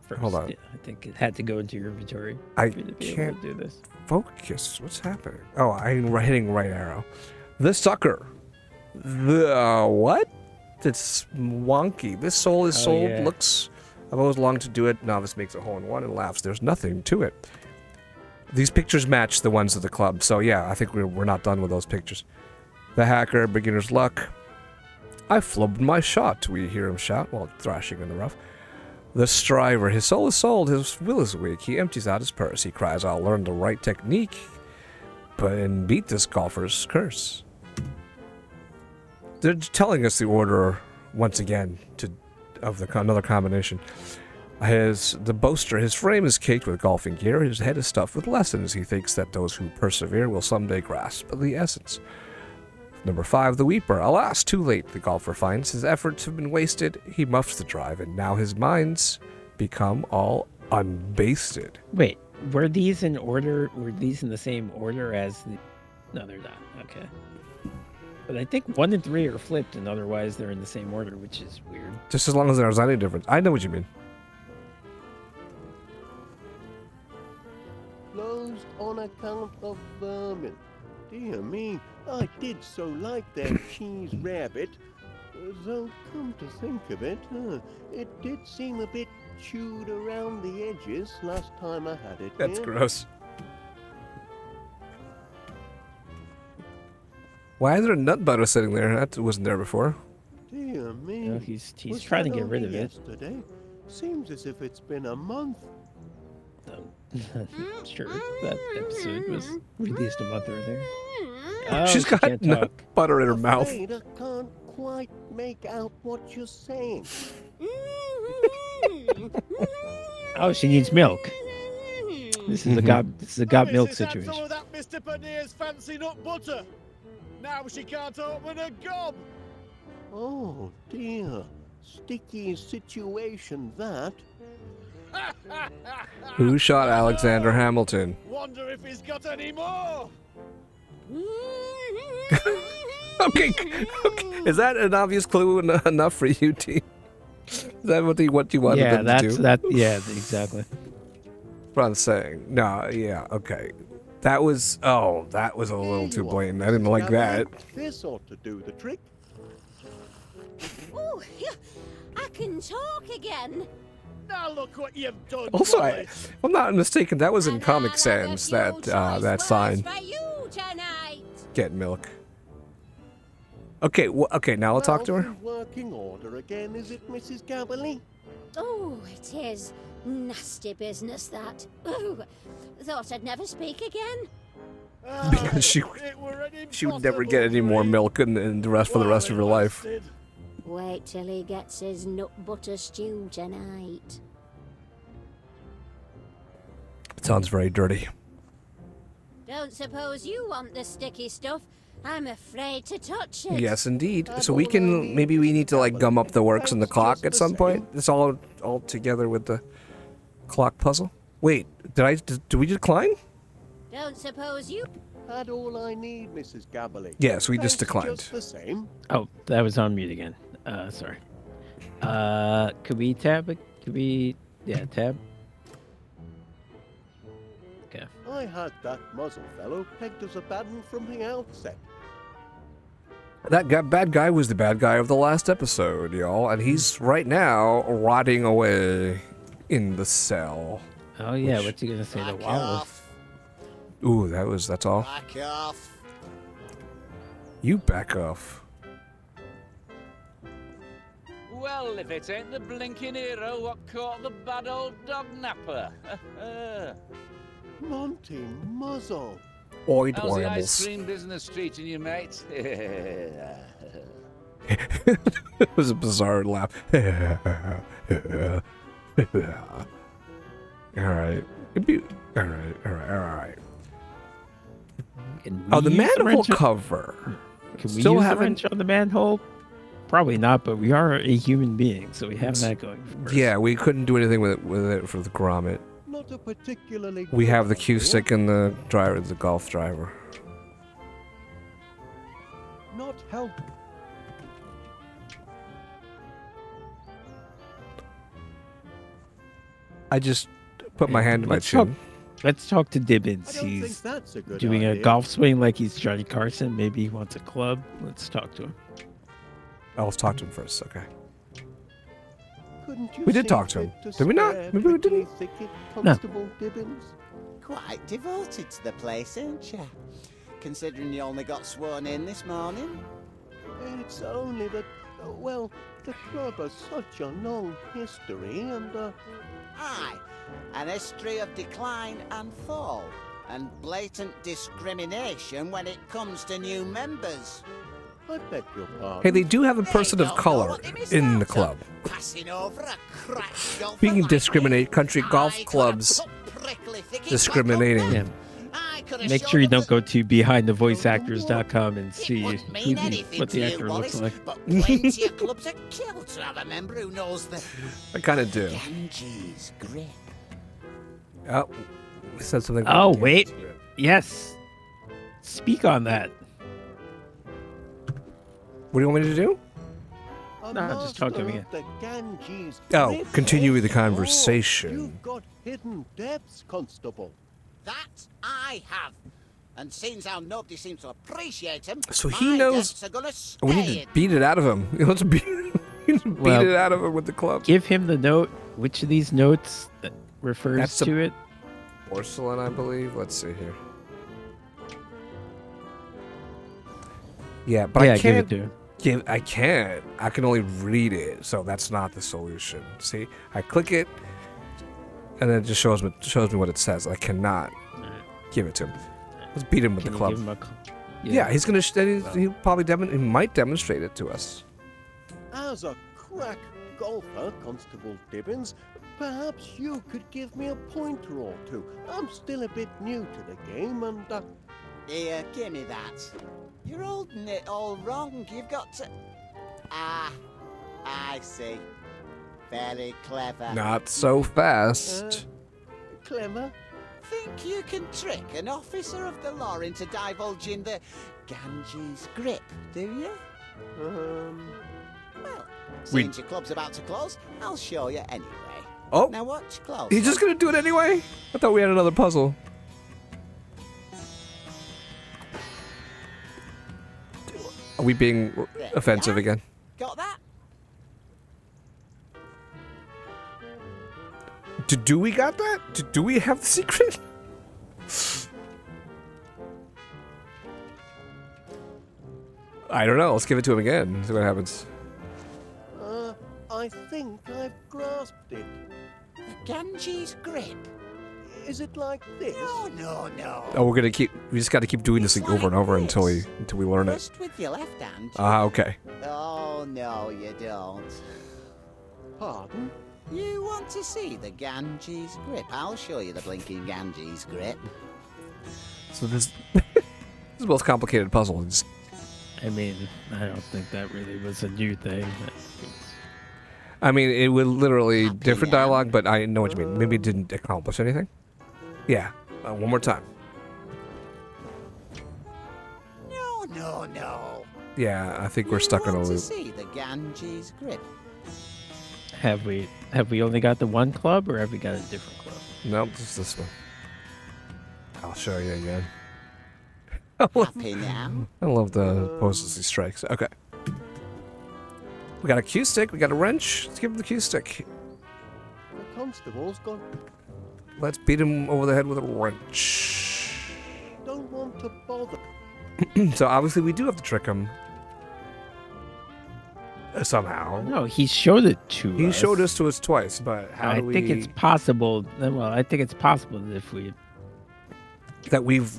first. Hold on. I think it had to go into your inventory. I for you to be able can't to do this. focus. What's happening? Oh, I'm hitting right arrow. The sucker. The what? It's wonky. This soul is sold. yeah. Looks. I've always longed to do it. Novice makes a hole in one and laughs. There's nothing to it. These pictures match the ones of the club. So yeah, I think we're not done with those pictures. The hacker, beginner's luck. I flubbed my shot, we hear him shout while thrashing in the rough. The striver, his soul is sold, his will is weak. He empties out his purse. He cries, I'll learn the right technique and beat this golfer's curse. They're telling us the order once again of another combination. The boaster, his frame is caked with golfing gear. His head is stuffed with lessons. He thinks that those who persevere will someday grasp the essence. Number 5, the weeper. Alas, too late, the golfer finds. His efforts have been wasted. He muffs the drive, and now his mind's become all unbasted. Wait, were these in order? Were these in the same order as the? No, they're not. Okay. But I think 1 and 3 are flipped, and otherwise they're in the same order, which is weird. Just as long as there's any difference. I know what you mean. Closed on account of vermin. Dear me, I did so like that cheese rabbit. Though, come to think of it, it did seem a bit chewed around the edges last time I had it. That's here. gross. Why is there nut butter sitting there? That wasn't there before. Dear me. No, he's Was trying to that get rid only of it. yesterday? Seems as if it's been a month. Sure, that episode was released a month earlier. Oh, She's got can't nut talk. butter in her mouth. Afraid I can't quite make out what you're saying. Oh, she needs milk. This is a got milk situation. Some of that Mr. Panier's fancy nut butter. Now she can't open a gob. Oh dear, sticky situation that. Who shot Alexander Hamilton? Wonder if he's got any more. Okay. Is that an obvious clue enough for you, T? Is that what you wanted them to do? Yeah, exactly. What I'm saying. No, yeah, okay. That was a little too blatant. I didn't like that. This ought to do the trick. Oh, I can talk again. Now look what you've done. Also, Wallace. if I'm not mistaken, that was in Comic Sans, that sign. For you tonight. Get milk. Okay, okay, now I'll talk to her. Working order again, is it, Mrs. Gabberly? Oh, it is. Nasty business, that. Oh, thought I'd never speak again. Because she would never get any more milk for the rest of her life. Wait till he gets his nut butter stew tonight. Sounds very dirty. Don't suppose you want the sticky stuff? I'm afraid to touch it. Yes, indeed. So maybe we need to like gum up the works and the clock at some point. It's all together with the clock puzzle. Wait, did we decline? Don't suppose you Had all I need, Mrs. Gabberly. Yes, we just Thanks declined. Just the same. Oh, that was on mute again. Sorry. Could we tab? Tab. Okay. I had that muzzle fellow pegged as a bad one from the outset. That bad guy was the bad guy of the last episode, y'all, and he's right now rotting away in the cell. Oh yeah, what's he gonna say to Wallace? Ooh, that's all. Back off. You back off. Well, if it ain't the blinking hero what caught the bad old dog napper. Monty Muzzle. Oid How's the ice oils. cream business treating you, mate? It was a bizarre laugh. Alright. Alright. Can Oh, the we use manhole wrench cover. Can we Still use the haven't. wrench on the manhole Probably not, but we are a human being, so we have that going for us. Yeah, we couldn't do anything with it for the Gromit. Not a particularly We good have the cue idea. stick and the driver, the golf driver. Not help. I just put my hand to my Let's talk- chin. Let's talk to Dibbins. I don't think He's that's a good doing a idea. golf swing like he's Johnny Carson. Maybe he wants a club. Let's talk to him. Oh, let's talk to him first. Okay. Couldn't you We did see talk to him. fit Did we not? spare Maybe we prickly didn't. thicket, No. Constable Dibbins? Quite devoted to the place, ain't you? Considering you only got sworn in this morning. It's only that, well, the club has such a long history and, Aye, an history of decline and fall, and blatant discrimination when it comes to new members. I beg your pardon. Hey, they do have a person of color in the club. Passing over a crack golfer Speaking of like discriminate, country golf clubs discriminating. Yeah. Make sure you don't go to behindthevoiceactors.com and see mean anything what to the you, actor looks Wallace, like. but plenty of clubs are killed to have a member who knows the I kind of do. Ganges grip. Oh, we said something. Oh, about wait. Ganges grip. Yes. Speak on that. What do you want me to do? A No, just talk to master me of the Ganges Oh, grip, continue the eh? conversation. Oh, you've got hidden depths, Constable. That I have. And seeing how nobody seems to appreciate him, So he my knows- debts are gonna We need stay to beat it out of him. Let's beat Well, it out of him with the club. Give him the note. Which of these notes that refers That's to it? Porcelain, I believe. Let's see here. Yeah, but Yeah, I give it can't to him. I can't. I can only read it, so that's not the solution. See, I click it, and then it just shows me what it says. I cannot give it to him. Let's beat him with Can the you club. give him a Yeah, he's gonna. He'll probably he might demonstrate it to us. As a crack golfer, Constable Dibbins, perhaps you could give me a pointer or two. I'm still a bit new to the game and, Here, give me that. You're holding it all wrong. You've got to... Ah, I see. Very clever. Not so fast. clever. Think you can trick an officer of the law into divulging the Ganges grip, do you? Well, We- since your club's about to close, I'll show you anyway. Oh. Now watch close. He's just gonna do it anyway. I thought we had another puzzle. Are we being offensive again? Got that? Do we got that? Do we have the secret? I don't know. Let's give it to him again. See what happens. I think I've grasped it. The Ganges grip? Is it like this? No. Oh, we're gonna keep. We just got to keep doing this thing over and over until we learn it. First with your left hand. Okay. Oh, no, you don't. Pardon? You want to see the Ganges grip? I'll show you the blinking Ganges grip. So this is the most complicated puzzle. I mean, I don't think that really was a new thing. I mean, it was literally different dialogue, but I know what you mean. Maybe it didn't accomplish anything. Yeah. One more time. No. Yeah, I think we're stuck in a Want to loop. see the Ganges grip? Have we only got the one club, or have we got a different club? Nope, just this one. I'll show you again. Happy now? I love the poses he strikes. Okay. We got a cue stick. We got a wrench. Let's give him the cue stick. The constable's gone. Let's beat him over the head with a wrench. Don't want to bother. So obviously we do have to trick him. Somehow. No, he showed it to us. He showed us to us twice, but how I do we... think it's possible. Well, I think it's possible that if we That we've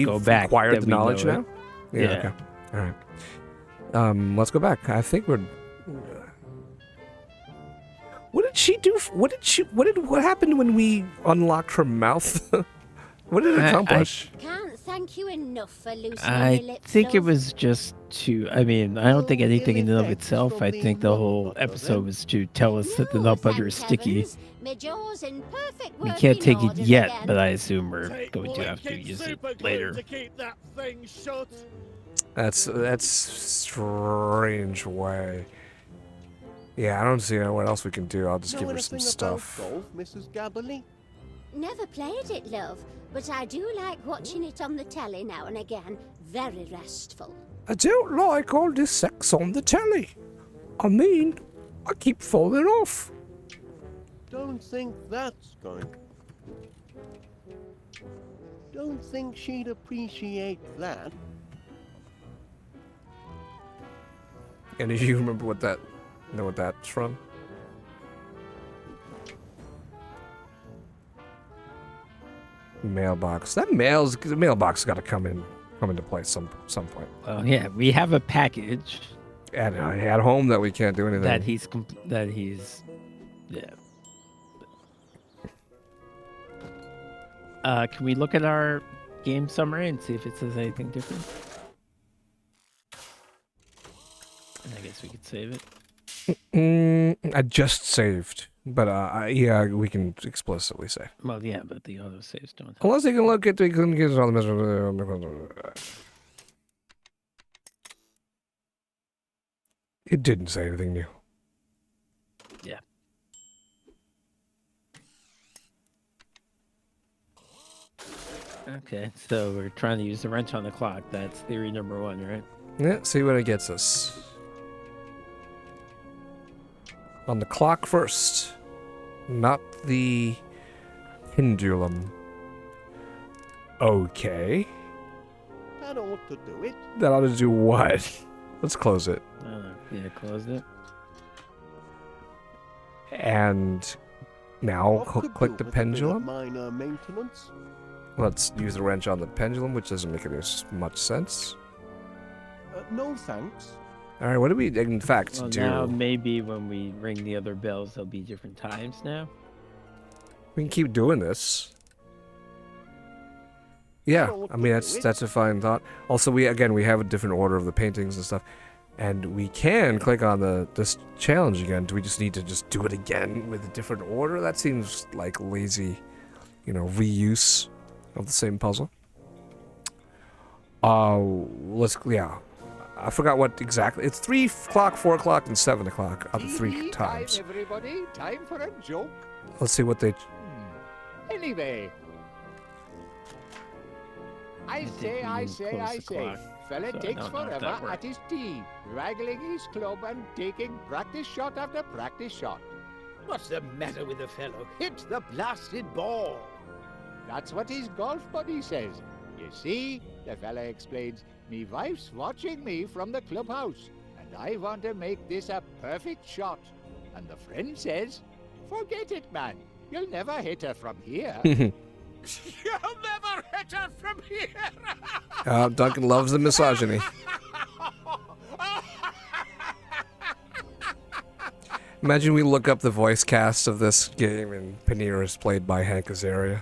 go back, acquired that the we know knowledge it. now? Yeah. Okay. All right. Let's go back. I think we're... What did she do? What happened when we unlocked her mouth? What did it accomplish? Can't thank you enough for loosening my I lips, think it love? was just to. I mean, I don't think anything in and of itself. I think the whole episode was to tell us that the nut butter is sticky. Heavens, my jaw's in perfect We working can't take it order yet, again. but I assume we're Take going to have to blinking use it superglue later. to keep that thing shut. That's strange way. Yeah, I don't see what else we can do. I'll just Know give her some anything stuff. about golf, Mrs. Gabberly? Never played it, love, but I do like watching it on the telly now and again. Very restful. I don't like all this sex on the telly. I mean, I keep falling off. Don't think that's going. Don't think she'd appreciate that. And do you remember what that? Know what that's from? Mailbox. The mailbox got to come into play some point. Oh yeah, we have a package At home that we can't do anything. that he's yeah. Can we look at our game summary and see if it says anything different? I guess we could save it. I just saved, but yeah, we can explicitly save. Well, yeah, but the auto saves don't. Unless they can look at, they couldn't get all the. It didn't say anything new. Yeah. Okay, so we're trying to use the wrench on the clock. That's theory number 1, right? Yeah, see what it gets us. On the clock first, not the pendulum. Okay. That ought to do it. That ought to do what? Let's close it. Yeah, closed it. And now What could click do the with a bit of pendulum. minor maintenance. Let's use the wrench on the pendulum, which doesn't make as much sense. No thanks. All right, what do we in fact Well, do? now maybe when we ring the other bells, there'll be different times now. We can keep doing this. Yeah, I mean that's a fine thought. Also, we have a different order of the paintings and stuff, and we can click on this challenge again. Do we just need to just do it again with a different order? That seems like lazy, reuse of the same puzzle. I forgot what exactly. It's 3 o'clock, 4 o'clock, and 7 o'clock are the 3 times. Time, everybody. Time for a joke. Let's see what they. Anyway. I say. Fella so I takes don't know if that forever works. at his tee, waggling his club and taking practice shot after practice shot. What's the matter with the fellow? Hit the blasted ball. That's what his golf buddy says. You see, the fella explains, me wife's watching me from the clubhouse, and I want to make this a perfect shot. And the friend says, forget it, man. You'll never hit her from here. You'll never hit her from here. Duncan loves the misogyny. Imagine we look up the voice cast of this game, and Panera is played by Hank Azaria.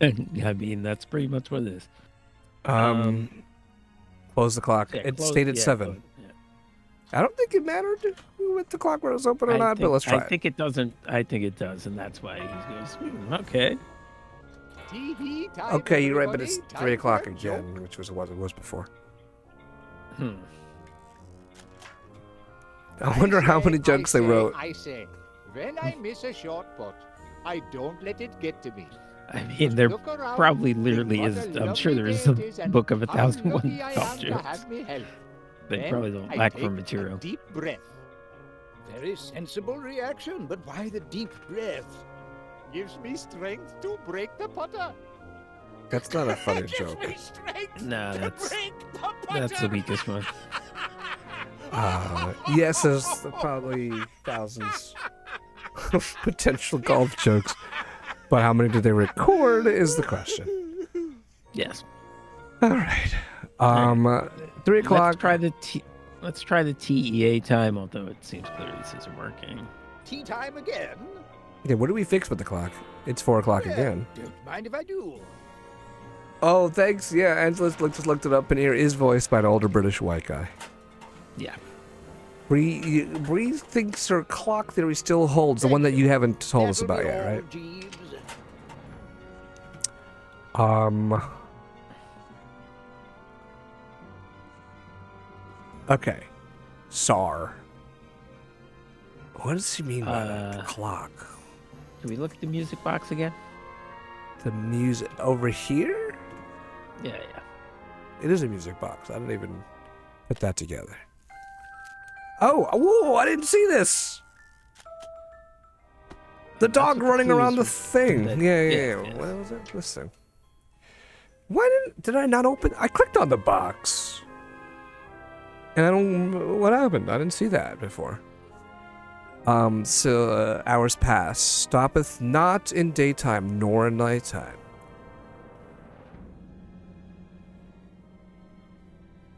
I mean, that's pretty much what it is. Close the clock. Yeah, It close- stayed at yeah, 7. close, yeah. I don't think it mattered with the clock was open or not, but let's try I think it doesn't. I think it does, and that's why he goes, okay. TV it. time, Okay, you're right, but everybody. it's Time 3 for o'clock a again, which was what it was before. I wonder how many jokes they wrote. I say, when I miss a short putt, I don't let it get to me. I mean, there Look around, probably think literally what is. a I'm sure lovely there is day a it is and book of how 1,001 lucky I am golf to jokes. have me help. They Then probably don't I lack take for a material. deep breath. Very sensible reaction, but why the deep breath? Gives me strength to break the putter. That's not a funny joke. No, that's the weakest one. Yes, there's probably thousands of potential golf jokes, but how many did they record is the question. Yes. All right. 3 o'clock. Let's try the TEA time, although it seems clear this isn't working. Tea time again? Yeah, what do we fix with the clock? It's 4 o'clock again. Don't mind if I do. Oh, thanks. Yeah, Angela just looked it up, and here is voiced by an older British white guy. Yeah. Bree thinks her clock theory still holds, the one that you haven't told us about yet, right? Okay. SAR. What does he mean by that? Clock. Can we look at the music box again? The music over here? Yeah. It is a music box. I didn't even put that together. Oh, whoa, I didn't see this. The dog running around the thing. Yeah. What was it? This thing. Why did I not open? I clicked on the box. And I don't, what happened? I didn't see that before. Hours pass. Stoppeth not in daytime nor in nighttime.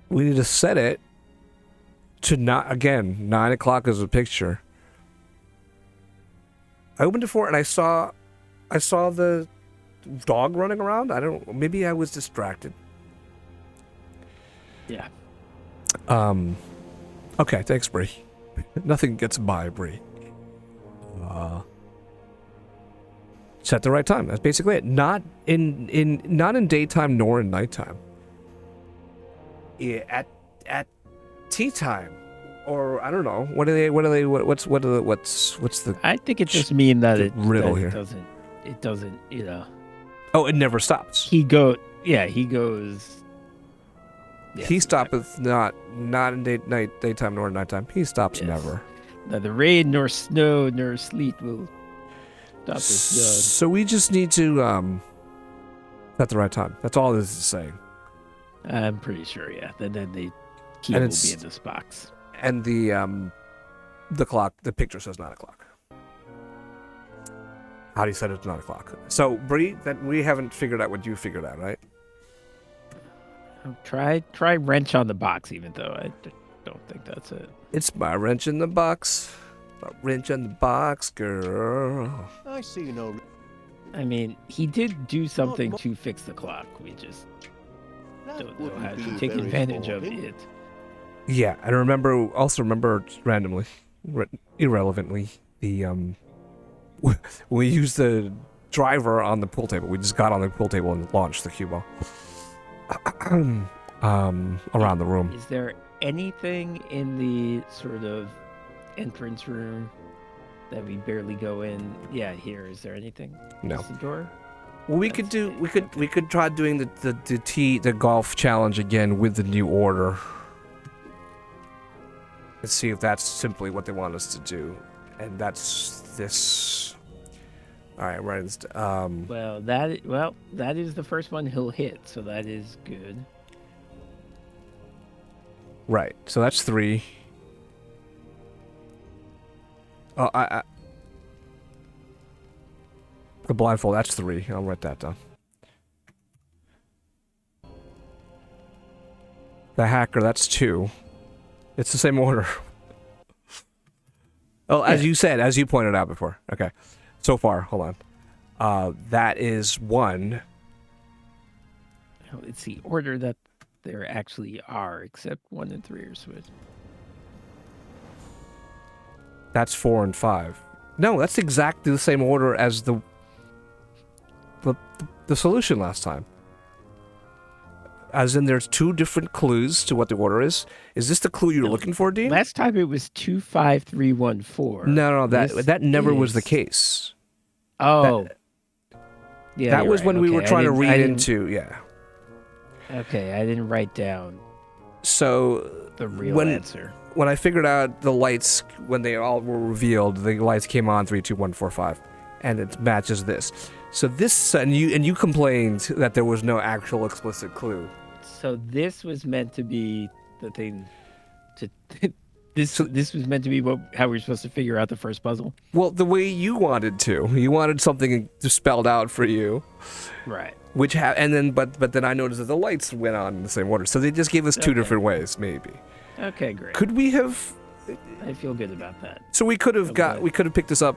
We need to set it to not, again, 9 o'clock is a picture. I opened it for, and I saw the dog running around. I don't, maybe I was distracted. Yeah. Okay, thanks, Bree. Nothing gets by, Bree. Set the right time. That's basically it. Not in daytime nor in nighttime. Yeah, at tea time, or I don't know. What's the? I think it just means that it riddle that here. It doesn't. You know. Oh, it never stops. He goes. He stoppeth not in daytime nor in nighttime. He stops never. Neither rain nor snow nor sleet will stop this God. So we just need to at the right time. That's all this is saying. I'm pretty sure, yeah. Then the key will be in this box. And the clock, the picture says 9 o'clock. How do you set it to 9 o'clock? So, Bree, that we haven't figured out what you figured out, right? Try wrench on the box, even though I don't think that's it. It's my wrench in the box. A wrench in the box, girl. I see no. I mean, he did do something to fix the clock. We just don't know how to take advantage of it. Yeah, and also remember randomly, irrelevantly, the we used the driver on the pool table. We just got on the pool table and launched the cue ball around the room. Is there anything in the sort of entrance room that we barely go in? Yeah, here. Is there anything? No. Just the door? Well, we could try doing the golf challenge again with the new order. Let's see if that's simply what they want us to do, and that's this. All right, right. That is the first one he'll hit, so that is good. Right. So that's 3. Oh, the blindfold. That's 3. I'll write that down. The hacker. That's 2. It's the same order. Oh, as you said, as you pointed out before. Okay. So far, hold on. That is 1. It's the order that there actually are, except 1 and 3 are switched. That's 4 and 5. No, that's exactly the same order as the solution last time. As in, there's 2 different clues to what the order is. Is this the clue you're looking for, Dean? Last time it was 2, 5, 3, 1, 4. No, that never was the case. Oh. Yeah, that was right. when we were Okay, trying to read into, yeah. Okay, I didn't write down So the real answer. When I figured out the lights, when they all were revealed, the lights came on 3, 2, 1, 4, 5, and it matches this. So this, and you complained that there was no actual explicit clue. So this was meant to be the thing. This was meant to be how we were supposed to figure out the first puzzle. Well, the way you wanted to. You wanted something spelled out for you. Right. But then I noticed that the lights went on in the same order. So they just gave us 2 different ways, maybe. Okay, great. Could we have? I feel good about that. So we could have picked this up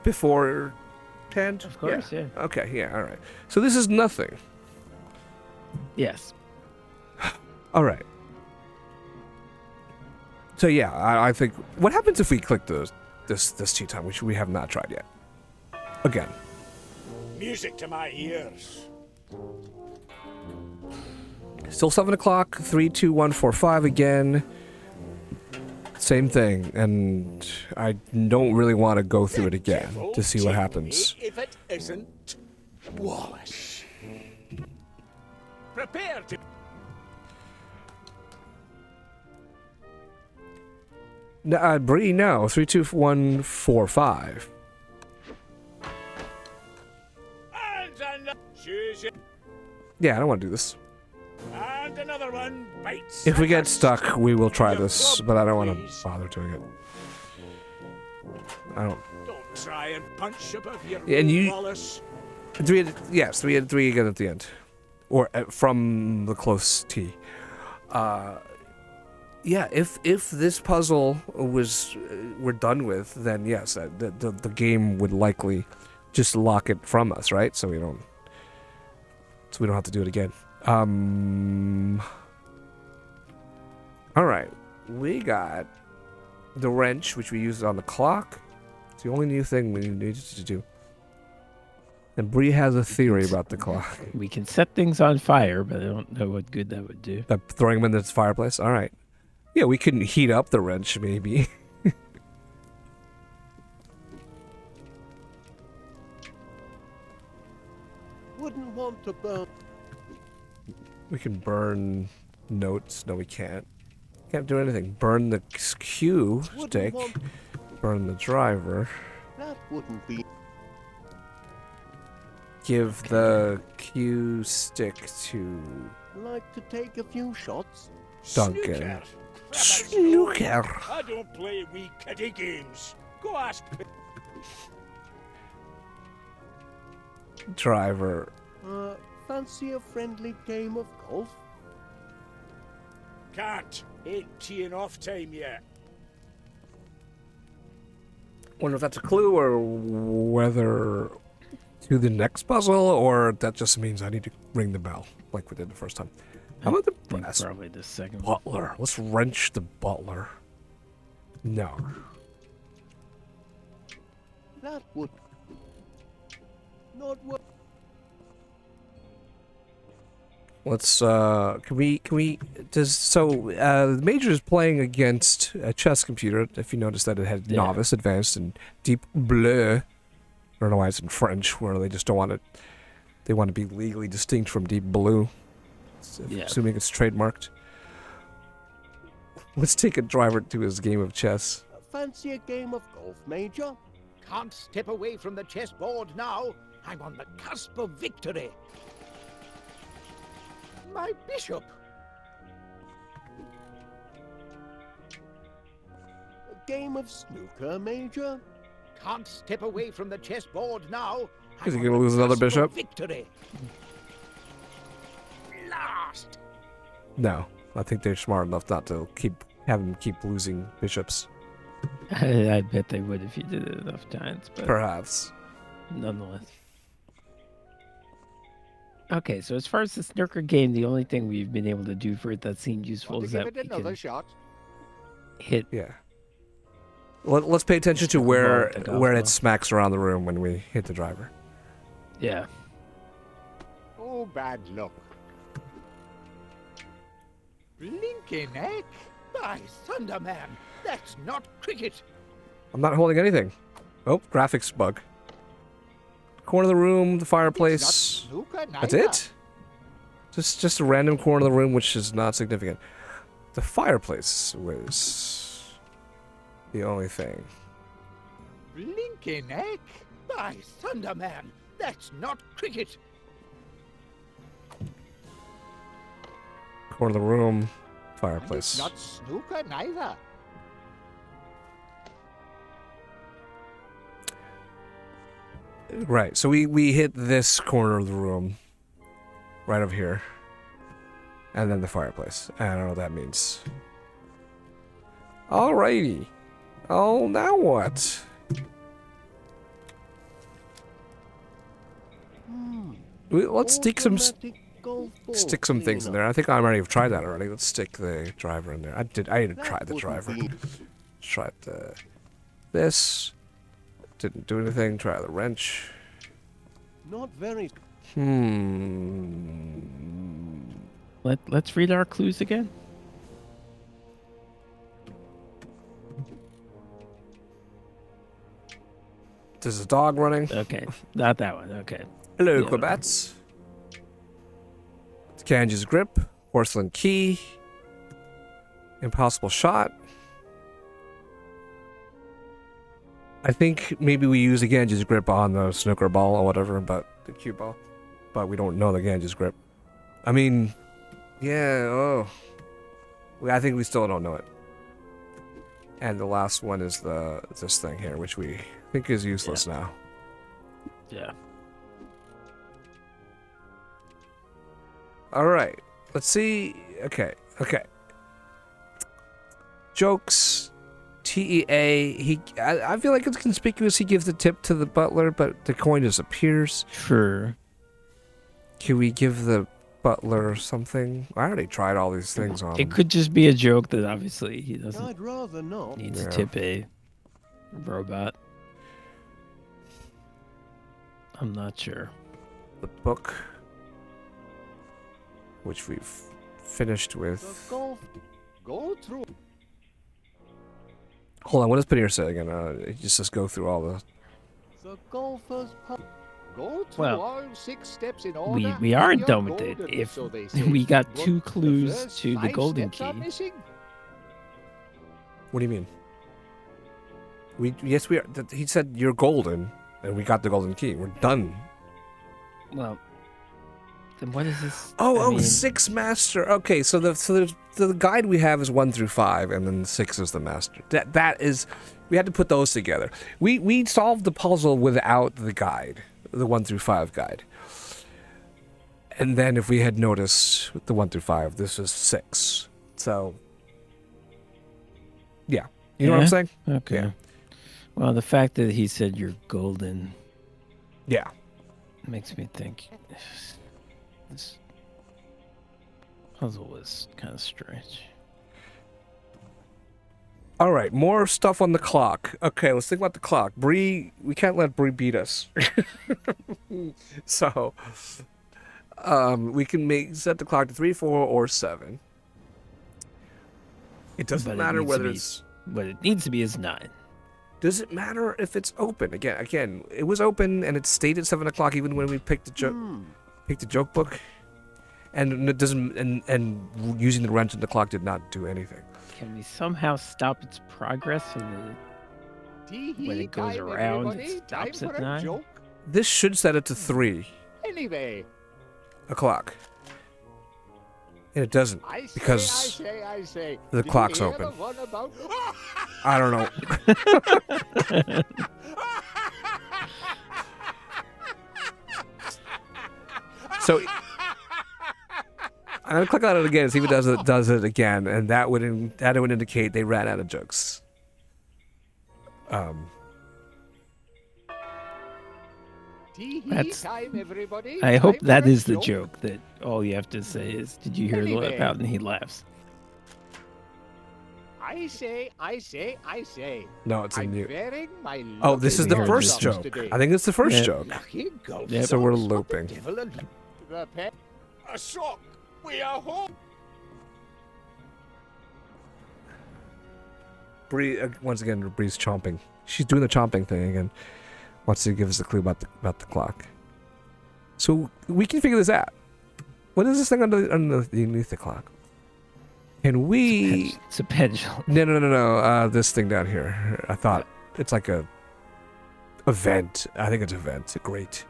before 10. Of course, yeah. Okay, yeah, all right. So this is nothing. Yes. All right. So yeah, I think. What happens if we click this tea time, which we have not tried yet? Again. Music to my ears. Still 7 o'clock. 3, 2, 1, 4, 5 again. Same thing, and I don't really want to go through it again to see what happens. If it isn't Wallace. Prepare to. Bree, no. 3, 2, 1, 4, 5. Yeah, I don't want to do this. And another one bites. If we get stuck, we will try this, but I don't want to bother doing it. I don't. Don't try and punch above your And you. Wallace. 3 again at the end, or from the close T. Yeah, if this puzzle we're done with, then yes, the game would likely just lock it from us, right? So we don't have to do it again. All right, we got the wrench, which we used on the clock. It's the only new thing we needed to do. And Bree has a theory about the clock. We can set things on fire, but I don't know what good that would do. By throwing them in the fireplace? All right. Yeah, we can heat up the wrench, maybe. Wouldn't want to burn. We can burn notes. No, we can't. Can't do anything. Burn the cue stick. Burn the driver. That wouldn't be. Give the cue stick to Like to take a few shots? Duncan. Snooker. I don't play wee kiddie games. Go ask. Driver. Fancy a friendly game of golf? Can't. Ain't teeing off time yet. Wonder if that's a clue or whether to the next puzzle, or that just means I need to ring the bell like we did the first time. How about the brass? Probably the second one. Butler. Let's wrench the butler. No. That would not work. Let's can we the Major is playing against a chess computer. If you notice that it had novice, advanced, and deep bleu. I don't know why it's in French, where they just don't want it. They want to be legally distinct from deep blue. Assuming it's trademarked. Let's take a driver to his game of chess. Fancy a game of golf, Major? Can't step away from the chessboard now. I'm on the cusp of victory. My bishop. A game of snooker, Major? Can't step away from the chessboard now. Is he gonna lose another bishop? Victory. Last. No, I think they're smart enough not to have him keep losing bishops. I bet they would if you did it enough times. But Perhaps. Nonetheless. Okay, so as far as the snooker game, the only thing we've been able to do for it that seemed useful is that we can hit. Yeah. Let's pay attention to where it smacks around the room when we hit the driver. Yeah. Oh, bad luck. Blinking heck! By thunder, man, that's not cricket. I'm not holding anything. Oh, graphics bug. Corner of the room, the fireplace. That's it? Just a random corner of the room, which is not significant. The fireplace was the only thing. Blinking heck! By thunder, man, that's not cricket. Corner of the room, fireplace. It's not snooker neither. Right, so we hit this corner of the room. Right over here. And then the fireplace. I don't know what that means. Alrighty. Oh, now what? Let's take some... golf ball stick some things in cleaner. there. I think I already have tried that already. Let's stick the driver in there. I didn't try the wouldn't driver. be- Tried this. Didn't do anything. Try the wrench. Not very. Let's read our clues again. There's a dog running. Okay, not that one. Okay. Hello, Yeah. Quabats. Ganges grip. Porcelain key. Impossible shot. I think maybe we use the Ganges grip on the snooker ball or whatever, but the cue ball. But we don't know the Ganges grip. I mean, yeah, I think we still don't know it. And the last one is this thing here, which we think is useless now. Yeah. All right. Let's see. Okay. Jokes. TEA. I feel like it's conspicuous. He gives the tip to the butler, but the coin disappears. Sure. Can we give the butler something? I already tried all these things on him. It could just be a joke that obviously he doesn't I'd rather not. need to tip a robot. I'm not sure. The book, which we've finished with. Golf. Go through. Hold on, what does Paneer say again? It just says go through all the. The golfer's putt. Go through Well, all 6 steps in order. We and aren't you're done with it. golden, If so they say. we got But 2 the clues first to the 5 golden steps are key. missing. What do you mean? Yes, we are. He said you're golden, and we got the golden key. We're done. Well, then what is this? Oh, I mean, 6 master. Okay, so the guide we have is 1 through 5, and then 6 is the master. That is, we had to put those together. We solved the puzzle without the guide, the 1 through 5 guide. And then if we had noticed the 1 through 5, this is 6. So, yeah, you know what I'm saying? Okay. Yeah. Well, the fact that he said you're golden. Yeah. Makes me think this puzzle was kind of strange. All right, more stuff on the clock. Okay, let's think about the clock. Bree, we can't let Bree beat us. So, we can set the clock to 3, 4, or 7. It doesn't matter whether it's. What it needs to be is 9. Does it matter if it's open? Again, it was open and it stayed at 7 o'clock even when we picked the joke book, and it doesn't. And using the wrench on the clock did not do anything. Can we somehow stop its progress when it goes around? It stops at 9. This should set it to 3 Anyway. o'clock. And it doesn't because I say. the Did clock's you hear open. the one about... I don't know. So I'm gonna click on it again and see if it does it again, and that would indicate they ran out of jokes. That's. Time, everybody. I hope Time that for a is the joke. That all you have to say is, "Did you hear the Anyway. about?" And he laughs. I say. No, it's a I'm new. wearing my Oh, this is the lucky first golf joke. today. I think it's the first Yeah. joke. Lucky golf Yep. So we're socks. What the looping. devil are- The pen. A sock. We are home. Bree, once again, Bree's chomping. She's doing the chomping thing again. Wants to give us a clue about the clock. So we can figure this out. What is this thing underneath the clock? Can we? It's a pendulum. No. This thing down here. I thought it's like a event. I think it's a vent. Great.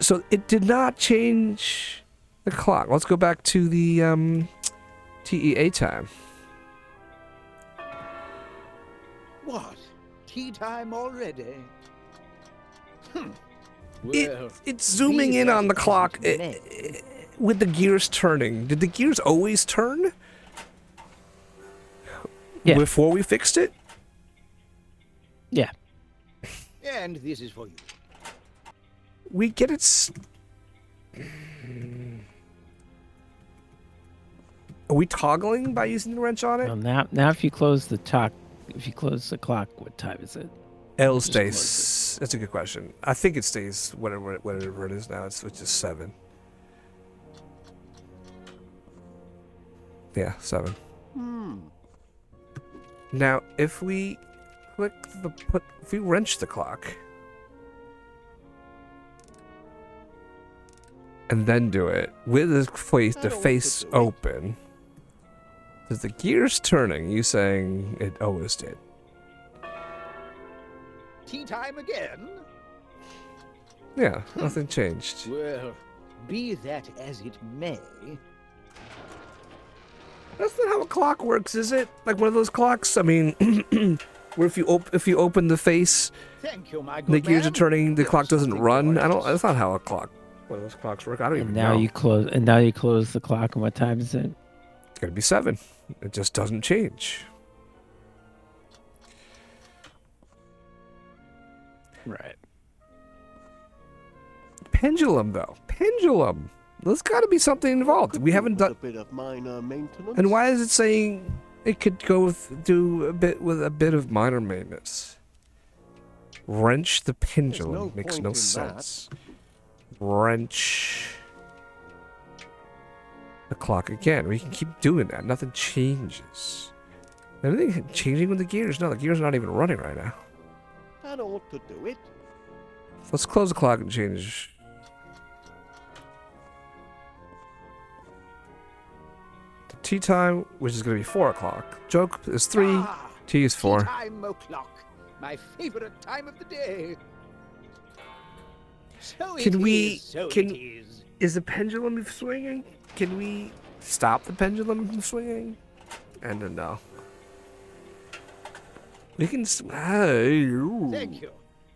So it did not change the clock. Let's go back to the TEA time. What? Tea time already? It's zooming in on the clock with the gears turning. Did the gears always turn? Yeah. Before we fixed it? Yeah. And this is for you. We get it. Are we toggling by using the wrench on it? Well, now if you close the clock, what time is it? It'll Just stay. close That's a good question. I think it stays whatever it is now. It's just 7. Yeah, 7. Now, if we if we wrench the clock and then do it with the face open, is the gears turning? You saying it always did? Tea time again? Yeah, nothing changed. Well, be that as it may. That's not how a clock works, is it? Like one of those clocks? I mean, where if you open the face, Thank you, my good the gears are man. turning, the clock doesn't something run. for us. That's not how one of those clocks work. I don't even Now know. you close the clock, and what time is it? It's gonna be 7. It just doesn't change. Right. Pendulum, though. Pendulum. There's got to be something involved. We haven't done. A bit of minor maintenance. And why is it saying it could do a bit of minor maintenance? Wrench the pendulum no makes point no in sense. Wrench the clock again. We can keep doing that. Nothing changes. Anything changing with the gears? No, the gears are not even running right now. That ought to do it. Let's close the clock and change. The tea time, which is going to be 4 o'clock. Joke is 3. Tea is 4. Time o'clock. My favorite time of the day. So Can it we? is, so Can it is. is the pendulum swinging? Can we stop the pendulum from swinging? And then no. We can. Thank you.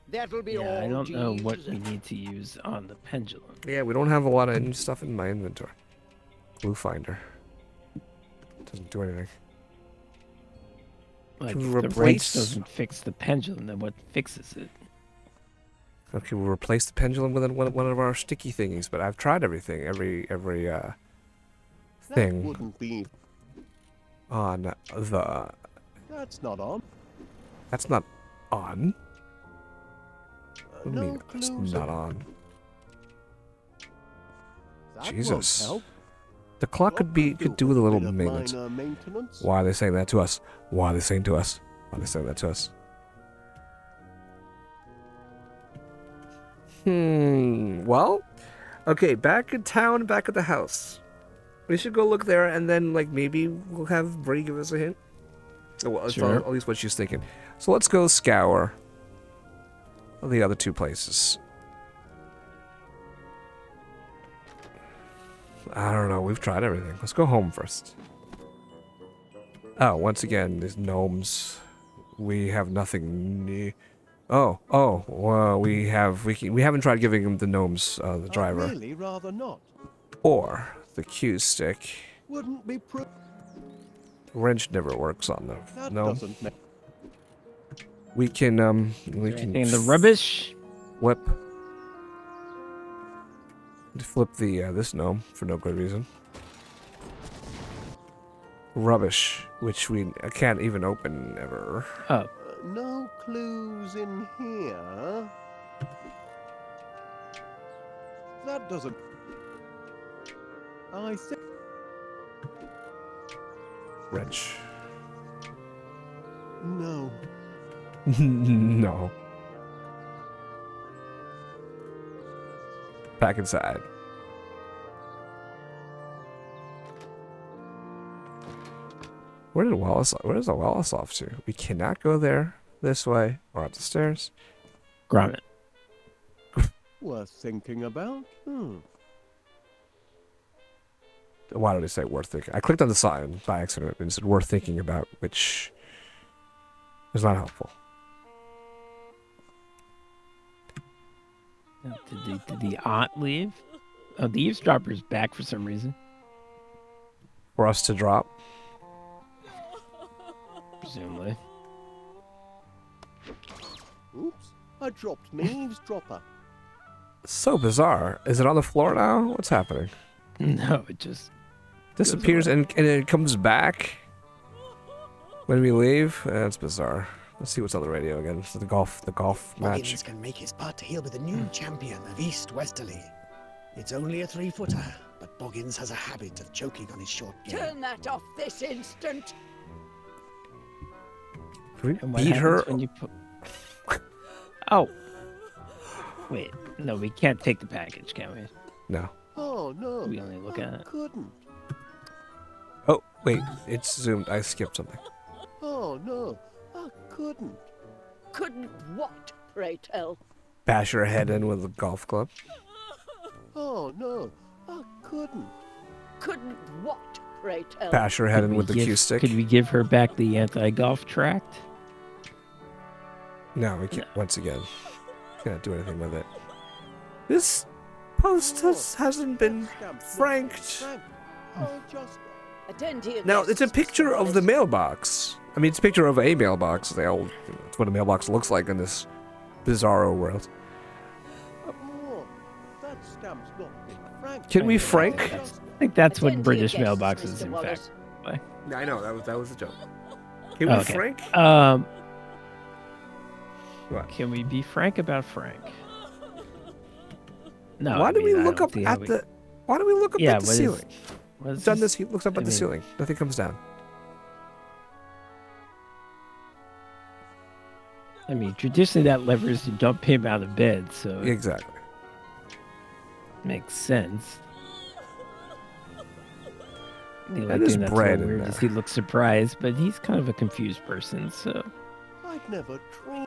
That'll be all. Yeah, I don't know what Jeeves. we need to use on the pendulum. Yeah, we don't have a lot of stuff in my inventory. Glue finder. Doesn't do anything. Like, Can if we the wrench replace? doesn't fix the pendulum, then what fixes it? Okay, we'll replace the pendulum with one of our sticky thingies. But I've tried everything, every That thing wouldn't be. on the. That's not on. That's not on. What do you no mean it's clues not of- on? That won't Jesus. help. The clock could do with a little Bit of maintenance. minor maintenance. Why are they saying that to us? Why are they saying to us? Why are they saying that to us? Well, okay. Back in town, back at the house. We should go look there, and then maybe we'll have Bree give us a hint. Well, that's Sure. at least what she's thinking. So let's go scour the other 2 places. I don't know. We've tried everything. Let's go home first. Oh, once again, these gnomes. We have nothing new. Oh. Well, we haven't tried giving them the gnomes the driver I'd really rather not. or the cue stick. Wouldn't be. Wrench never works on them. That No. doesn't make. We can In the rubbish? Flip the this gnome for no good reason. Rubbish, which we can't even open ever. Oh. No clues in here. That doesn't. I think. Wrench. No. No. Back inside. Where is the Wallace off to? We cannot go there this way or up the stairs. Gromit. Worth thinking about. Why did it say worth thinking? I clicked on the sign by accident and it said worth thinking about, which is not helpful. Did the aunt leave? Oh, the eavesdropper's back for some reason. For us to drop. Presumably. Oops. I dropped me eavesdropper. So bizarre. Is it on the floor now? What's happening? No, it just disappears and it comes back when we leave. That's bizarre. Let's see what's on the radio again. So the golf match. Boggins can make his putt. He'll be the new champion of East Westerly. It's only a 3-footer, but Boggins has a habit of choking on his short game. Turn that off this instant. Can And we what beat her? happens when you put... Oh. Wait, no, we can't take the package, can we? No. Oh, no. We only look at it. Couldn't. Oh, wait. It's zoomed. I skipped something. Oh, no. I couldn't. Couldn't what, pray tell? Bash her head in with a golf club. Oh, no. I couldn't. Couldn't what, pray tell? Bash her head in with the cue stick. Could we give her back the anti-golf tract? No, we can't. Once again, can't do anything with it. This post hasn't been franked. Attend here. Now, it's a picture of the mailbox. I mean, it's a picture of a mailbox. It's what a mailbox looks like in this bizarro world. Oh, that stamp's not been franked. Can we frank? I think that's what British mailboxes, in fact. Yeah, I know. That was a joke. Can we Okay. frank? What? Can we be frank about Frank? No. Why I do we mean, I look don't up see how at we- the? Why do we look up Yeah, at the what is- ceiling? what is Done this? this. He looks up at I the mean- ceiling. Nothing comes down. I mean, traditionally that levers to dump him out of bed, so Exactly. makes sense. The That only is thing that's a bread little in weird is there. he looks surprised, but he's kind of a confused person, so I'd never dreamed.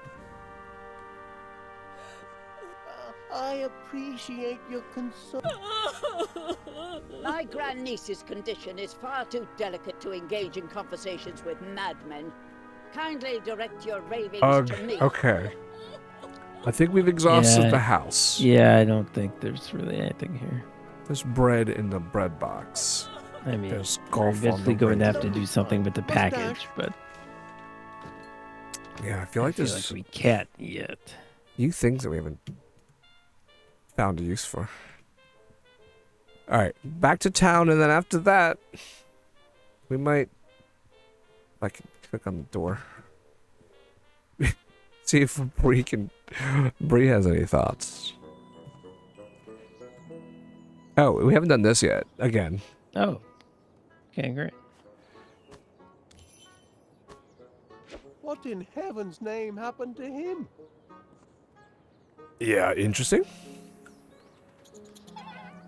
I appreciate your concern. My grandniece's condition is far too delicate to engage in conversations with madmen. Kindly direct your ravings to me. Okay. I think we've exhausted Yeah. the house. Yeah, I don't think there's really anything here. There's bread in the bread box. I mean, There's we're golf on eventually the going to radio. have to do something with the package, but Yeah, I feel like I feel there's like we can't yet. new things that we haven't found a use for. All right, back to town, and then after that, we might. I can click on the door. See if Bree has any thoughts. Oh, we haven't done this yet. Again. Oh. Okay, great. What in heaven's name happened to him? Yeah, interesting.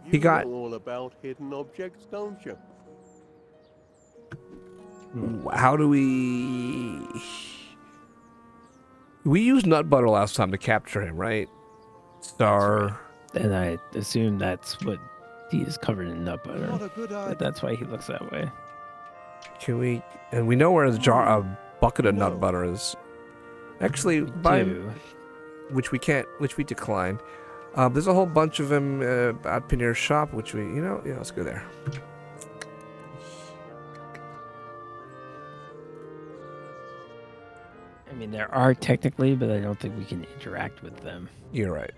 You got- know all about hidden objects, don't you? How do we? We used nut butter last time to capture him, right? Star. And I assume that's what he is covered in nut butter. What a good idea. That's why he looks that way. Can we? And we know where the jar, a bucket of nut butter is. Actually, do. which we can't, which we declined. There's a whole bunch of them at Panier's shop, which we, yeah, let's go there. I mean, there are technically, but I don't think we can interact with them. You're right.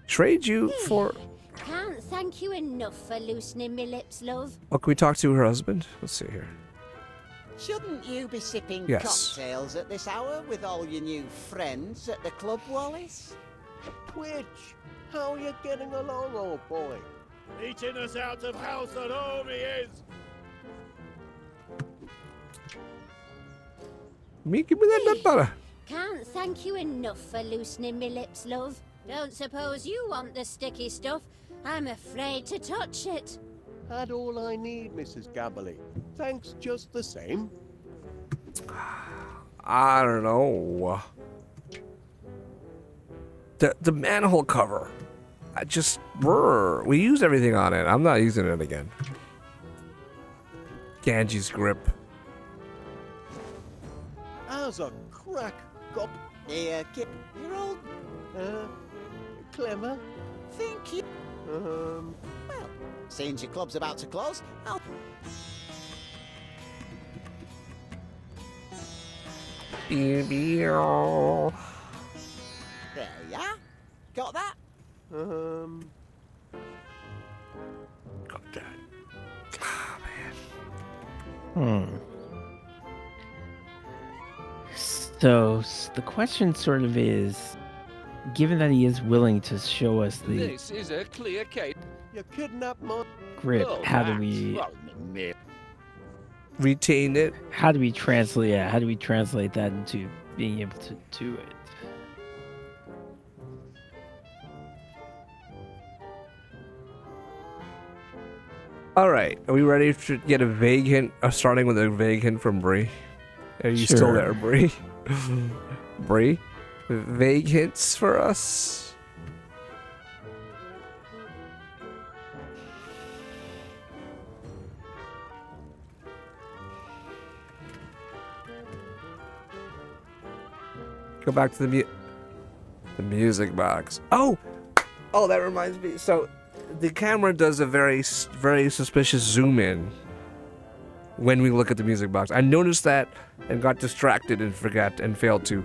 Trade you for. Can't thank you enough for loosening me lips, love. Oh, can we talk to her husband? Let's see here. Shouldn't you be sipping Yes. cocktails at this hour with all your new friends at the club, Wallace? Twitch, how are you getting along, old boy? Eating us out of house at home, he is. Give me that nut butter. Can't thank you enough for loosening me lips, love. Don't suppose you want the sticky stuff? I'm afraid to touch it. Had all I need, Mrs. Gabberly. Thanks just the same. I don't know. The manhole cover. We used everything on it. I'm not using it again. Ganji's grip. As a crack gop. Here, kid. You're all Clever. think you. Well, since your club's about to close, I'll. Beow. There ya. Got that? Got that. So the question sort of is, given that he is willing to show us the This is a clear case. You kidnapped my... grip, Oh, how do that's we well, me. Retain it. how do we translate? Yeah, how do we translate that into being able to do it? All right, are we ready to get a vague hint? Starting with a vague hint from Bree. Are you still Sure. there, Bree? Bree, vague hints for us. Go back to the music box. Oh, that reminds me. So, the camera does a very suspicious zoom in when we look at the music box. I noticed that and got distracted and forgot and failed to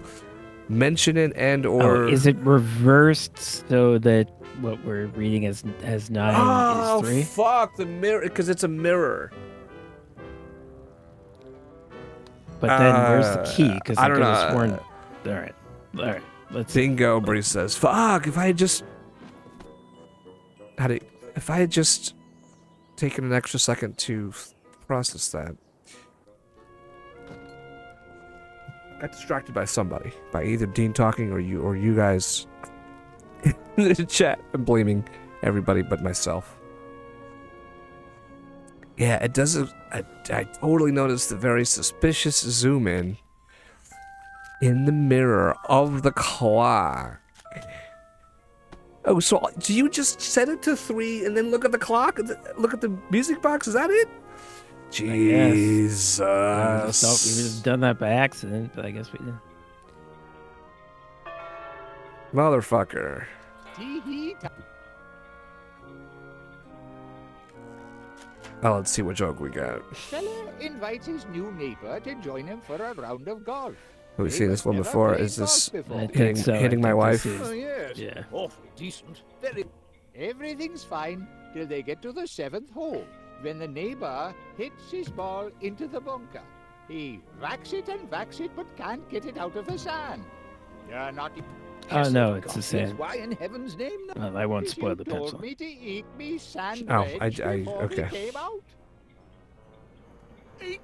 mention it or. Is it reversed so that what we're reading as 9 is 3? Fuck the mirror, because it's a mirror. But then where's the key? Because I don't could have know. sworn. All right. Let's. Bingo, Bree says. Fuck! If I had just taken an extra second to process that. Got distracted by somebody, by either Dean talking or you guys in the chat. I'm blaming everybody but myself. Yeah, it does. I totally noticed the very suspicious zoom in the mirror of the clock. Oh, so do you just set it to 3 and then look at the clock? Look at the music box? Is that it? Jesus. We would have done that by accident, but I guess we did. Motherfucker. Oh, let's see what joke we got. Fella invites his new neighbor to join him for a round of golf. Have we seen this one before? Is this hitting I my think wife? this is- Oh, yes. Yeah. Awfully decent. Very. Everything's fine till they get to the 7th hole, when the neighbor hits his ball into the bunker. He racks it and whacks it, but can't get it out of the sand. You're not. Oh no, it's the Yes, same. Why in heaven's name? Well, I won't If spoil you the told pencil. me to eat me sand Oh, wedge before okay. he came out. Eat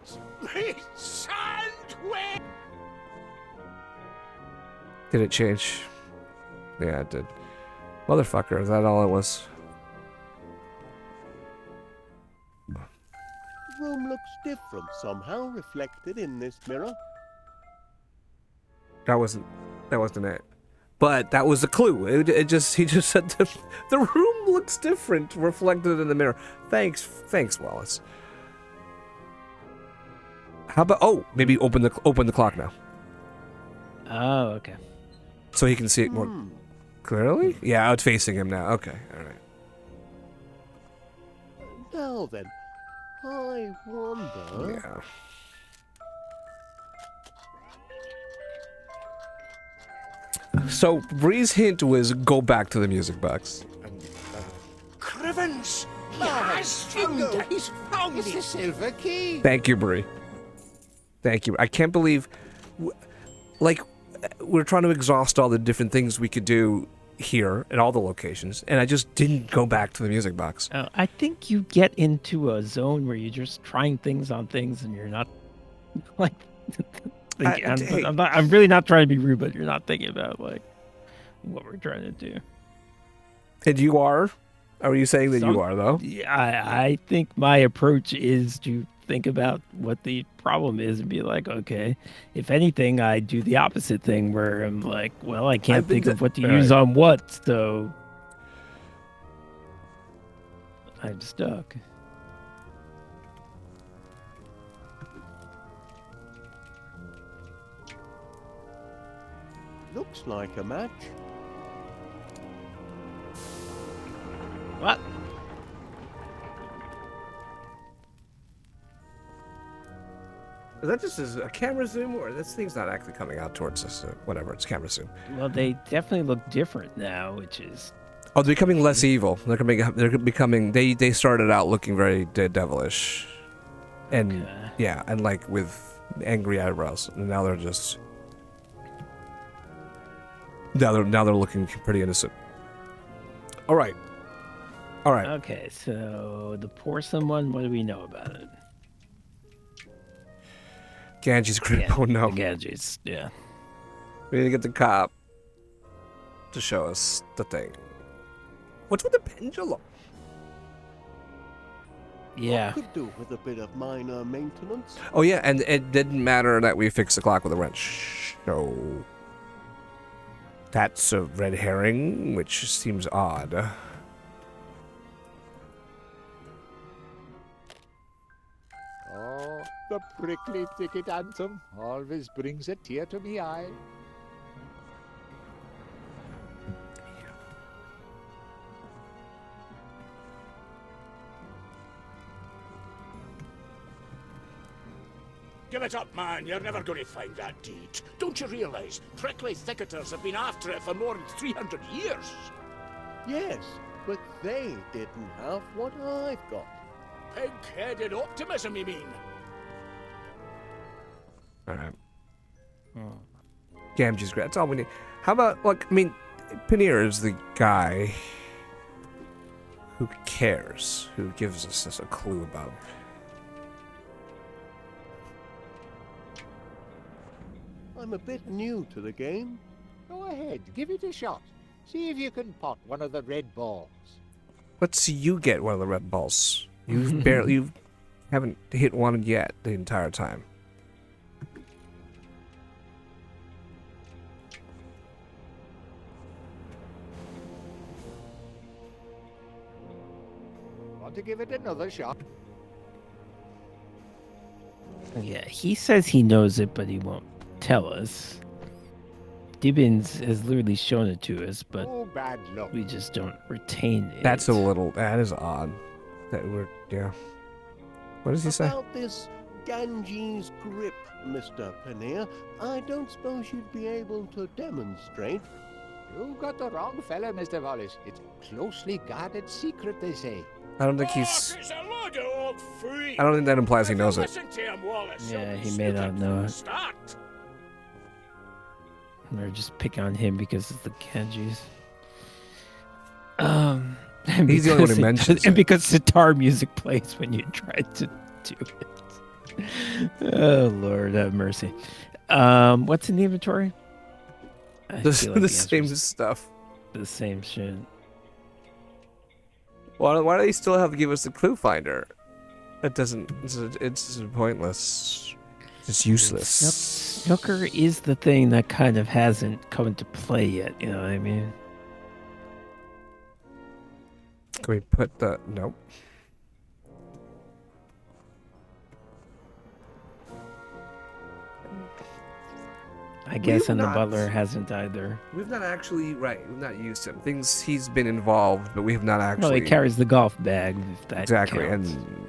me sandwich! Did it change? Yeah, it did. Motherfucker, is that all it was? The room looks different somehow, reflected in this mirror. That wasn't it. But that was a clue. He just said the room looks different, reflected in the mirror. Thanks, Wallace. How about maybe open the clock now, Oh, okay. so he can see it more clearly. Yeah, it's facing him now. Okay, all right. Now then, I wonder... Yeah. So Bree's hint was go back to the music box. Crivens! He Oh, has found bingo. it! He's found It's the it! silver key. Thank you, Bree. Thank you. I can't believe, we're trying to exhaust all the different things we could do here at all the locations, and I just didn't go back to the music box. Oh, I think you get into a zone where you're just trying things on things, and you're not like. I'm really not trying to be rude, but you're not thinking about like what we're trying to do. And you are? Are you saying that you are though? Yeah, I think my approach is to think about what the problem is and be like, okay, if anything, I do the opposite thing where I'm like, well, I can't think of what to use on what, so I'm stuck. Looks like a match. What? Is that just a camera zoom, or this thing's not actually coming out towards us? Whatever, it's camera zoom. Well, they definitely look different now, which is... Oh, they're becoming less evil. They're becoming. They started out looking very devilish, and yeah, and like with angry eyebrows, and now they're just. Now they're looking pretty innocent. All right. Okay, so the porcelain one. What do we know about it? Ganji's grip. Oh no. Ganji's. Yeah. We need to get the cop to show us the thing. What's with the pendulum? Yeah. Could do with a bit of minor maintenance. Oh yeah, and it didn't matter that we fixed the clock with a wrench. So that's a red herring, which seems odd. Oh, the prickly thicket anthem always brings a tear to me eye. Give it up, man. You're never going to find that deed. Don't you realize prickly thicketers have been after it for more than 300 years? Yes, but they didn't have what I've got. Pig-headed optimism, you mean? All right. Gamgee's great. That's all we need. How about, like, I mean, Paneer is the guy who cares, who gives us a clue about. I'm a bit new to the game. Go ahead, give it a shot. See if you can pot one of the red balls. Let's see you get one of the red balls. You haven't hit one yet the entire time. Want to give it another shot? Yeah, he says he knows it, but he won't tell us. Dibbins has literally shown it to us, but bad luck. We just don't retain it. That is odd. That we're, yeah. What does he say? About this Ganji's grip, Mr. Paneer, I don't suppose you'd be able to demonstrate. You got the wrong fella, Mr. Wallace. It's a closely guarded secret, they say. I don't think he's... It's a load of old free. I don't think that implies he knows it. Listen to him, Wallace. Yeah, he may not know it. Start. Or just pick on him because it's the Genjis. He's the only one who mentions and because sitar music plays when you try to do it. Oh Lord, have mercy. What's in the inventory? The same stuff. The same shit. Why do they still have to give us the clue finder? It doesn't. It's pointless. It's useless. Snooker is the thing that kind of hasn't come into play yet. You know what I mean? Can we put the nope? I guess, and the butler hasn't either. We've not actually We've not used him. He's been involved, but we have not actually. Well, he carries the golf bag. If that exactly, counts. and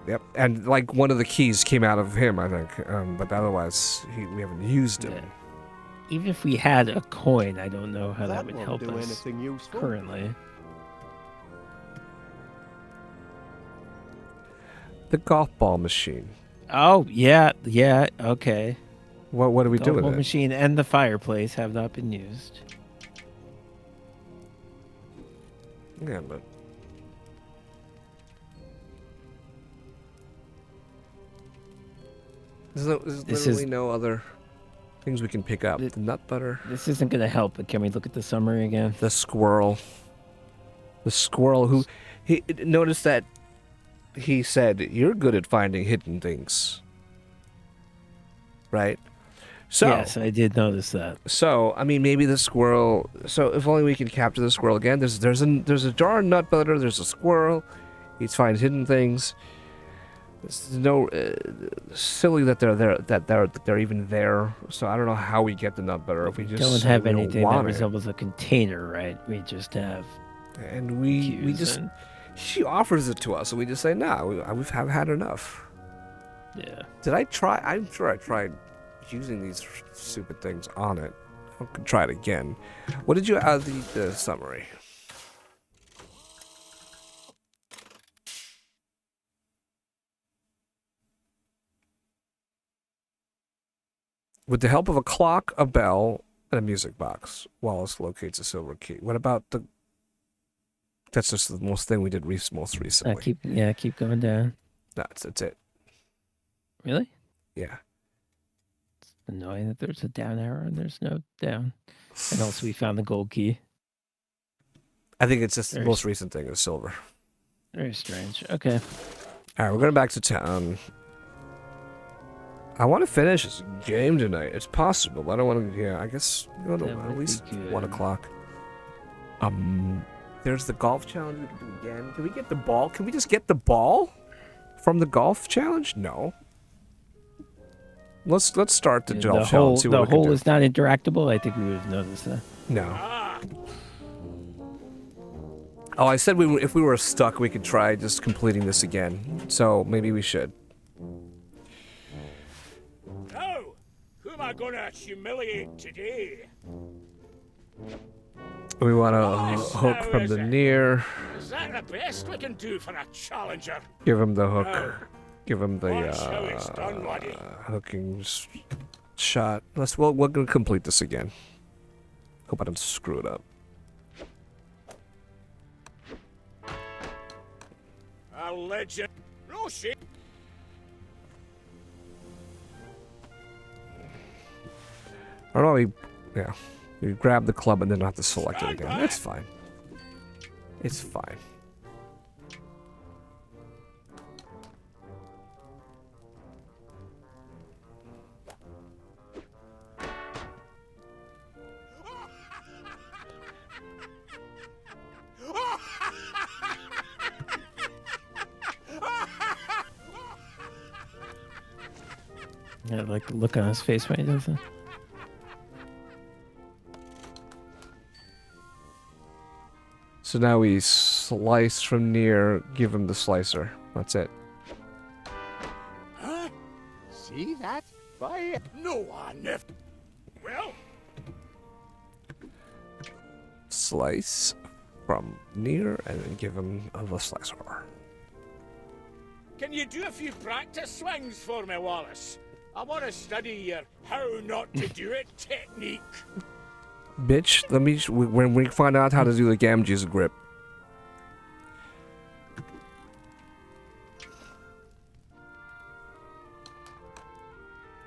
yep, and like one of the keys came out of him, I think. But otherwise, we haven't used him. Yeah. Even if we had a coin, I don't know how that would won't help do us anything useful. currently. The golf ball machine. Oh yeah, okay. What do we do with The it? machine and the fireplace have not been used. Yeah, but there's literally no other things we can pick up. The nut butter. This isn't going to help, but can we look at the summary again? The squirrel. The squirrel who... Notice that he said, you're good at finding hidden things. Right? So, yes, I did notice that. So, I mean, maybe the squirrel... So, if only we can capture the squirrel again. There's a jar of nut butter. There's a squirrel. He finds hidden things. It's no silly that they're there, that they're even there. So I don't know how we get the nut butter if we just Don't have anything that want it. resembles a container, right? We just have. And we just she offers it to us, and we just say no. We've had enough. Yeah. Did I try? I'm sure I tried using these stupid things on it. I could try it again. What did you add the summary? With the help of a clock, a bell, and a music box, Wallace locates a silver key. What about the... That's just the most thing we did most recently. Keep going down. That's it. Really? Yeah. It's annoying that there's a down arrow and there's no down. And also we found the gold key. I think it's just the most recent thing is silver. Very strange. Okay. All right, we're going back to town. I want to finish this game tonight. It's possible, but I don't want to... Yeah, I guess go to at least 1 o'clock. There's the golf challenge we can do again. Can we get the ball? Can we just get the ball from the golf challenge? No. Let's start the golf challenge. See what the we can hole do. is not interactable. I think we would have noticed that. No. Oh, I said if we were stuck, we could try just completing this again. So maybe we should. Now, who am I gonna humiliate today? We want to hook from the near. Is that the best we can do for a challenger? Give him the hook. Now, Give him the watch how it's done, laddie. hooking shot. We're gonna complete this again. Hope I don't screw it up. A legend. No shit. Or no, we grab the club and then have to select it again. It's fine. It's fine. Yeah, like the look on his face when he does that. So now we slice from near, give him the slicer. That's it. Huh? See that? Why? No, I never. Well, Slice from near and then give him the slicer. can you do a few practice swings for me, Wallace? I want to study your how not to do it technique. Bitch, when we find out how to do the Gamgee's grip.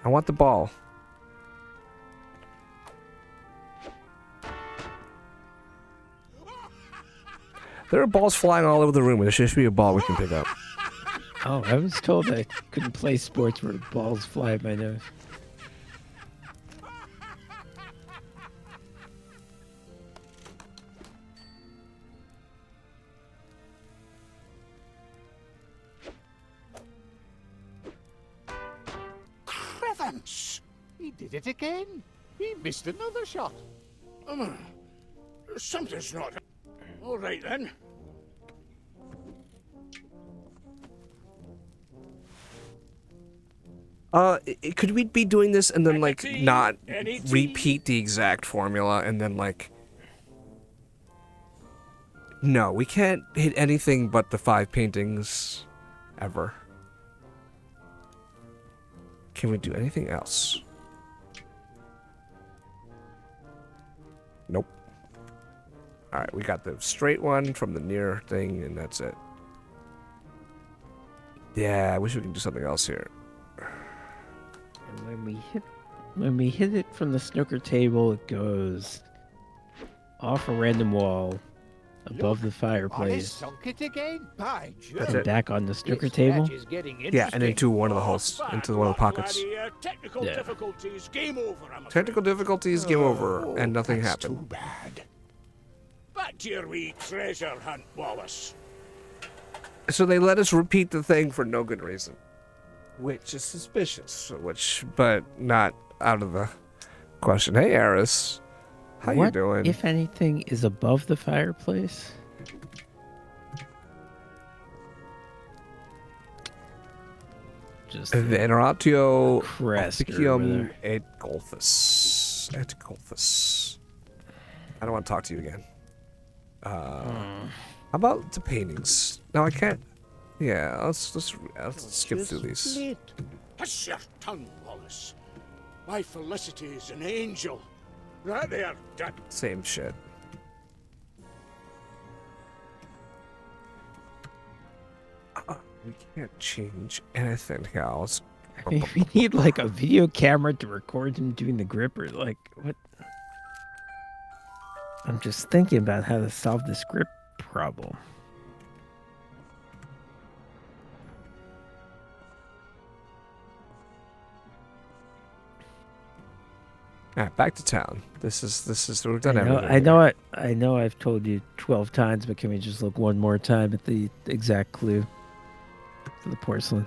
I want the ball. There are balls flying all over the room, and there should be a ball we can pick up. Oh, I was told I couldn't play sports where balls fly at my nose. Crevance! He did it again. He missed another shot. Something's not. All right then. Could we be doing this and then like not repeat the exact formula and then like? No, we can't hit anything but the 5 paintings, ever. Can we do anything else? Nope. Alright, we got the straight one from the near thing, and that's it. Yeah, I wish we could do something else here. And when we hit it from the snooker table, it goes off a random wall above the fireplace. Sunk it again. By Jove. That's and it. back on the snooker table. Yeah, and into one of the holes, into one of the pockets. Technical difficulties, game over. I'm afraid. Technical difficulties, game over, and nothing happened. Too bad. Back to your wee treasure hunt, Wallace. So they let us repeat the thing for no good reason, which is suspicious. But not out of the question. Hey, Eris, how you doing? If anything, is above the fireplace? just Veneratio crest or officium whatever. et golfus. Et golfus. I don't want to talk to you again. How about the paintings? No, I can't. Yeah, let's skip through these. Hush your tongue, Wallace. My Felicity is an angel. Right there, Dad. Same shit. We can't change anything else. I mean, we need like a video camera to record him doing the grip, or like what? I'm just thinking about how to solve this grip problem. Alright, back to town. This is we've done everything. I know I've told you 12 times, but can we just look one more time at the exact clue for the porcelain?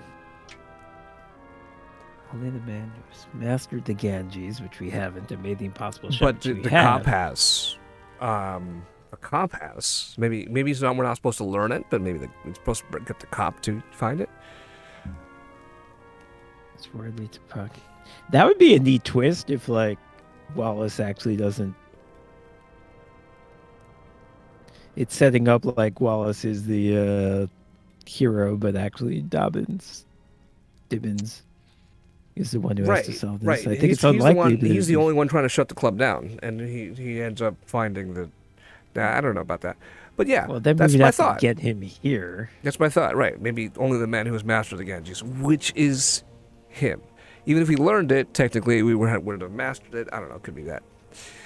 Only the man who has mastered the Ganges, which we haven't, and made the impossible shot. But the cop has. A cop has. Maybe it's not. We're not supposed to learn it, but maybe we're supposed to get the cop to find it. It's word leads to pocket. That would be a neat twist if, like, Wallace actually doesn't. It's setting up like Wallace is the hero, but actually Dibbins is the one who has to solve this. Right. I think it's unlikely. He's the only one trying to shut the club down, and he ends up finding the. I don't know about that, but yeah, Well, then that's we'd my have thought. to get him here. That's my thought. Right? Maybe only the man who has mastered the Ganges, which is him. Even if we learned it, technically we would have mastered it. I don't know. Could be that.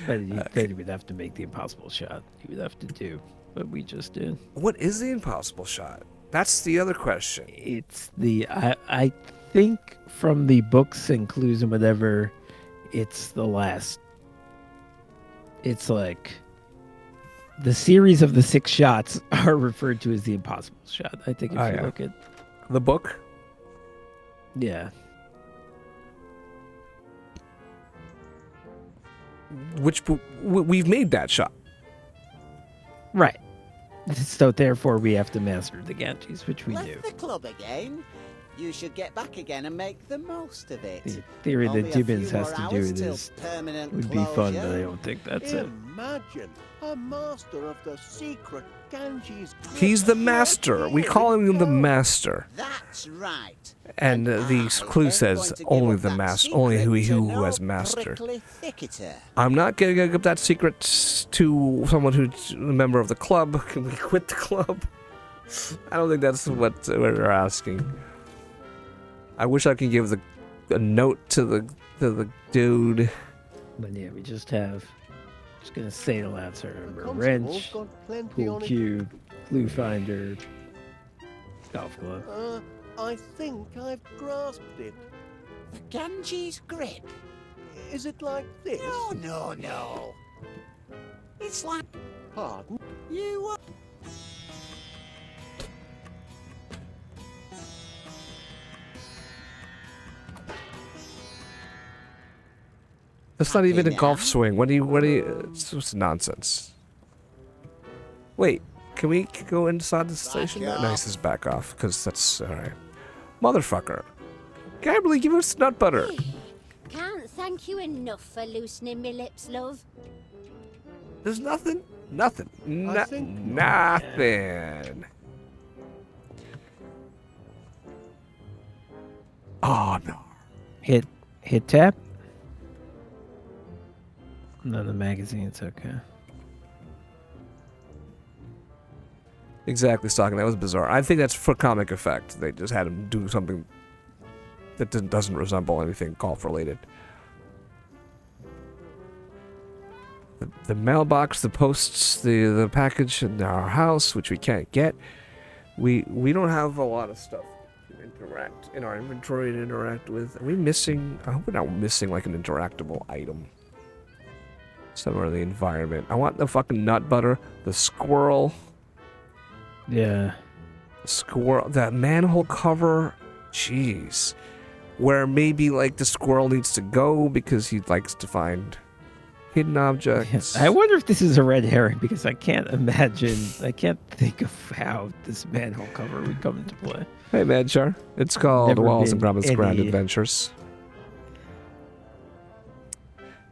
But then he would have to make the impossible shot. He would have to do what we just did. What is the impossible shot? That's the other question. It's the I think from the books and clues and whatever, it's the last. It's like the series of the 6 shots are referred to as the impossible shot. I think if you look at the book. Yeah. Which we've made that shot. Right. So therefore we have to master the Ganges, which we do. Left the club again? You should get back again and make the most of it. The theory Only that a Dibbins few has more to do hours with till this permanent would be fun, but closure. I don't think that's it. Imagine a master of the secret Ganges. He's the master. We call him the master. That's right. And the clue says only the master, only who has mastered. Prickly thicketer. I'm not going to give that secret to someone who's a member of the club. Can we quit the club? I don't think that's what we're asking. I wish I could give a note to the dude. But yeah, we just have. Just gonna say the last remember: Constable's wrench, got plenty pool on it. cue, clue finder, golf club. I think I've grasped it. The Ganges grip. Is it like this? No. It's like. Pardon? You are. That's not even a golf swing. What do you? It's nonsense. Wait, can we go inside the station? off. Nice, is back off, because that's alright. Motherfucker. Gabrielle, give us nut butter. Can't thank you enough for loosening me lips, love. There's nothing. I think Nothing. Oh no. Hit tab. No, the magazine. It's okay. Exactly, Stocking. That was bizarre. I think that's for comic effect. They just had him do something that doesn't resemble anything golf related. The mailbox, the posts, the package in our house, which we can't get. We don't have a lot of stuff to interact in our inventory to interact with. Are we missing? I hope we're not missing like an interactable item somewhere in the environment. I want the fucking nut butter, the squirrel. Yeah. Squirrel, that manhole cover, jeez, where maybe like the squirrel needs to go because he likes to find hidden objects. I wonder if this is a red herring because I can't think of how this manhole cover would come into play. Hey, Manchar. It's called Never Wallace and been Gromit's Grand any- Adventures.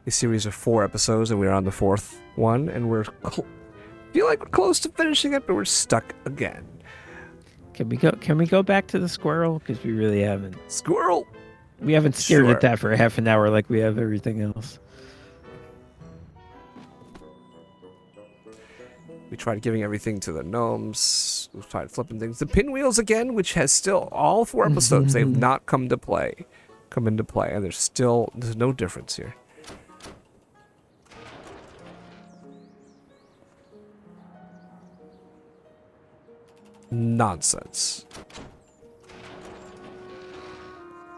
A series of 4 episodes, and we're on the 4th one, and feel like we're close to finishing it, but we're stuck again. Can we go back to the squirrel? Because we really haven't. Squirrel! We haven't stared Sure. at that for half an hour like we have everything else. We tried giving everything to the gnomes. We tried flipping things. The pinwheels again, which has still all 4 episodes. They've not come into play, and there's no difference here. Nonsense.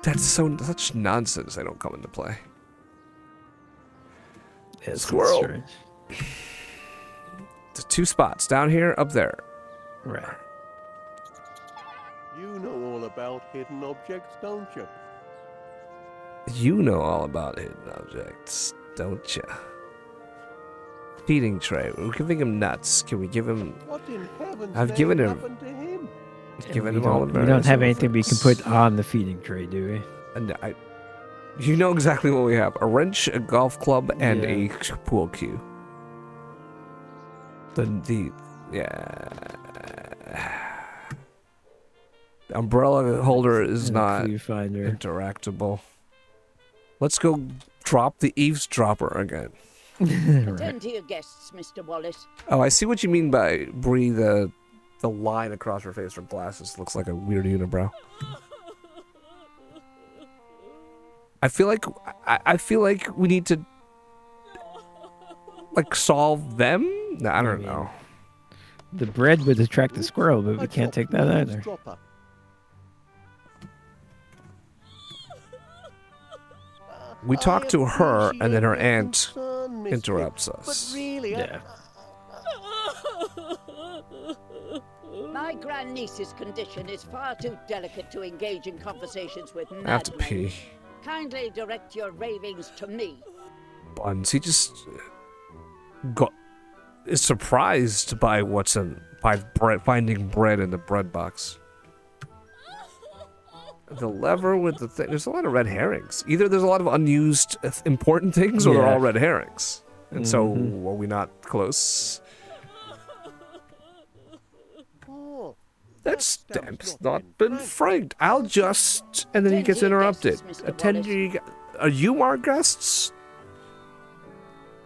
That's such nonsense. They don't come into play. Squirrel. There's 2 spots down here, up there. Right. You know all about hidden objects, don't you? You know all about hidden objects, don't you? Feeding tray. We're giving him nuts. Can we give him? What in heaven's I've name given him. happened to him? Given we him all don't, the we don't have various anything we can effects. put on the feeding tray, do we? And you know exactly what we have: a wrench, a golf club, and a pool cue. The umbrella holder is And not clue finder. interactable. Let's go drop the eavesdropper again. Attend to your guests, Mr. Wallace. Oh, I see what you mean by Bree. The line across her face from glasses looks like a weird unibrow. I feel like we need to solve them. No, I don't know. The bread would attract the squirrel, but we can't take that either. We talk to her, and then her aunt interrupts us. Yeah. My grandniece's condition is far too delicate to engage in conversations with I have to madmen. pee. Kindly direct your ravings to me. Buns. He just is surprised by finding bread in the bread box. The lever with the thing. There's a lot of red herrings. Either there's a lot of unused important things, or they're all red herrings. And so, are we not close? That stamp's not been franked. I'll just... And then he gets interrupted. Attend to... Are you our guests?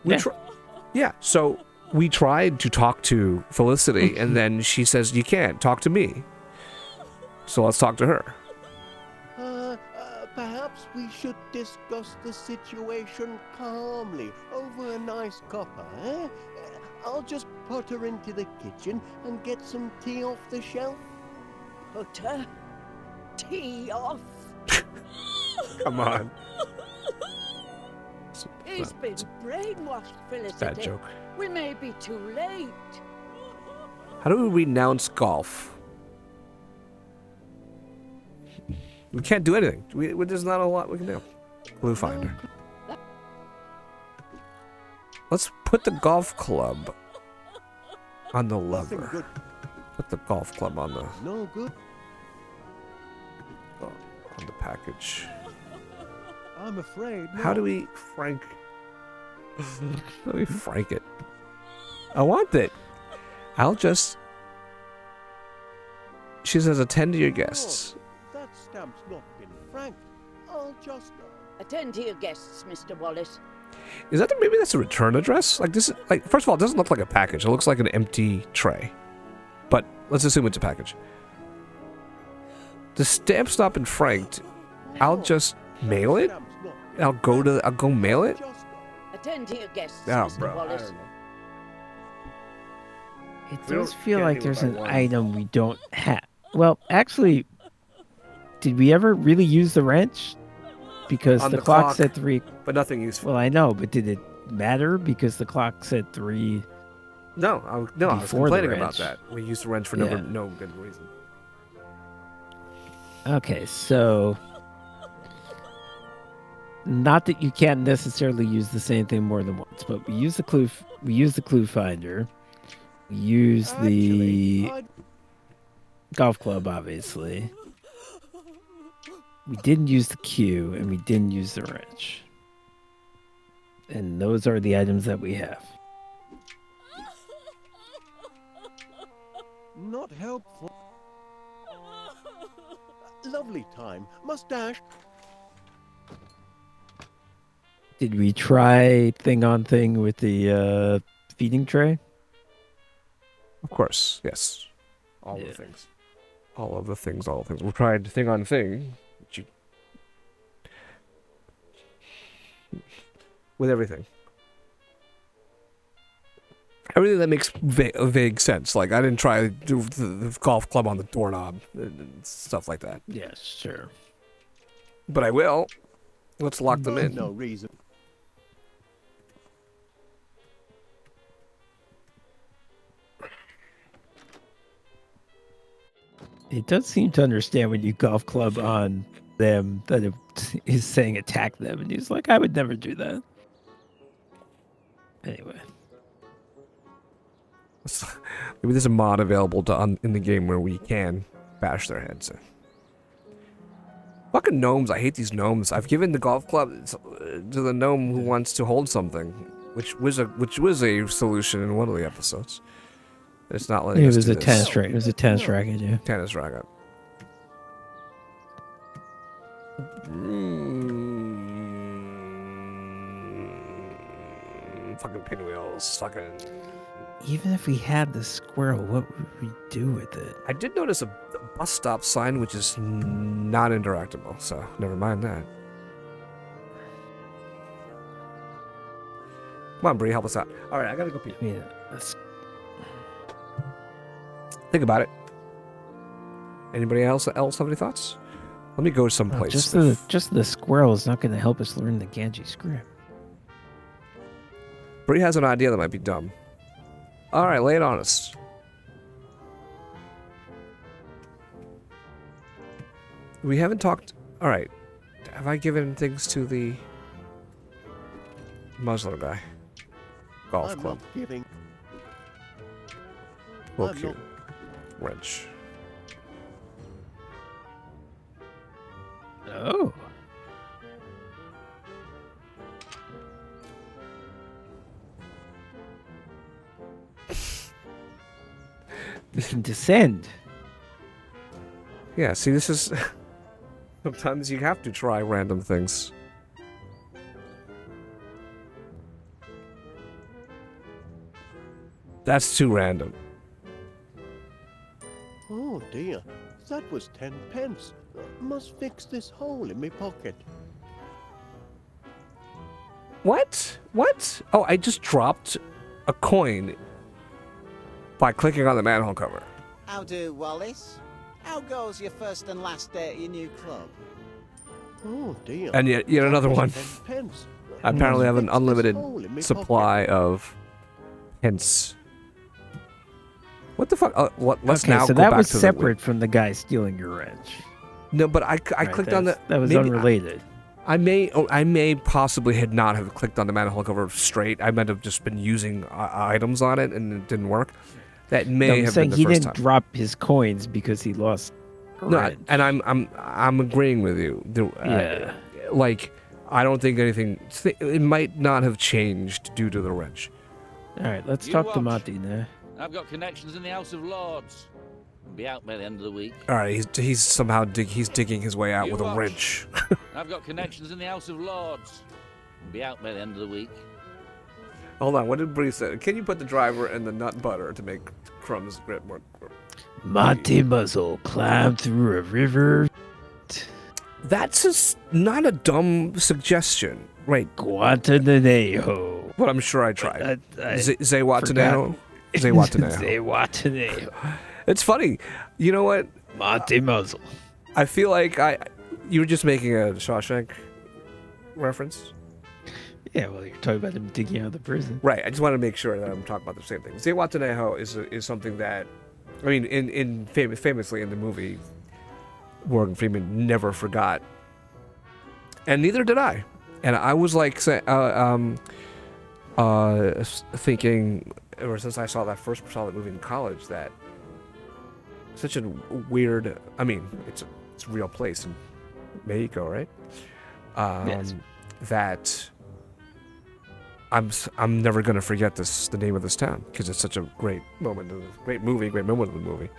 Yeah, so we tried to talk to Felicity, and then she says, you can't. Talk to me. So let's talk to her. Perhaps we should discuss the situation calmly over a nice cuppa, eh? I'll just put her into the kitchen and get some tea off the shelf. Put her tea off. Come on. He's been brainwashed, Felicity. Bad joke. We may be too late. How do we renounce golf? We can't do anything. There's not a lot we can do. Clue finder. Let's put the golf club on the lever. Put the golf club on the... No good. On the package. I'm afraid. How do we frank... Let me frank it. I want it. I'll just... She says attend to your guests. That stamp's not been franked. I'll just... Attend to your guests, Mr. Wallace. Is that maybe that's a return address? Like this, first of all, it doesn't look like a package. It looks like an empty tray. But let's assume it's a package. The stamp's not been franked. I'll just mail it. I'll go mail it. Attend to your guests, Oh, Mr. bro, I Wallace. don't know. It does feel like there's an item we don't have. Well, actually, did we ever really use the wrench? Because On the the clock clock, said 3. But nothing useful. Well, I know, but did it matter because the clock said 3? No, I was Before the complaining about wrench. that. We used the wrench for Yeah. no good reason. Okay, so Not that you can't necessarily use the same thing more than once, but we use the clue. We use the clue finder. We use the golf club, obviously. We didn't use the cue, and we didn't use the wrench. And those are the items that we have. Not helpful. Lovely time. Mustache. Did we try thing on thing with the feeding tray? Of course, yes. All the things. All of the things, all the things. We tried thing on thing. With everything. Everything that makes vague sense. Like, I didn't try to do the golf club on the doorknob and stuff like that. Yes, sure. But I will. Let's lock them in. No reason. It does seem to understand when you golf club on them that it is saying attack them, and he's like, I would never do that. Anyway. Maybe there's a mod available in the game where we can bash their heads in. Fucking gnomes, I hate these gnomes. I've given the golf club to the gnome who wants to hold something, which was a solution in one of the episodes. It's not letting us do this. It was a tennis racket, yeah. Tennis racket. Fucking pinwheels, fucking... Even if we had the squirrel, what would we do with it? I did notice a bus stop sign, which is not interactable, so never mind that. Come on, Bree, help us out. All right, I gotta go pee. Think about it. Anybody else have any thoughts? Let me go someplace. Just the squirrel is not going to help us learn the Ganji script. Bree has an idea that might be dumb. All right, lay it on us. We haven't talked... All right. Have I given things to the Muslim guy? Golf club. Not giving. Okay. Wrench. Oh. Descend. Yeah, see, this is... Sometimes you have to try random things. That's too random. Oh dear, that was 10 pence. Must fix this hole in my pocket. What? What? Oh, I just dropped a coin by clicking on the manhole cover. How do, Wallace? How goes your first and last day at your new club? Oh dear. And yet another one. 10 pence. I apparently have an Fix this unlimited hole in my supply of pence. What the fuck? Let's Okay, now so go that back was to separate from the guy stealing your wrench. No, but I Right, clicked on the... That was maybe unrelated. I may possibly not have clicked on the manhole cover straight. I might have just been using items on it and it didn't work. That may have been the he first didn't time. drop his coins because he lost. No, and I'm agreeing with you. Yeah. Like, I don't think anything... It might not have changed due to the wrench. All right, let's You talk to watch. Monty now. I've got connections in the House of Lords. I'll be out by the end of the week. All right, he's somehow digging his way out You with a watch. wrench. I've got connections in the House of Lords. I'll be out by the end of the week. Hold on, what did Bree say? Can you put the driver in the nut butter to make Crumb's grip more... Monty Muzzle climbed through a river. That's not a dumb suggestion. Right. Guantanamo. But I'm sure I tried. Zewataneo. Zewataneo. It's funny. You know what? Monty Muzzle. I feel like you were just making a Shawshank reference. Yeah, well, you're talking about him digging out of the prison. Right. I just want to make sure that I'm talking about the same thing. Zewataneo is something that, I mean, famously in the movie, Morgan Freeman never forgot. And neither did I. And I was like, thinking, ever since I saw that movie in college, that such a weird. I mean, it's a real place in Mexico, right? Yes. That I'm never gonna forget the name of this town because it's such a great moment, great moment of the movie.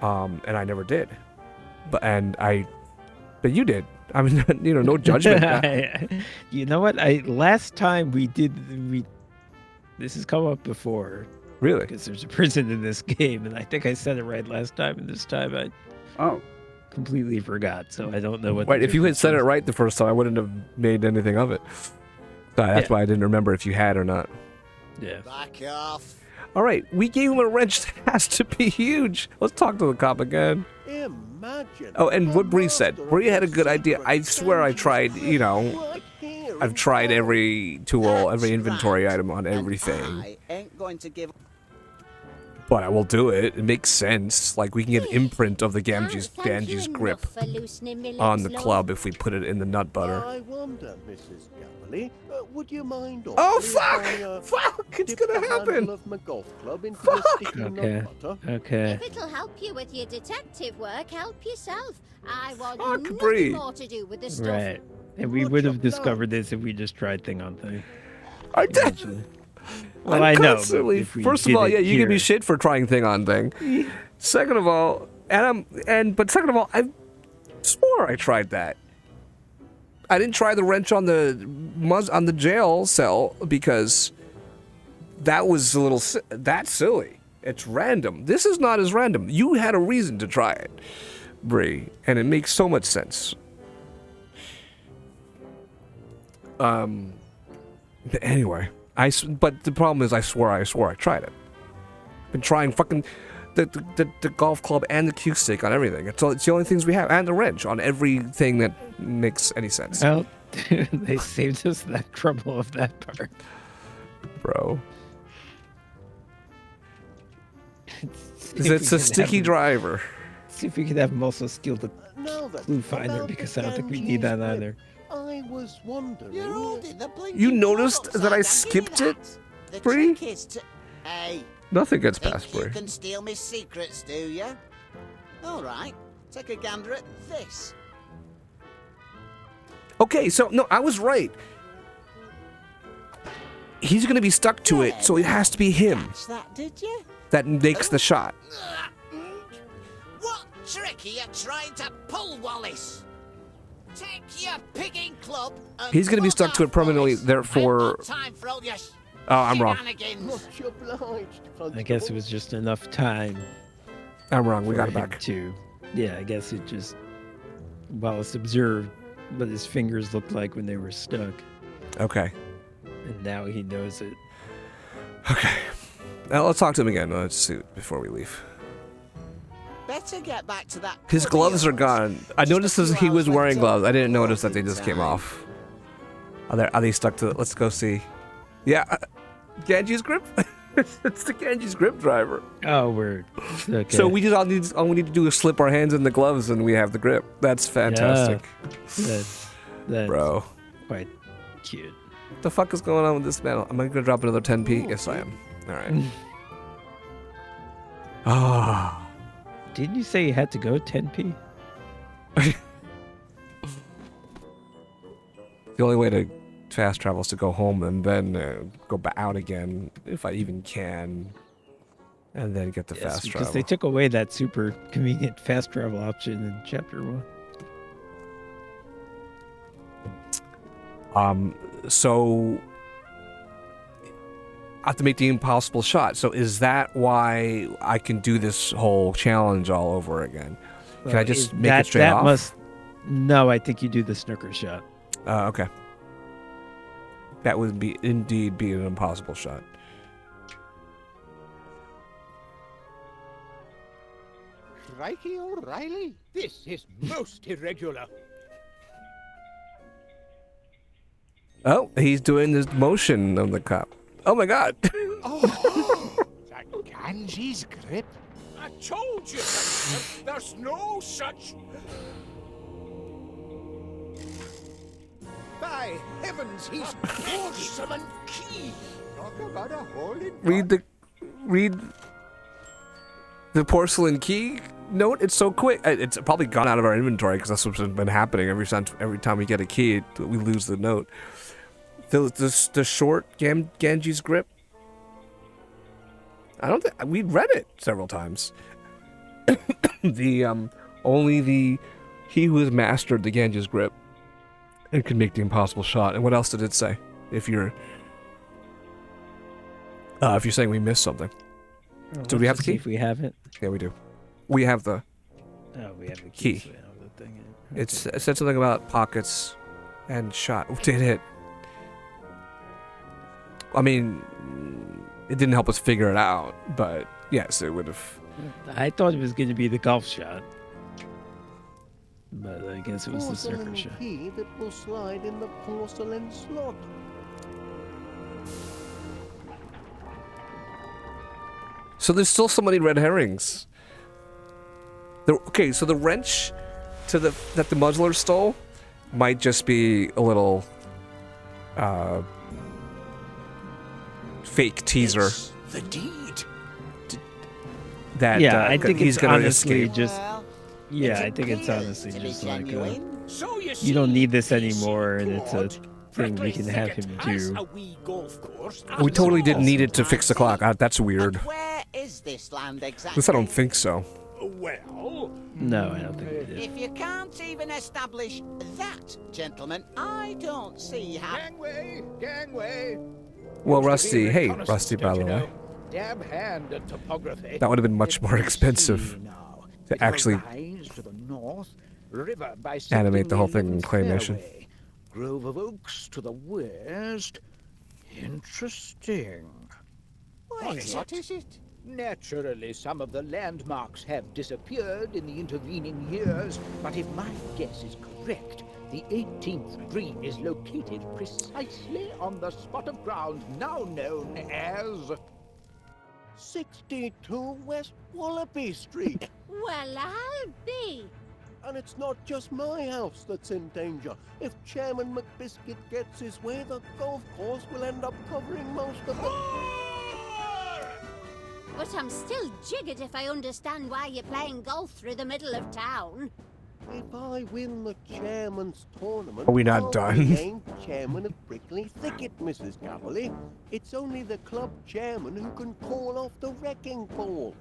And I never did, but you did. I mean, no judgment. You know what? Last time this has come up before. Really? Because there's a prison in this game, and I think I said it right last time, and this time I completely forgot, so I don't know what. Right, if you had said it right the first time, I wouldn't have made anything of it. That's why I didn't remember if you had or not. Yeah. Back off. All right, we gave him a wrench that has to be huge. Let's talk to the cop again. Imagine. Oh, and what Bree said. Bree had a good idea. I swear I tried, I've tried every tool, every inventory item on everything. I ain't going to give. But I will do it. It makes sense. Like, we can get an imprint of the Ganges grip on the club if we put it in the nut butter. I wonder, Mrs. Galley, would you mind? Oh, fuck! Fuck! It's gonna happen! Of my golf club into Fuck! the sticky Okay. nut butter? Okay. If it'll help you with your detective work, help yourself. I want Fuck, Bree. nothing more to do with the stuff. Right. And we would have discovered this if we just tried thing on thing. I did. Well, I know. Constantly, But if we first of did all, it yeah, you give me here- shit for trying thing on thing. Second of all, second of all, I swore I tried that. I didn't try the wrench on the jail cell because that was a little that's silly. It's random. This is not as random. You had a reason to try it, Bree, and it makes so much sense. But anyway, but the problem is I swore I tried it. Been trying fucking the golf club and the cue stick on everything. It's the only things we have, and the wrench on everything that makes any sense. Well, they saved us that trouble of that part. Bro. It's a sticky driver. See if we could have them also steal the Now then, clue finder, about because the I don't think we Ganges need that grip. either. I was wondering. You're holding the blinking You noticed club that I upside down. Give me skipped it, that. The Bree? trick is to. Hey. Nothing gets Think past you Bree. can steal me secrets, do you? All right. Take a gander at this. Okay, so no, I was right. He's gonna be stuck to it, so it has to be him Catch that, did you? that makes the shot. What trick are you trying to pull, Wallace? Take your pigging club and He's gonna be fuck stuck to it off, permanently, Wallace. therefore. I've got time for all your Oh, I'm wrong. shenanigans. Much obliged, I guess it was just enough time. I'm wrong. We for got it him back. Yeah, I guess it just Wallace observed what his fingers looked like when they were stuck, Okay. and now he knows it. Okay. Now let's talk to him again. Let's see before we leave. Better get back to that. His club of gloves are yours. gone. I Just a noticed few he was hours wearing left gloves. I till didn't notice that they closing just came time. off. Are they stuck to it? Let's go see. Yeah, Ganges grip. It's the Ganges grip driver. Oh, we're okay. So we just all we need to do is slip our hands in the gloves and we have the grip. That's fantastic. That's Bro. quite cute. What the fuck is going on with this man? Am I gonna drop another 10p? Yes, I am. All right. Ah. Didn't you say you had to go 10p? The only way to fast travel is to go home and then go back out again, if I even can, and then get the fast because travel. they took away that super convenient fast travel option in chapter 1. So I have to make the impossible shot. So is that why I can do this whole challenge all over again? Can I just make it straight off? No, I think you do the snooker shot. Okay. That would indeed be an impossible shot. Crikey O'Reilly, This is most irregular. Oh, he's doing this motion of the cop. Oh my god. Oh, the Ganges grip. I told you, there's no such. By heavens, he's porcelain key. Talk about a hole in Read the porcelain key note. It's so quick. It's probably gone out of our inventory because that's what's been happening every time we get a key, we lose the note. The short Genji's grip. I don't think we read it several times. Only he who has mastered the Genji's grip and can make the impossible shot. And what else did it say? If you're saying we missed something. Do we have the key? If we haven't. Yeah, we do. We have the. Oh, we have the key. So we have the thing. It said something about pockets and shot. Did it? I mean, it didn't help us figure it out, but yes, it would have. I thought it was going to be the golf shot, but I guess it was the snooker Porcelain shot. key that will slide in the porcelain slot. So there's still so many red herrings. Okay, so the wrench that the muzzler stole might just be a little fake teaser. It's the deed. That I think he's it's gonna honestly escape. just. Yeah, I think it's honestly just like you don't need this anymore, and it's a thing we can have him do. We totally didn't need it to fix the clock. That's weird. Where is this land At exactly? least I don't think so. Well, no, I don't think we did. If you can't even establish that, gentlemen, I don't see how. Gangway! Well, Rusty, hey, Rusty, by the way. Dab hand at topography. That would have been much more expensive to actually To the north, river animate the whole thing in claymation. Grove of oaks to the west. Interesting. What is it? Naturally, some of the landmarks have disappeared in the intervening years, but if my guess is correct, the 18th green is located precisely on the spot of ground now known as 62 West Wallaby Street. Well, I'll be. And it's not just my house that's in danger. If Chairman McBiscuit gets his way, the golf course will end up covering most of the... But I'm still jiggered if I understand why you're playing golf through the middle of town. If I win the chairman's tournament, Are we not I'll done? be named chairman of Brickley Thicket, Mrs. Cavalier. It's only the club chairman who can call off the wrecking ball.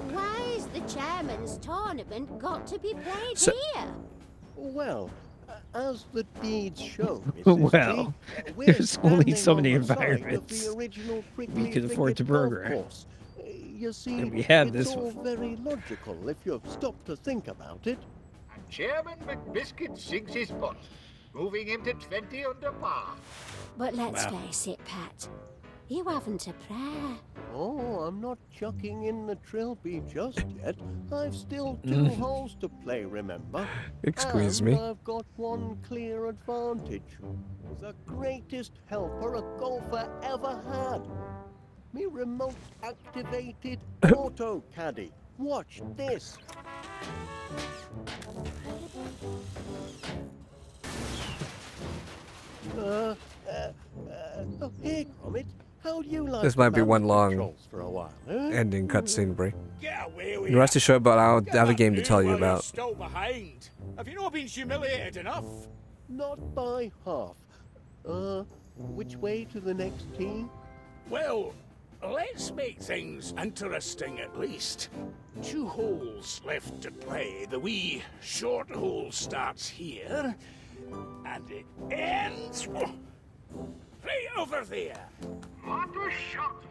Why is the chairman's tournament got to be played So- here? Well, as the deeds show, Mrs. Well, G, we're there's only so standing many on the site of environments the original we Brickley can afford to Thicket golf burger. course. You see, And we have it's this all one. very logical if you stop to think about it. Chairman McBiscuit sinks his butt, moving him to 20 under par. But let's Wow. face it, Pat. You haven't a prayer. Oh, I'm not chucking in the trilby just yet. I've still 2 holes to play, remember? Excuse and me. I've got one clear advantage. The greatest helper a golfer ever had. Me remote-activated auto caddy. Watch this. Oh, hey, Gromit. How do you like This might be the one long controls for a while, huh? ending cutscene, Brie. Get away with The rest of the show, but I'll have a game to tell you While you're about. still behind. Have you not been humiliated enough? Not by half. Which way to the next tee? Well, let's make things interesting at least. 2 holes left to play. The wee short hole starts here, and it ends right over there. What a shot!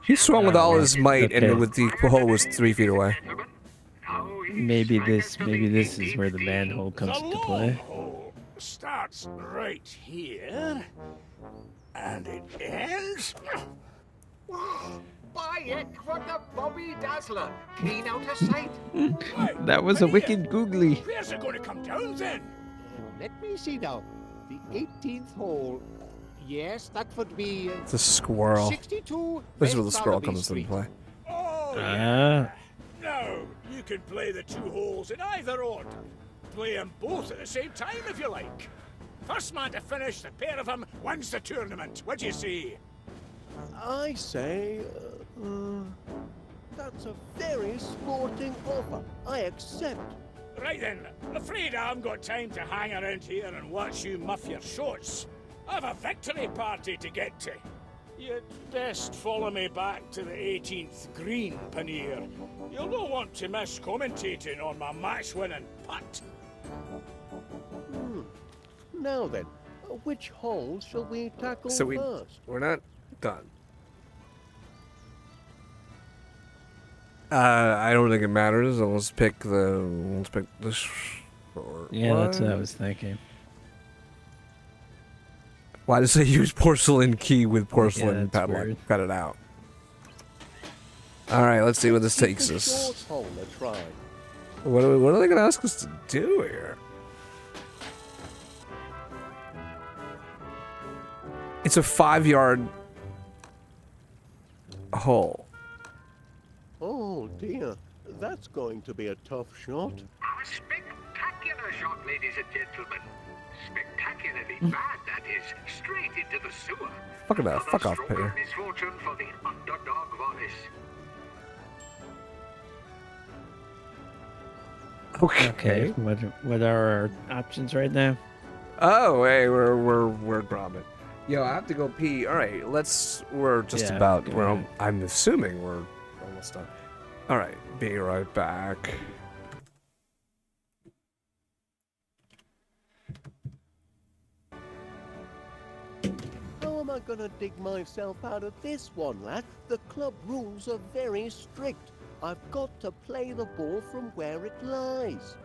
He swung with all his might, Okay. and with the hole was 3 feet away. Maybe this is where the manhole comes The into long play. hole starts right here, and it ends. By heck, what a Bobby Dazzler! Clean out of sight. That was a wicked googly. Where's it going to come down then? Let me see now. The 18th hole. Yes, that would be It's a squirrel. 62 This is where the West squirrel Wallaby comes into Street. play. Oh, Ah. no, you can play the 2 holes in either order. Play them both at the same time if you like. First man to finish, the pair of them wins the tournament. What do you say? I say, that's a very sporting offer. I accept. Right then, afraid I haven't got time to hang around here and watch you muff your shots. I've a victory party to get to. You'd best follow me back to the 18th green, Paneer. You'll not want to miss commentating on my match-winning putt. Now then, which hole shall we tackle So first? we're not done. I don't think it matters. Let's pick this. Or Yeah, that's what I what? was thinking. Why does it use porcelain key with porcelain that's padlock? weird. Cut it out. All right, let's see what this takes Short us. hole a try. What are they going to ask us to do here? It's a 5-yard hole. Oh dear, that's going to be a tough shot. A spectacular shot, ladies and gentlemen. Spectacularly bad, that is. Straight into the sewer. Fuck off, Stroke Peter. of misfortune for the underdog Wallace. Okay. What are our options right now? Oh, hey, we're Gromit. Yo, I have to go pee. All right, we're just Yeah, about. go We're. ahead. I'm assuming we're almost done. All right, be right back. How am I gonna dig myself out of this one, lad? The club rules are very strict. I've got to play the ball from where it lies.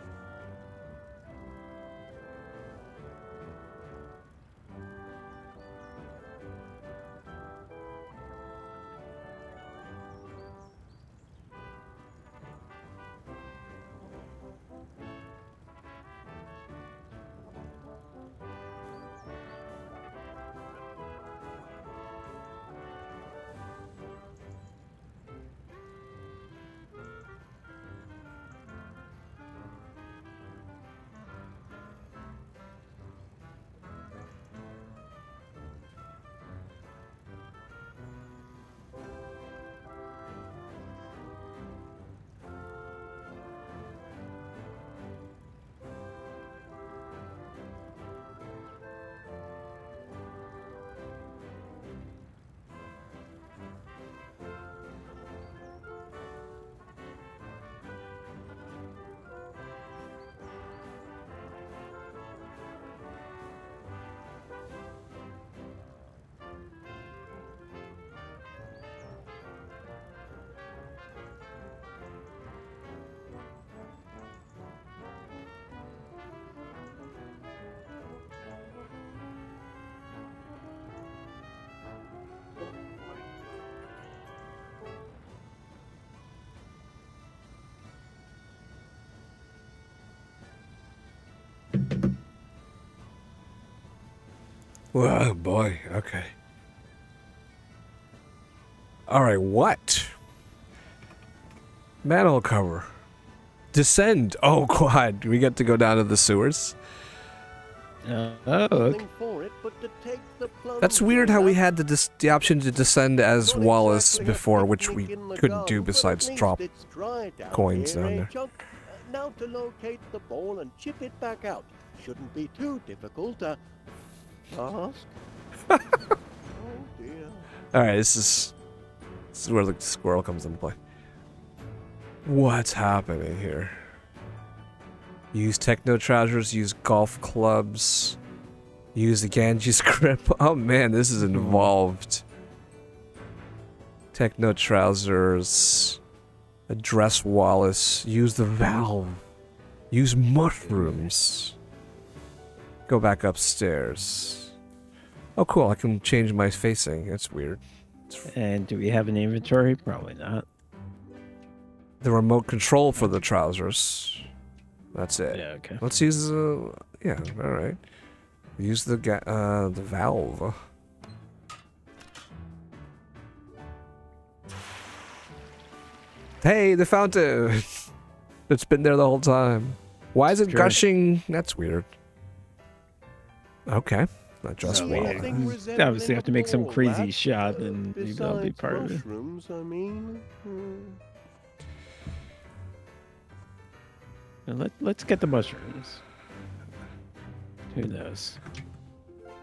Oh boy. Okay. All right. What? Manhole cover. Descend. Oh God. We get to go down to the sewers. Nothing for it but to take the plunge. That's weird how we had the option to descend as Wallace before, which we couldn't do besides drop It's dry down coins here, down eh, there. Chuck? Now to locate the ball and chip it back out. Shouldn't be too difficult. Ask. Oh dear. All right, this is where the squirrel comes into play. What's happening here? Use techno trousers. Use golf clubs. Use the Ganges grip. Oh man, this is involved. Techno trousers. Address Wallace. Use the valve. Use mushrooms. Go back upstairs. Oh cool, I can change my facing. That's weird. And do we have an inventory? Probably not. The remote control for the trousers. That's it. Yeah, okay. Let's use the... yeah, alright. Use the valve. Hey, the fountain! It's been there the whole time. Why is it Sure. gushing? That's weird. Okay. Not just So, water. yeah, obviously have to make some crazy shot, and maybe that'll be Besides part of it. mushrooms, I mean. And let's get the mushrooms. Who knows?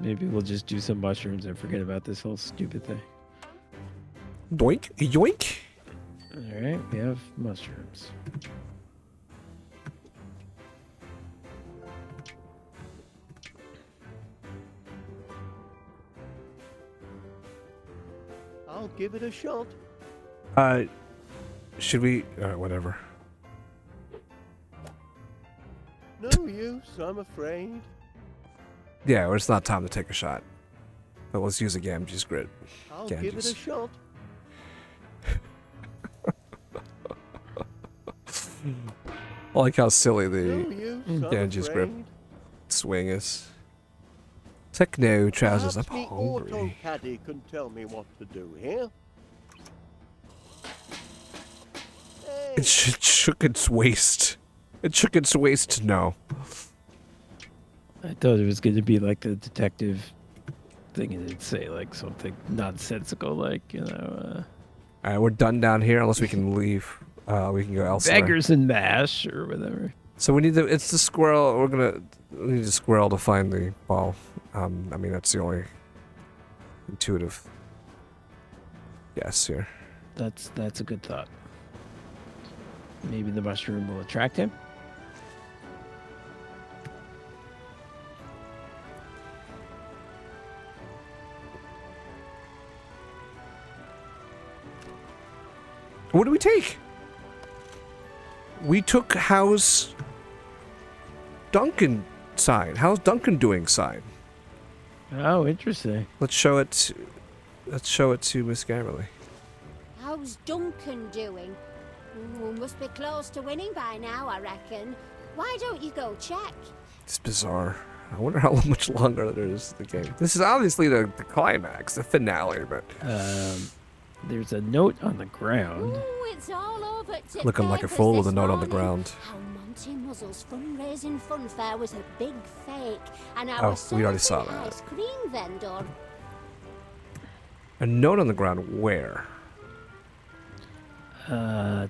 Maybe we'll just do some mushrooms and forget about this whole stupid thing. Doink. Yoink. All right, we have mushrooms. I'll give it a shot. Should we? Whatever. No use, I'm afraid. Yeah, well, it's not time to take a shot. But let's use a Gamgee's grid. I'll give it a shot. I like how silly the No use, I'm Gamgee's grip afraid. swing is. Techno trousers. I'm Perhaps me hungry. auto caddy can tell me what to do here. It shook its waist. It shook its waist to no. I thought it was going to be like the detective thing, and it'd say like something nonsensical, like All right, we're done down here unless we can leave. We can go elsewhere. beggars and mash or whatever. So we need the. It's the squirrel. We need the squirrel to find the ball. I mean, that's the only intuitive guess here. That's a good thought. Maybe the mushroom will attract him. What do we take? We took how's Duncan sign. How's Duncan doing sign? Oh, interesting. Let's show it to Miss Gamberly. How's Duncan doing? Ooh, must be close to winning by now, I reckon. Why don't you go check? It's bizarre. I wonder how much longer there is to the game. This is obviously the climax, the finale, but there's a note on the ground. Ooh, it's all over looking like a fool with a note on the ground. How Monty Muzzle's fundraising funfair was a big fake, and I Oh, was we already saw that. ice cream vendor. A note on the ground where?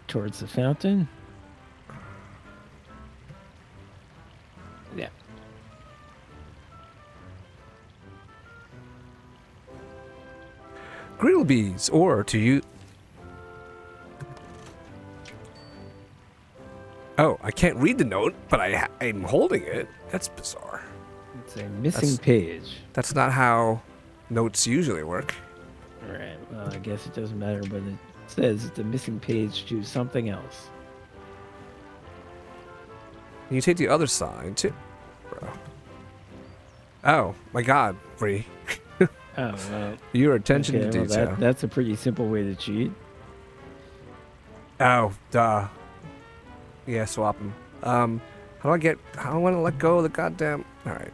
Towards the fountain. Yeah. Grillbees, or to you. Oh, I can't read the note, but I'm holding it. That's bizarre. It's a missing page. That's not how notes usually work. Alright, well, I guess it doesn't matter, but it says it's a missing page to something else. Can you take the other side too, bro? Oh my God, Bree. Oh, well. Your attention Okay, to well, detail. that's a pretty simple way to cheat. Oh, duh. Yeah, swap them. How do I get? I don't want to let go of the goddamn. All right.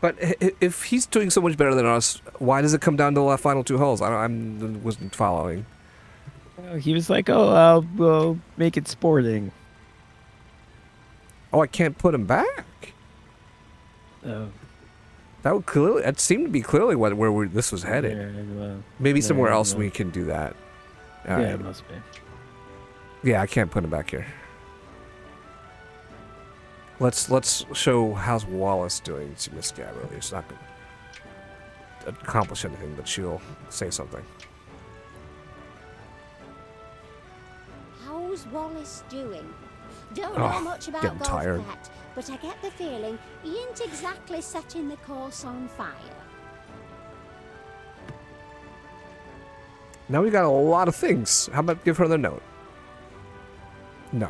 But if he's doing so much better than us, why does it come down to the final two holes? I wasn't following. He was like, "Oh, we'll make it sporting." Oh, I can't put him back. Oh. That would clearly. That seemed to be clearly where this was headed. Yeah, well, Maybe there somewhere you else go. we can do that. All Yeah, right. it must be. Yeah, I can't put him back here. Let's show how's Wallace doing to Miss Gabberly. It's not going to accomplish anything, but she'll say something. How's Wallace doing? Don't Oh, know much about getting golf tired. yet, but I get the feeling he ain't exactly setting the course on fire. Now we got a lot of things. How about give her the note? No.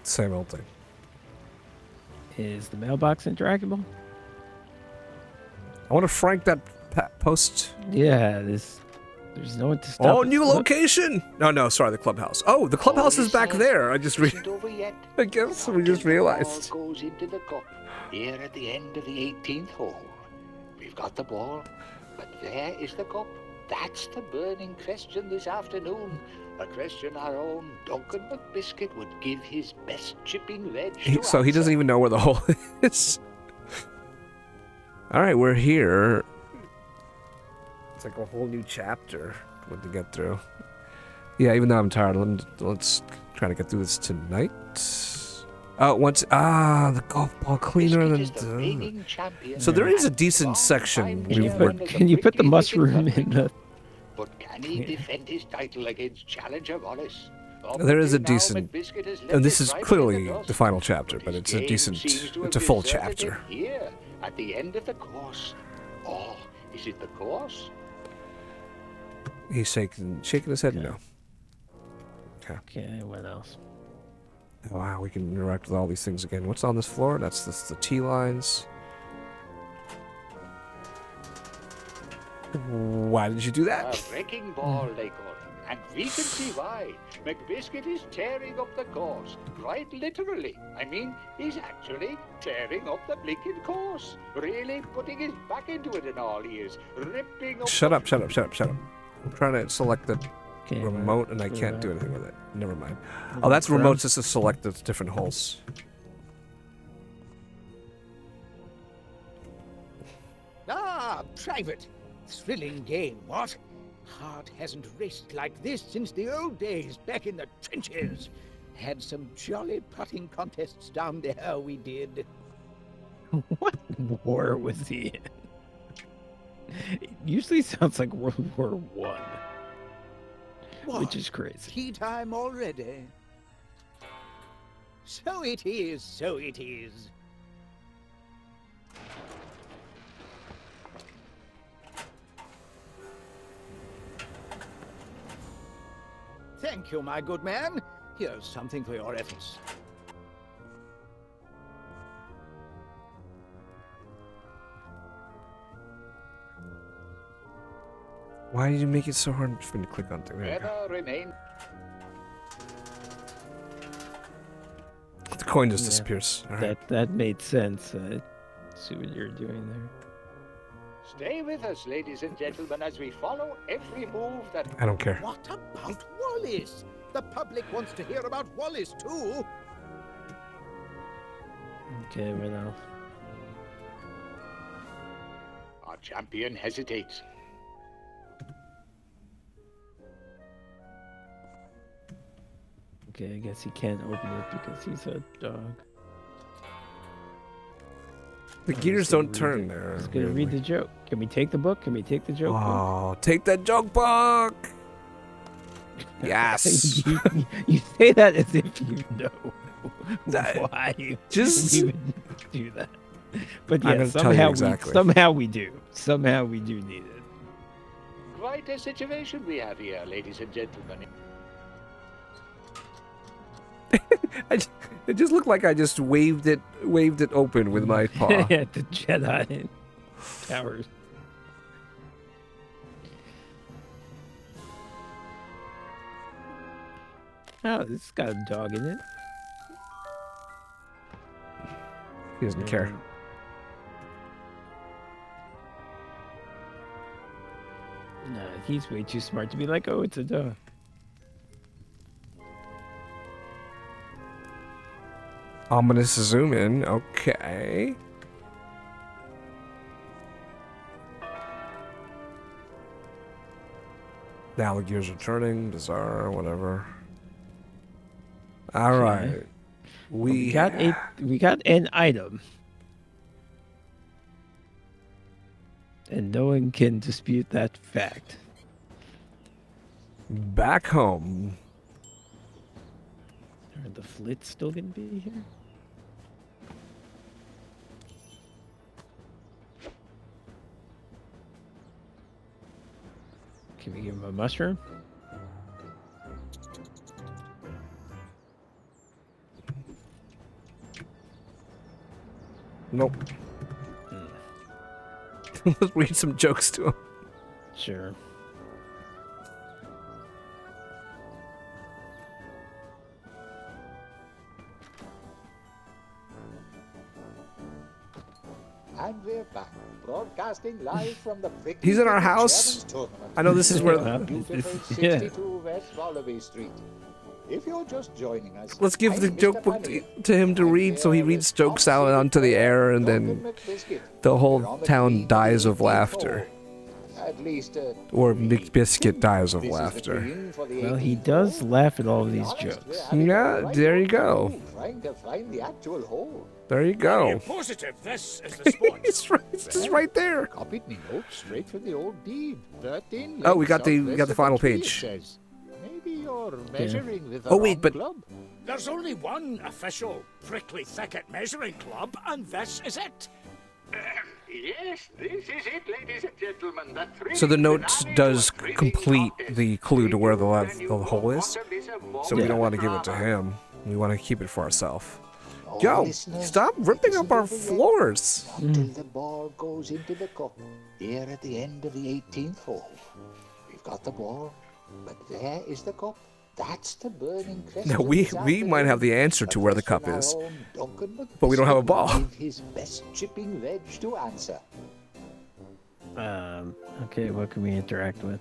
Same old thing. Is the mailbox interactable? I want to frank that post. Yeah, there's no one to stop. Oh, it. new Look. location! No, sorry, the clubhouse. Oh, the clubhouse is back there. I guess we just realized. Ball goes into the cup here at the end of the 18th hole. We've got the ball, but there is the cup. That's the burning question this afternoon. A question our own Duncan McBiscuit would give his best chipping veg to So he answer. doesn't even know where the hole is. All right, we're here. It's like a whole new chapter to get through. Yeah, even though I'm tired, let's try to get through this tonight. The golf ball cleaner. So there is a decent section. Can you put the mushroom in the? But can he defend his title against challenger Wallace? There is a decent, and this is clearly the final chapter, but it's a decent, it's a full chapter. Here, at the end of the course. Oh, is it the course? He's shaking his head no. Okay, what else? Oh, wow, we can interact with all these things again. What's on this floor? That's the T lines. Why did you do that? A wrecking ball, they call it. And we can see why. McBiscuit is tearing up the course. Quite literally. I mean, he's actually tearing up the blinking course. Really putting his back into it and all he is. Ripping up... Shut up. I'm trying to select the remote and I can't do anything with it. Never mind. Oh, that's remotes just to select the different holes. Ah, private. Thrilling game, what? Heart hasn't raced like this since the old days back in the trenches. Had some jolly putting contests down there, we did. What war was he in? It usually sounds like World War One, which is crazy. Tea time already? So it is, so it is. Thank you, my good man. Here's something for your efforts. Why did you make it so hard for me to click on things? There you go. Ever remain... The coin just disappears. All right. That made sense. See what you're doing there. Stay with us, ladies and gentlemen, as we follow every move that... I don't care. What about Wallace? The public wants to hear about Wallace, too. Okay, what else? Our champion hesitates. Okay, I guess he can't open it because he's a dog. The gears don't turn there. He's gonna read the joke. Can we take the book? Can we take the joke book? Oh, take that joke book! Yes! you say that as if you know why we would do that. But yeah, somehow we do. Somehow we do need it. Quite a situation we have here, ladies and gentlemen. It just looked like I just waved it open with my paw. Yeah, the Jedi towers. Oh, this has got a dog in it. He doesn't care. No, he's way too smart to be like, oh, it's a dog. Ominous zoom in. Okay. Now the gears are turning. Bizarre. Whatever. All right. We got an item, and no one can dispute that fact. Back home. Are the Flits still gonna be here? Can we give him a mushroom? Nope. Let's read some jokes to him. Sure. And we're back, broadcasting live from the He's in our house. I know this is where. Beautiful 62 West Wallaby Street. If you're just joining us, Let's give the joke book to him to read, so he reads jokes out onto the air, and then the whole town dies of laughter. At least, Or McBiscuit dies of laughter. Well, he does laugh at all of these jokes. Yeah, there you go. trying to find the actual hole. There you Are go. you positive this is the spot? It's just right there. Copied me note straight from the old deed. 13 Oh, we got the lengths final of the tree, it page. says. Maybe you're measuring with the Oh, wait, wrong but- club. There's only one official prickly thicket measuring club, and this is it. Yes, this is it, ladies and gentlemen. The So the note does complete the clue to where the hole is. So we don't want to give it to him. We want to keep it for ourselves. Yo, stop ripping up our floors. Until the ball goes into the cup, here at the end of the 18th hole. We've got the ball, but there is the cup. That's the burning question. Now we might have the answer to where the cup is, but we don't have a ball. His best chipping veg to answer. Okay, what can we interact with?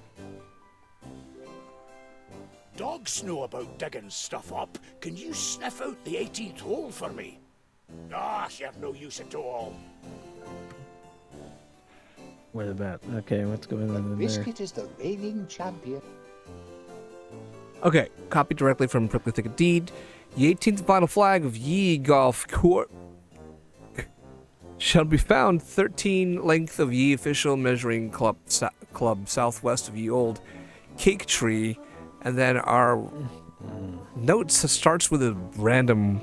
Dogs know about digging stuff up. Can you sniff out the 18th hole for me? Ah, you're no use at all. What about? Okay, what's going on in there? Biscuit is the reigning champion. Okay, copy directly from Prickly Thicket Deed. The 18th final flag of Ye Golf Court shall be found 13 length of Ye official measuring club southwest of Ye Old Cake Tree. And then our notes starts with a random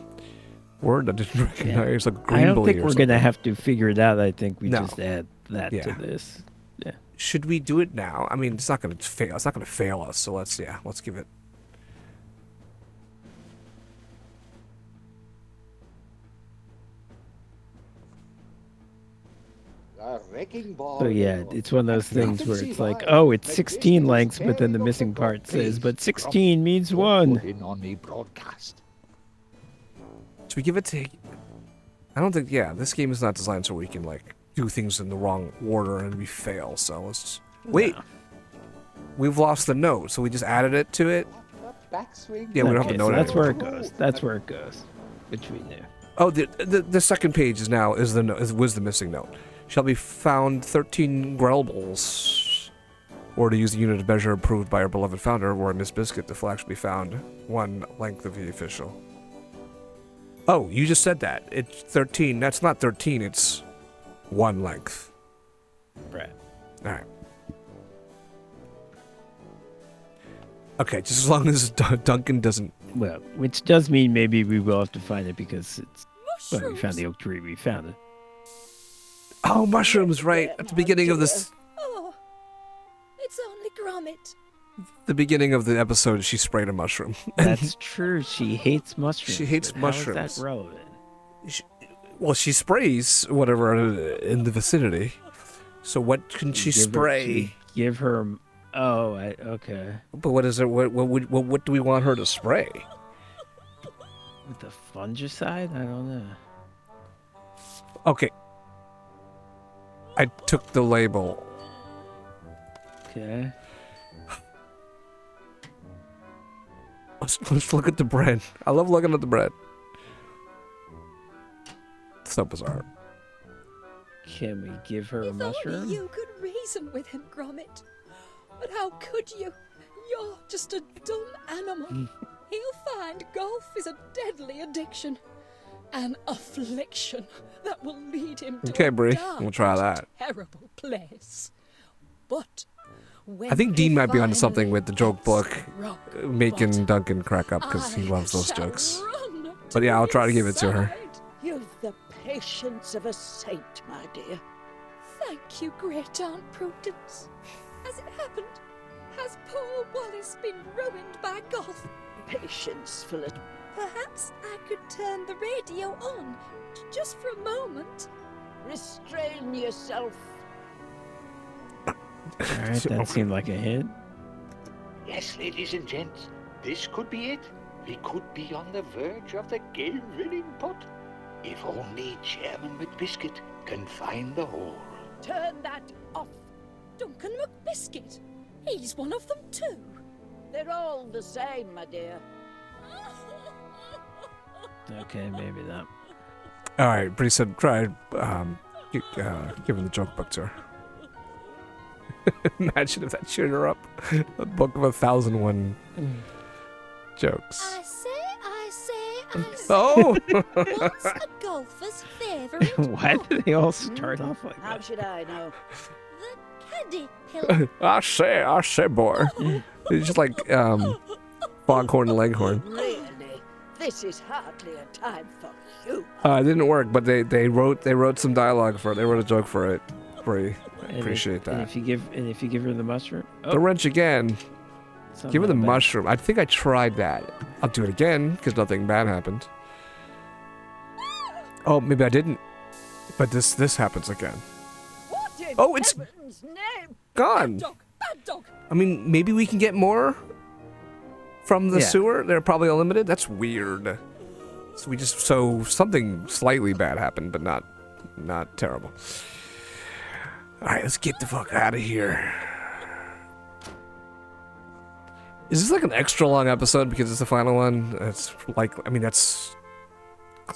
word I didn't recognize, like I don't greenbelly think or we're something. gonna have to figure it out. I think we No. just add that to Yeah. this. Yeah. Should we do it now? I mean, it's not gonna fail. It's not gonna fail us. So let's give it. A wrecking ball. So yeah, it's one of those things where it's like, oh, it's 16 lengths, but then the missing part says, but 16 means 1. In on the broadcast. Should we give it to? I don't think. Yeah, this game is not designed so we can like do things in the wrong order and we fail. So let's wait. We've lost the note, so we just added it to it. Backswing. Yeah, we don't have Okay, a so note. that's where it anymore. goes. That's where it goes. Which we knew. Oh, the second page is now was the missing note. Shall be found 13 grelbles, or to use the unit of measure approved by our beloved founder, or Miss Biscuit, the flag should be found 1 length of the official. Oh, you just said that. It's 13. That's not 13. It's 1 length. Right. All right. Okay, just as long as Duncan doesn't. Well, which does mean maybe we will have to find it because it's. Well, we found the oak tree. We found it. Oh, mushrooms! Right at the beginning of this. Oh, it's only Gromit. The beginning of the episode, she sprayed a mushroom. That's true. She hates mushrooms. She hates but mushrooms. How is that relevant? Well, she sprays whatever in the vicinity. So what can she spray? Give her. Oh, okay. But what is it? What do we want her to spray? With the fungicide? I don't know. Okay. I took the label. Okay. Let's look at the bread. I love looking at the bread. So bizarre. Can we give her a If mushroom? only you could reason with him, Gromit. But how could you? You're just a dumb animal. He'll find golf is a deadly addiction. An affliction that will lead him to Okay, a Bree. dark We'll try and that. terrible place. But I think Dean might be onto something with the joke book, rock making Duncan crack up because he loves those shall jokes. run But yeah, I'll try to give it to her. You've the patience of a saint, my dear. Thank you, great Aunt Prudence. As it happened, has poor Wallace been ruined by golf? Patience, Philip. Perhaps I could turn the radio on, just for a moment. Restrain yourself. Alright, that seemed like a hit. Yes, ladies and gents, this could be it. We could be on the verge of the game-winning pot. If only Chairman McBiscuit can find the hole. Turn that off. Duncan McBiscuit. He's one of them too. They're all the same, my dear. Okay, maybe not. All right, Bree said try giving the joke book to her. Imagine if that cheered her up. A book of 1,001 jokes. I say. Oh! What's a golfer's favourite? Why do they all start off like How that? should I know? Caddy pillar. I say, boy. It's just like Foghorn and Leghorn. Really? This is hardly a time for you. It didn't work, but they wrote some dialogue for it. They wrote a joke for it. Bree, I And appreciate if, that. And if you give her the mushroom, The wrench again. It's not Give her the that bad. mushroom. I think I tried that. I'll do it again because nothing bad happened. Oh, maybe I didn't. But this happens again. What in Oh, it's heaven's name? gone. Bad dog. I mean, maybe we can get more from the Yeah. sewer. They're probably unlimited. That's weird. So something slightly bad happened, but not terrible. All right, let's get the fuck out of here. Is this like an extra long episode because it's the final one? It's like, I mean, that's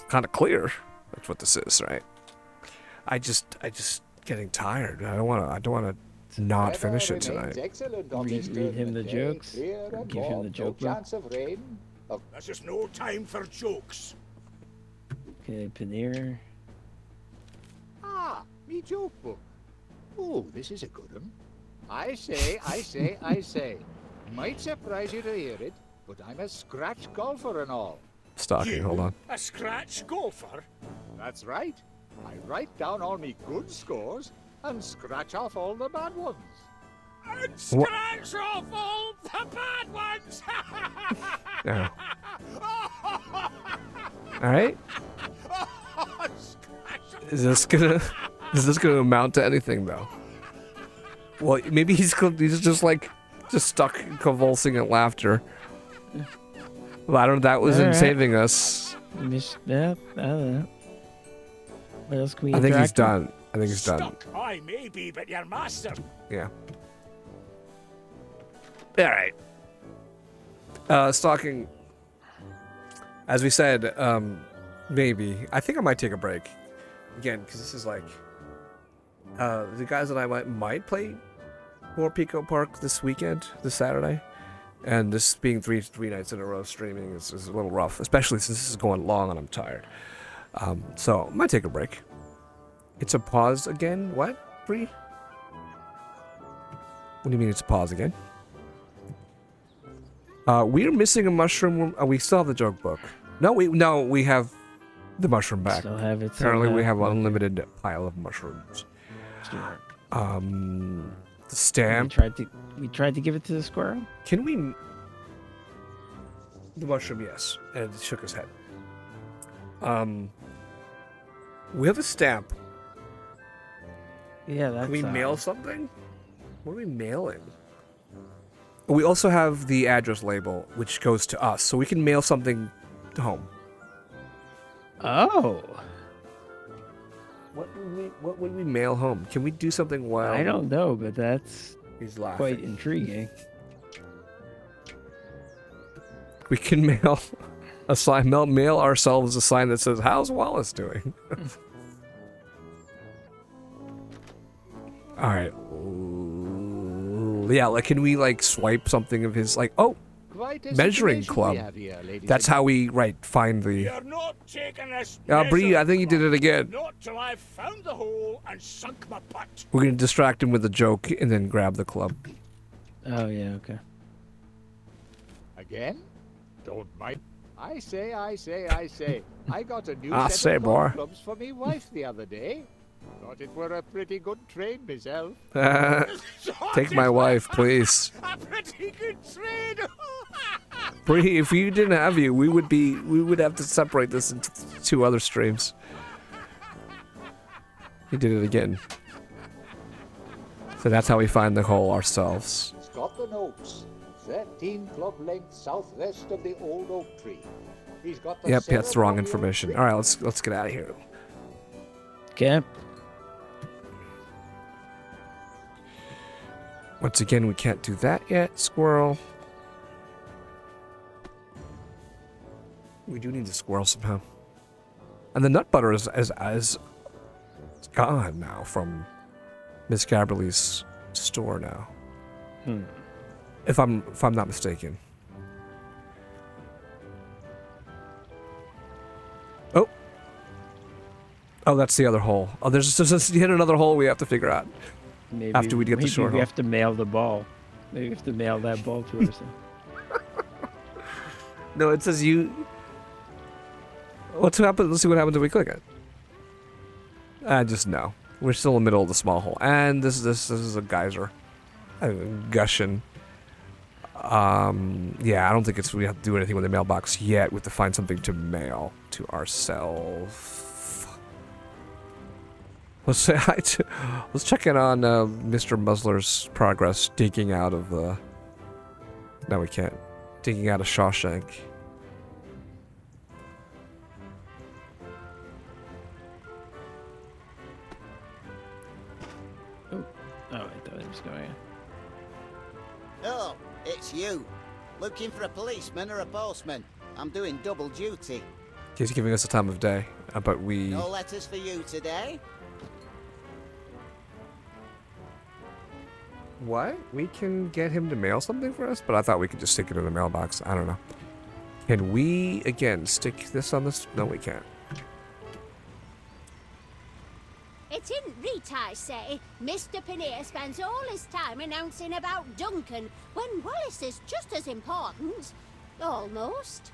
kind of clear. That's what this is, right? I just getting tired. I don't want to not finish it tonight. Excellent on Read this him the tournament day. jokes. Clear and Give him warm, the no joke book. chance of rain. This is no time for jokes. Okay, Paneer. Ah, me joke book. Oh, this is a good one. I say. Might surprise you to hear it, but I'm a scratch golfer and all. Stalking, hold on. A scratch golfer? That's right. I write down all me good scores and scratch off all the bad ones. And scratch off all the bad ones! Yeah. All right. Is this gonna amount to anything though? Well, maybe he's just stuck convulsing at laughter. Well, I don't know. That wasn't All right. saving us. Yeah, I don't know. What else can we I think he's interact with? done. I think he's done. Stuck, I may be, but your master. Yeah. All right. Stalking. As we said, maybe. I think I might take a break again because this is like the guys that I might play more Pico Park this weekend, this Saturday, and this being three nights in a row streaming is a little rough, especially since this is going long and I'm tired. So I might take a break. It's a pause again. What, Bree? What do you mean it's a pause again? We're missing a mushroom. We still have the joke book. No, we have the mushroom back. Still have it Apparently, we somehow. have an unlimited pile of mushrooms. Sure. The stamp. We tried to give it to the squirrel. Can we? The mushroom, yes, and he shook his head. We have a stamp. Yeah, that's. Can we mail something? What are we mailing? We also have the address label, which goes to us, so we can mail something home. Oh. What would we mail home? Can we do something wild? I don't know, but that's He's laughing. quite intriguing. We can mail a sign. Mail ourselves a sign that says, "How's Wallace doing?" All right. Yeah, like, can we swipe something of his Quite a measuring situation club? we have here, ladies That's and how we find the. You're not taking this. Bree, I think you did it again. Not till I've found the hole and sunk my butt. We're gonna distract him with a joke and then grab the club. Oh yeah, okay. Again? Don't mind. I say. I got a new I set say, of golf boy. clubs for me wife the other day. Thought it were a pretty good trade myself. Take my wife, please. A pretty good trade. Bree, if you didn't have you, we would have to separate this into two other streams. He did it again. So that's how we find the hole ourselves. It's got the notes. 13 club lengths southwest of the old oak tree. He's got the Yep, that's the wrong ceremonial information. ring. All right, let's get out of here. Okay. Once again, we can't do that yet, squirrel. We do need the squirrel somehow. And the nut butter is gone now from Miss Gabberly's store now. If I'm not mistaken. Oh, that's the other hole. Oh, there's yet another hole we have to figure out. Maybe, After we get the short we hole. have to mail the ball. Maybe we have to mail that ball to her. No, it says you. What's happened? Let's see what happens if we click it. Just no. We're still in the middle of the small hole, and this is a geyser, gushing. Yeah, I don't think we have to do anything with the mailbox yet. We have to find something to mail to ourselves. Let's say hi to. Let's check in on Mr. Musler's progress digging out of the. No, we can't. Digging out of Shawshank. Oh, I thought it was going in. Oh, it's you. Looking for a policeman or a postman? I'm doing double duty. He's giving us a time of day, but we. No letters for you today? What? We can get him to mail something for us, but I thought we could just stick it in the mailbox. I don't know. Can we, again, stick this on this? No, we can't. It isn't Rita, I say. Mr. Pannier spends all his time announcing about Duncan when Wallace is just as important. Almost.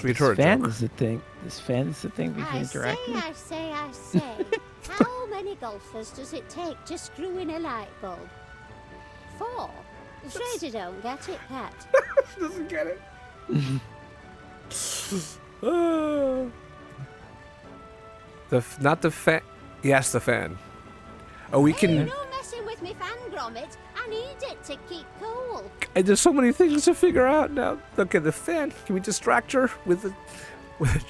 Read her a fan joke. is the thing. This fan is the thing we can interact with. I say. How many golfers does it take to screw in a light bulb? 4. Afraid I don't get it, Pat. She doesn't get it. Not the fan. Yes, the fan. Oh, we can. Hey, no messing with me fan, Gromit. I need it to keep cool. And there's so many things to figure out now. Look at the fan. Can we distract her with a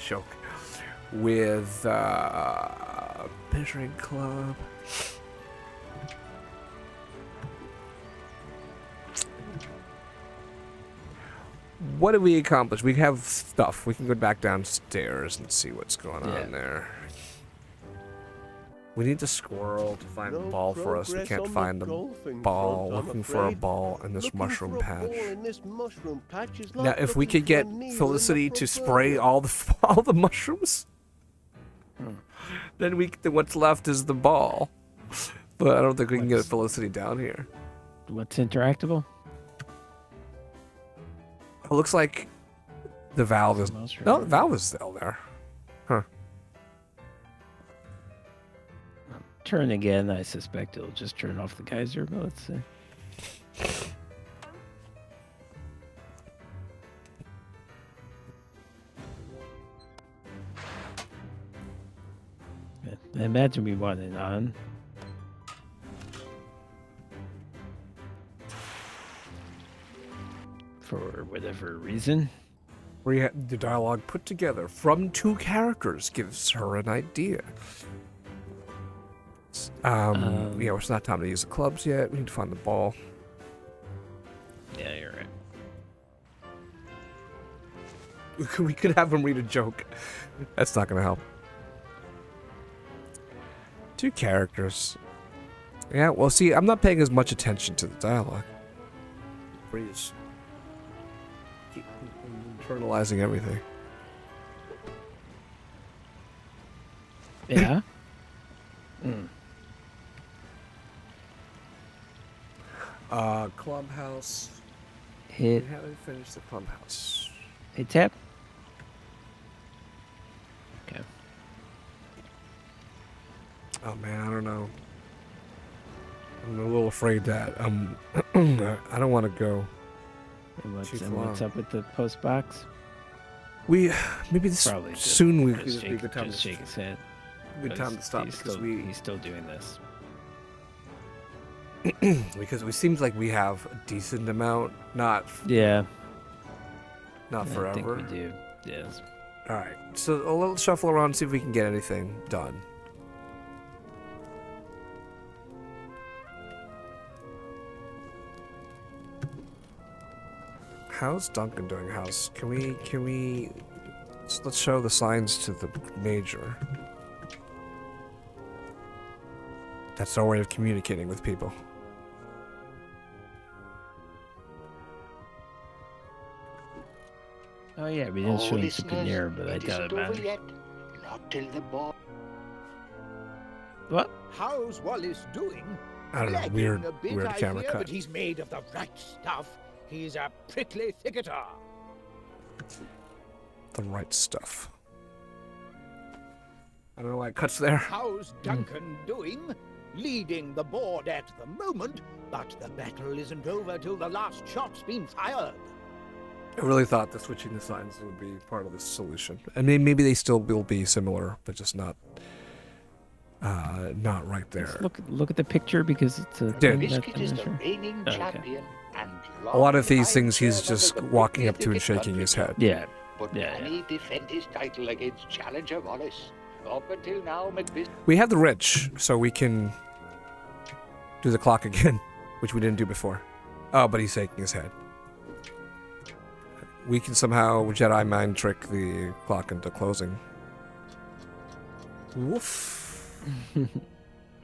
joke? With measuring club. What did we accomplish? We have stuff. We can go back downstairs and see what's going on there. We need the squirrel to find a ball for us. We can't find the ball. Looking for a ball in this mushroom patch. Now, if we could get Felicity to spray all the mushrooms, then what's left is the ball. But I don't think we can get Felicity down here. What's interactable? It looks like the valve is. No, the valve is still there. Huh. Turn again. I suspect it'll just turn off the geyser, but let's see. I imagine we want it on. For whatever reason. We had the dialogue put together from 2 characters gives her an idea. Yeah, it's not time to use the clubs yet. We need to find the ball. Yeah, you're right. We could have him read a joke. That's not going to help. 2 characters. Yeah, well, see, I'm not paying as much attention to the dialogue. Please. Keep internalizing everything. Yeah? Clubhouse. Hit. We haven't finished the clubhouse. Hit tap. Okay. Oh man, I don't know. I'm a little afraid that I don't want to go. And what's too long. up with the post box? We maybe this Probably just- soon we could just just be a shake- good time just to shake his head. Good time to stop He's because still, he's still doing this. because it seems like we have a decent amount, not Yeah. not I forever. think we do. Yes. All right, so a little shuffle around and see if we can get anything done. How's Duncan doing? Can we let's show the signs to the major. That's our way of communicating with people. Oh yeah, we didn't show him listeners, Superior, but I it doubt isn't it over matters. yet. Not till the ball. What? How's Wallace doing? I don't know, Lagging weird a bit, weird I camera fear, cut. But he's made of the right stuff. He's a prickly thicketer. The right stuff. I don't know why it cuts there. How's Duncan doing? Leading the board at the moment, but the battle isn't over till the last shot's been fired. I really thought that switching the signs would be part of the solution. I mean, maybe they still will be similar, but just not right there. Just look at the picture because it's a Dude. thing Biscuit that is I'm the sure. reigning Okay. champion, and A lot of these long-time things he's chairman just of the walking up to and Prickly shaking his Thicket head. Yeah. But Yeah, can he defend his title against challenger Wallace? Up until now, McBiscuit. We have the wrench, so we can do the clock again, which we didn't do before. Oh, but he's shaking his head. We can somehow Jedi mind trick the clock into closing. Woof.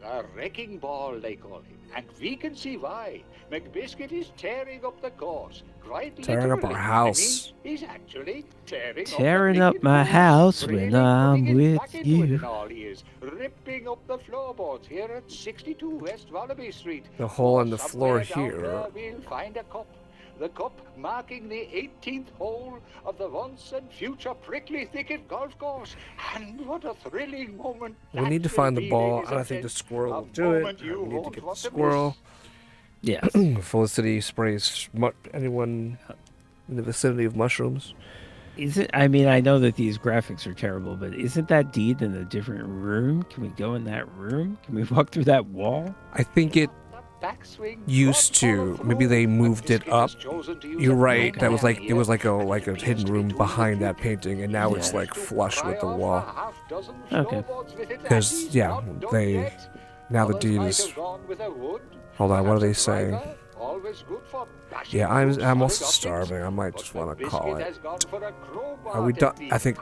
A wrecking ball, they call him. And we can see why. McBiscuit is tearing up the course. Quite Tearing up our literally. house. I mean, he's actually Tearing up my house when I'm with you. And all he is ripping up the floorboards here at 62 West Wallaby Street. The hole in the floor Somewhere down here. there we'll find a cup. The cup marking the 18th hole of the once and future Prickly Thicket golf course. And what a thrilling moment. We need to that find will the be, ball. ladies I and think the gents. squirrel will A do it. moment you We need to won't get the want to squirrel. Yes. Felicity sprays anyone in the vicinity of mushrooms. Is it? I mean, I know that these graphics are terrible, but isn't that deed in a different room? Can we go in that room? Can we walk through that wall? I think it used to. Maybe they moved it up. You're right. That was like it was like a hidden room behind that painting, and now it's like flush with the wall. Okay. Because yeah, now the deed is. Hold on, what are they saying? Yeah, I'm also starving. I might just want to call it. Are we done? I think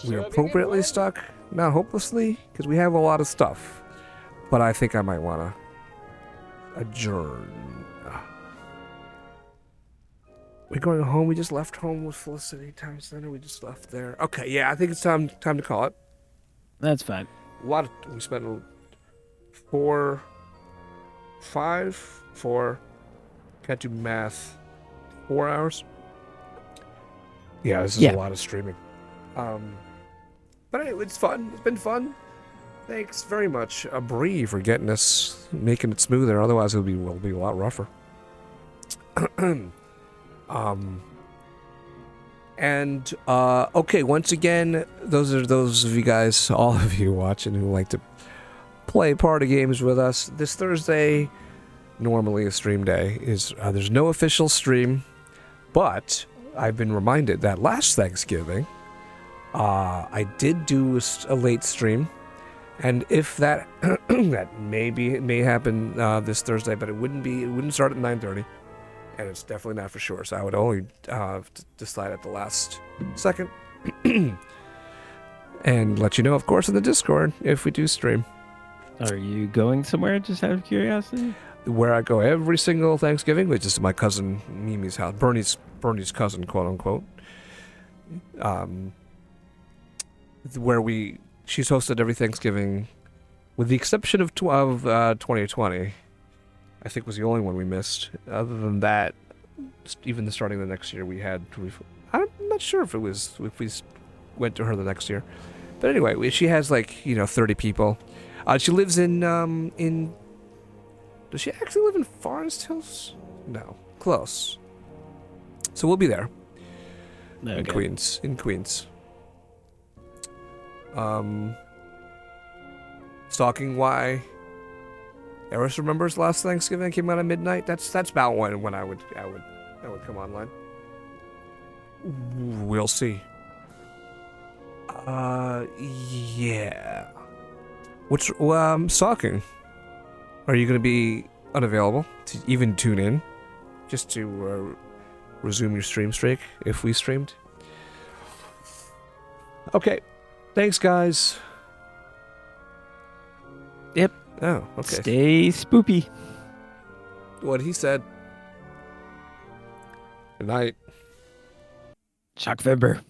we're appropriately stuck, not hopelessly, because we have a lot of stuff. But I think I might want to adjourn. We're going home. We just left home with Felicity Town Center. We just left there. Okay, yeah, I think it's time to call it. That's fine. We spent 4, 5, 4. Can't do math. 4 hours. Yeah, this is a lot of streaming. But anyway, it's fun. It's been fun. Thanks very much, Bree, for making it smoother. Otherwise, it will be a lot rougher. Okay, once again, those of you guys, all of you watching who like to play party games with us. This Thursday, normally a stream day, there's no official stream, but I've been reminded that last Thanksgiving, I did do a late stream, and if that that may happen this Thursday, but it wouldn't start at 9:30. And it's definitely not for sure, so I would only decide at the last second. And let you know, of course, in the Discord if we do stream. Are you going somewhere, just out of curiosity? Where I go every single Thanksgiving, which is my cousin Mimi's house, Bernie's cousin, quote unquote. She's hosted every Thanksgiving, with the exception of 2020. I think was the only one we missed. Other than that, even starting the next year, I'm not sure if we went to her the next year. But anyway, she has 30 people. She lives in. Does she actually live in Forest Hills? No, close. So we'll be there. Okay. In Queens. Stalking why. Eris remembers last Thanksgiving came out at midnight. That's about when I would come online. We'll see. Yeah. Stalking. Are you going to be unavailable to even tune in? Just to resume your stream streak if we streamed? Okay. Thanks, guys. Yep. Oh, okay. Stay spoopy. What he said. Good night. Shock Vember.